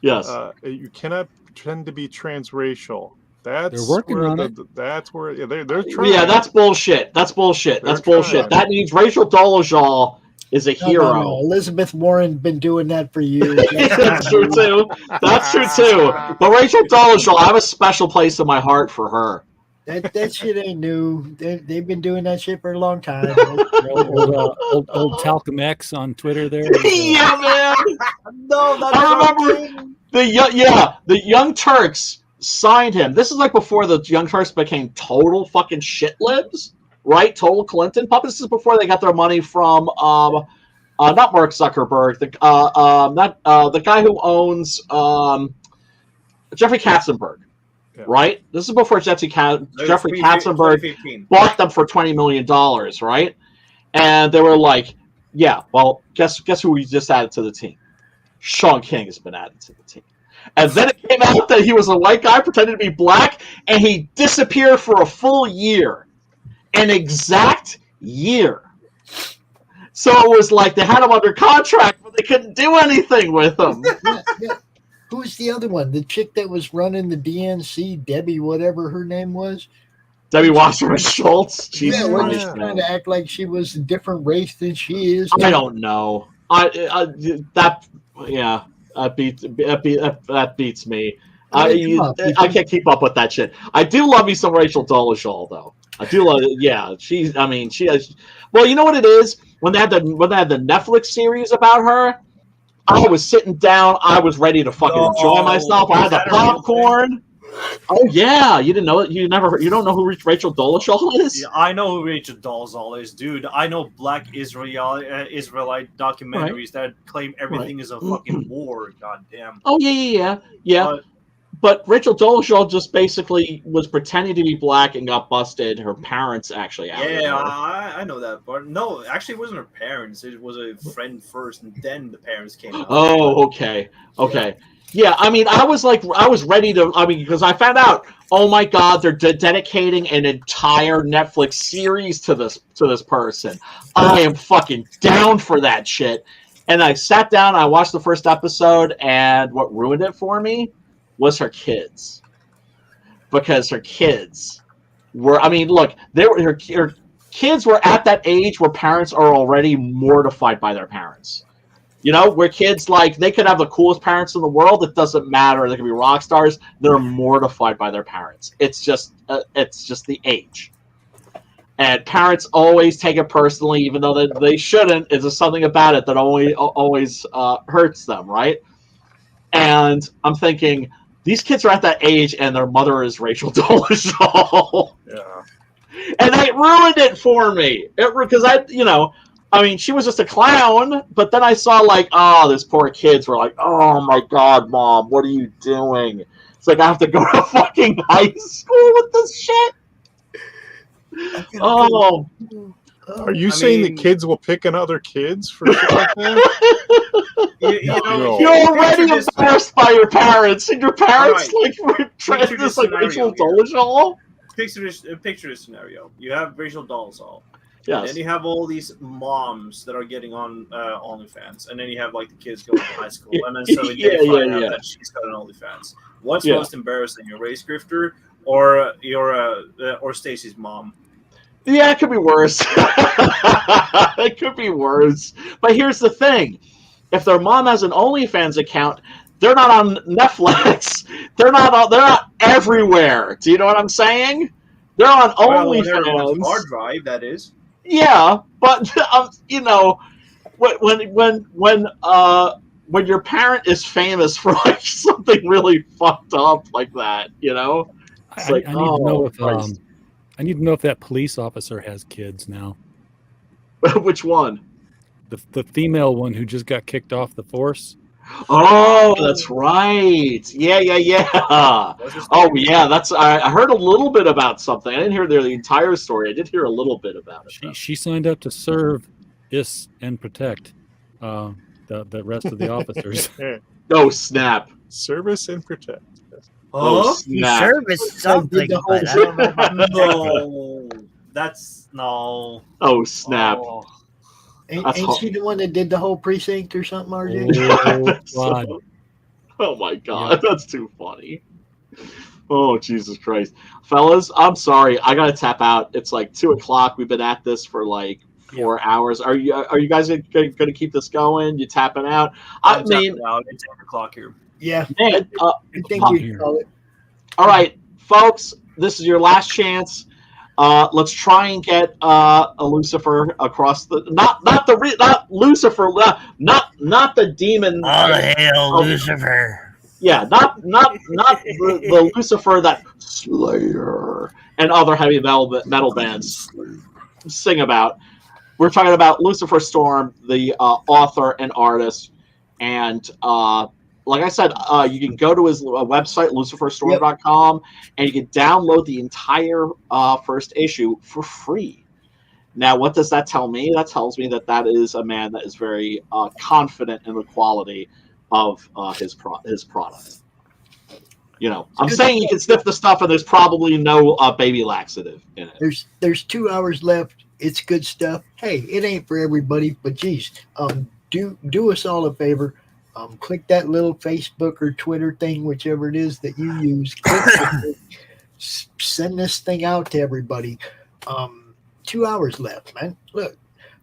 Yes. You cannot pretend to be transracial. They're working on it. That's where they're trying. Yeah, that's bullshit. That's bullshit. Trying. That means Rachel Dolezal is a hero. No. Elizabeth Warren been doing that for years. That's true too. But Rachel Dolezal, I have a special place in my heart for her. That shit ain't new. They've been doing that shit for a long time. old Talcum X on Twitter there. Yeah, man. No, I remember the Young Turks signed him. This is like before the Young Turks became total fucking shit libs. right? Total Clinton puppet. This is before they got their money from not Mark Zuckerberg, the guy who owns Jeffrey Katzenberg. Yeah. Right? This is before Jeffrey Katzenberg 2015. bought them for $20 million, right? And they were like, yeah, well, guess who we just added to the team? Sean King has been added to the team. And then it came out that he was a white guy pretending to be black, and he disappeared for a full year. An exact year. So it was like they had him under contract, but they couldn't do anything with him. Yeah. Who's the other one? The chick that was running the DNC, Debbie, whatever her name was. Debbie Wasserman Schultz. Jesus We're Christ, just man. trying to act like she was a different race than she is. I don't know. That beats me. I can't keep up with that shit. I do love me some Rachel Dolezal though. I do love it. Yeah, she has. Well, you know what it is when they had the Netflix series about her. I was sitting down. I was ready to fucking enjoy myself. I had the popcorn. Oh yeah, you didn't know it. You don't know who Rachel Dolezal is? Yeah, I know who Rachel Dolezal is, dude. I know Black Israelite documentaries that claim everything is a fucking war. Goddamn. Oh yeah. But Rachel Dolezal just basically was pretending to be black and got busted. Her parents actually outed her. I know that part. No, actually, it wasn't her parents. It was a friend first, and then the parents came out. Oh, okay. Yeah, I mean, I was ready to. I mean, because I found out. Oh my God, they're dedicating an entire Netflix series to this person. I am fucking down for that shit. And I sat down. I watched the first episode, and what ruined it for me was her kids, because her kids were. I mean, look, her kids were at that age where parents are already mortified by their parents. You know, where kids, like, they could have the coolest parents in the world. It doesn't matter. They could be rock stars. They're mortified by their parents. It's just the age. And parents always take it personally, even though they shouldn't. There's just something about it that always hurts them, right? And I'm thinking, these kids are at that age, and their mother is Rachel Dolezal. Yeah. And it ruined it for me. Because I mean, she was just a clown, but then I saw, like, oh, these poor kids were like, oh my God, Mom, what are you doing? It's like I have to go to fucking high school with this shit? Oh. Are you saying the kids will pick on other kids for shit like that? You're already embarrassed by your parents, and your parents, trying this, like, Rachel Dolezal? Picture this scenario. You have Rachel Dolezal. Yes. And then you have all these moms that are getting on OnlyFans, and then you have like the kids going to high school, and then suddenly they find out that she's got an OnlyFans. What's most embarrassing, your race grifter or or Stacy's mom? Yeah, it could be worse. It could be worse. But here's the thing: if their mom has an OnlyFans account, they're not on Netflix. They're not everywhere. Do you know what I'm saying? They're on OnlyFans. They're on a hard drive, that is. Yeah, but when your parent is famous for like something really fucked up like that, it's like, I need to know if that police officer has kids now. Which one? The female one who just got kicked off the force. Oh, that's right. Yeah. Oh, yeah. I heard a little bit about something. I didn't hear the entire story. I did hear a little bit about it. She signed up to serve and protect the rest of the officers. Oh, snap! Service and protect. Oh, snap! Service something. But I don't know about no, that's no. Oh, snap! Oh. Ain't she the one that did the whole precinct or something, RJ? Oh my God, that's too funny. Oh, Jesus Christ. Fellas, I'm sorry. I got to tap out. It's like 2 o'clock. We've been at this for like 4 hours. Are you guys going to keep this going? You tapping out? I'm tapping out. It's 8 o'clock here. Yeah. Man, I think we can call it. All right, folks, this is your last chance. Let's try and get a Lucifer across the not Lucifer, not the demon. All hail Lucifer. Yeah, not the Lucifer that Slayer and other heavy metal bands sing about. We're talking about Lucifer Storm, the author and artist, and like I said, you can go to his website, luciferstorm.com, and you can download the entire first issue for free. Now, what does that tell me? That tells me that is a man that is very confident in the quality of his product. You know, I'm saying you can sniff the stuff, and there's probably no baby laxative in it. There's 2 hours left. It's good stuff. Hey, it ain't for everybody, but geez, do us all a favor. Click that little Facebook or Twitter thing, whichever it is that you use. Click it, send this thing out to everybody. 2 hours left, man. Look,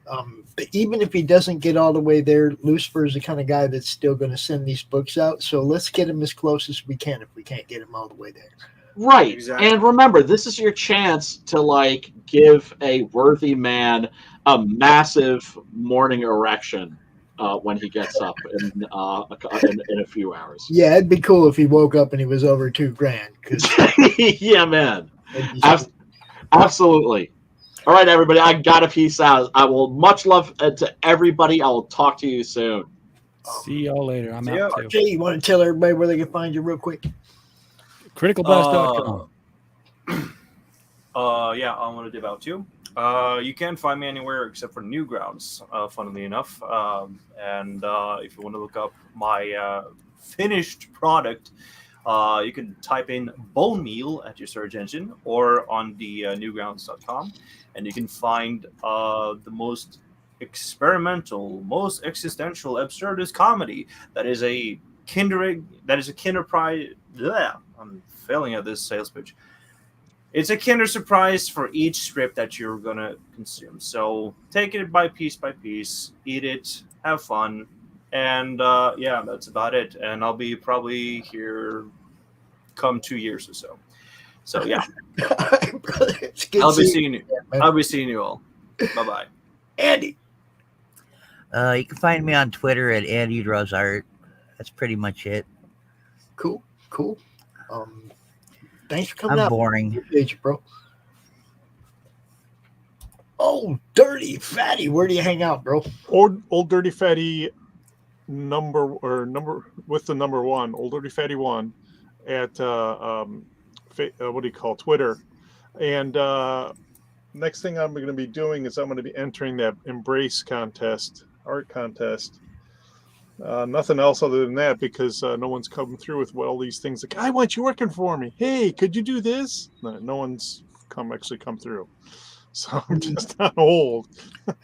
but even if he doesn't get all the way there, Lucifer is the kind of guy that's still going to send these books out. So let's get him as close as we can if we can't get him all the way there. Right. Exactly. And remember, this is your chance to like give a worthy man a massive morning erection when he gets up in a few hours. Yeah, it'd be cool if he woke up and he was over $2,000. Yeah, man. Absolutely. All right, everybody. I got to peace out. I will much love to everybody. I will talk to you soon. See y'all later. I'm out too. Jay, you want to tell everybody where they can find you real quick? Criticalblast.com. Yeah, I want to devout too. You can't find me anywhere except for Newgrounds, funnily enough. And if you want to look up my finished product, you can type in bone meal at your search engine or on the newgrounds.com, and you can find the most experimental, most existential, absurdist comedy that is a Kinder Prize. I'm failing at this sales pitch. It's a Kinder Surprise for each script that you're gonna consume. So take it by piece, eat it, have fun, and yeah, that's about it. And I'll be probably here come 2 years or so. So yeah, I'll be seeing you all. Bye bye, Andy. You can find me on Twitter at Andy Draws Art. That's pretty much it. Cool. Thanks for coming out. I'm boring. Appreciate you, bro. Oh, Dirty Fatty, where do you hang out, bro? Old Dirty Fatty number with the number 1, Old Dirty Fatty 1 at what do you call Twitter. And next thing I'm going to be doing is I'm going to be entering that Embrace contest, art contest. Nothing else other than that, because no one's come through with all these things like, I want you working for me. Hey, could you do this? No one's come through. So I'm just on hold.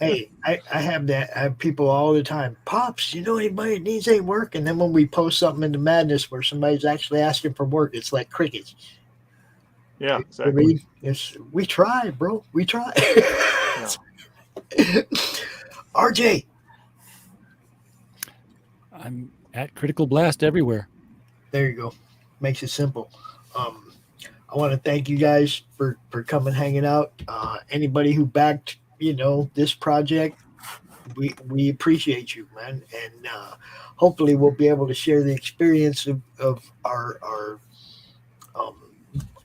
Hey, I have that. I have people all the time. Pops, you know anybody that needs any work? And then when we post something into Madness where somebody's actually asking for work, it's like crickets. Yeah, exactly. I mean, we try, bro. We try. RJ. I'm at Critical Blast everywhere. There you go. Makes it simple. I want to thank you guys for coming, hanging out. Anybody who backed, this project, we appreciate you, man. And hopefully we'll be able to share the experience of our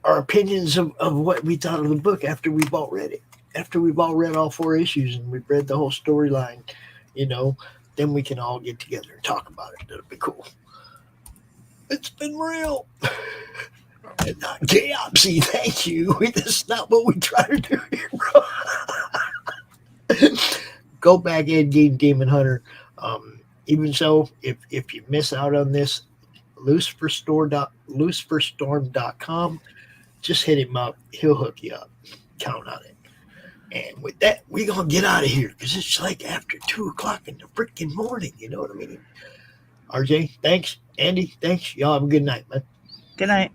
opinions of what we thought of the book after we've all read it. After we've all read all 4 issues and we've read the whole storyline, then we can all get together and talk about it. That'll be cool. It's been real. And not Gayopsy, thank you. That's not what we try to do here, bro. Go back and game Demon Hunter. Even so, if you miss out on this, luciferstorm.com, just hit him up. He'll hook you up. Count on it. And with that, we're going to get out of here because it's like after 2 o'clock in the freaking morning. You know what I mean? RJ, thanks. Andy, thanks. Y'all have a good night, man. Good night.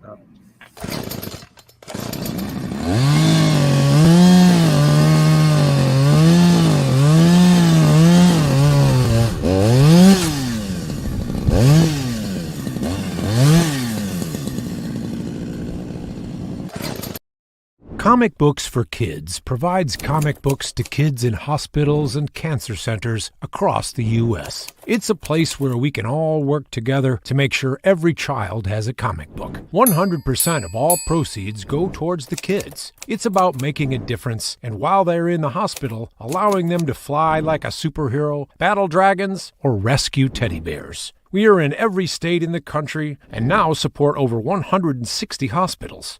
Comic Books for Kids provides comic books to kids in hospitals and cancer centers across the U.S. It's a place where we can all work together to make sure every child has a comic book. 100% of all proceeds go towards the kids. It's about making a difference, and while they're in the hospital, allowing them to fly like a superhero, battle dragons, or rescue teddy bears. We are in every state in the country and now support over 160 hospitals.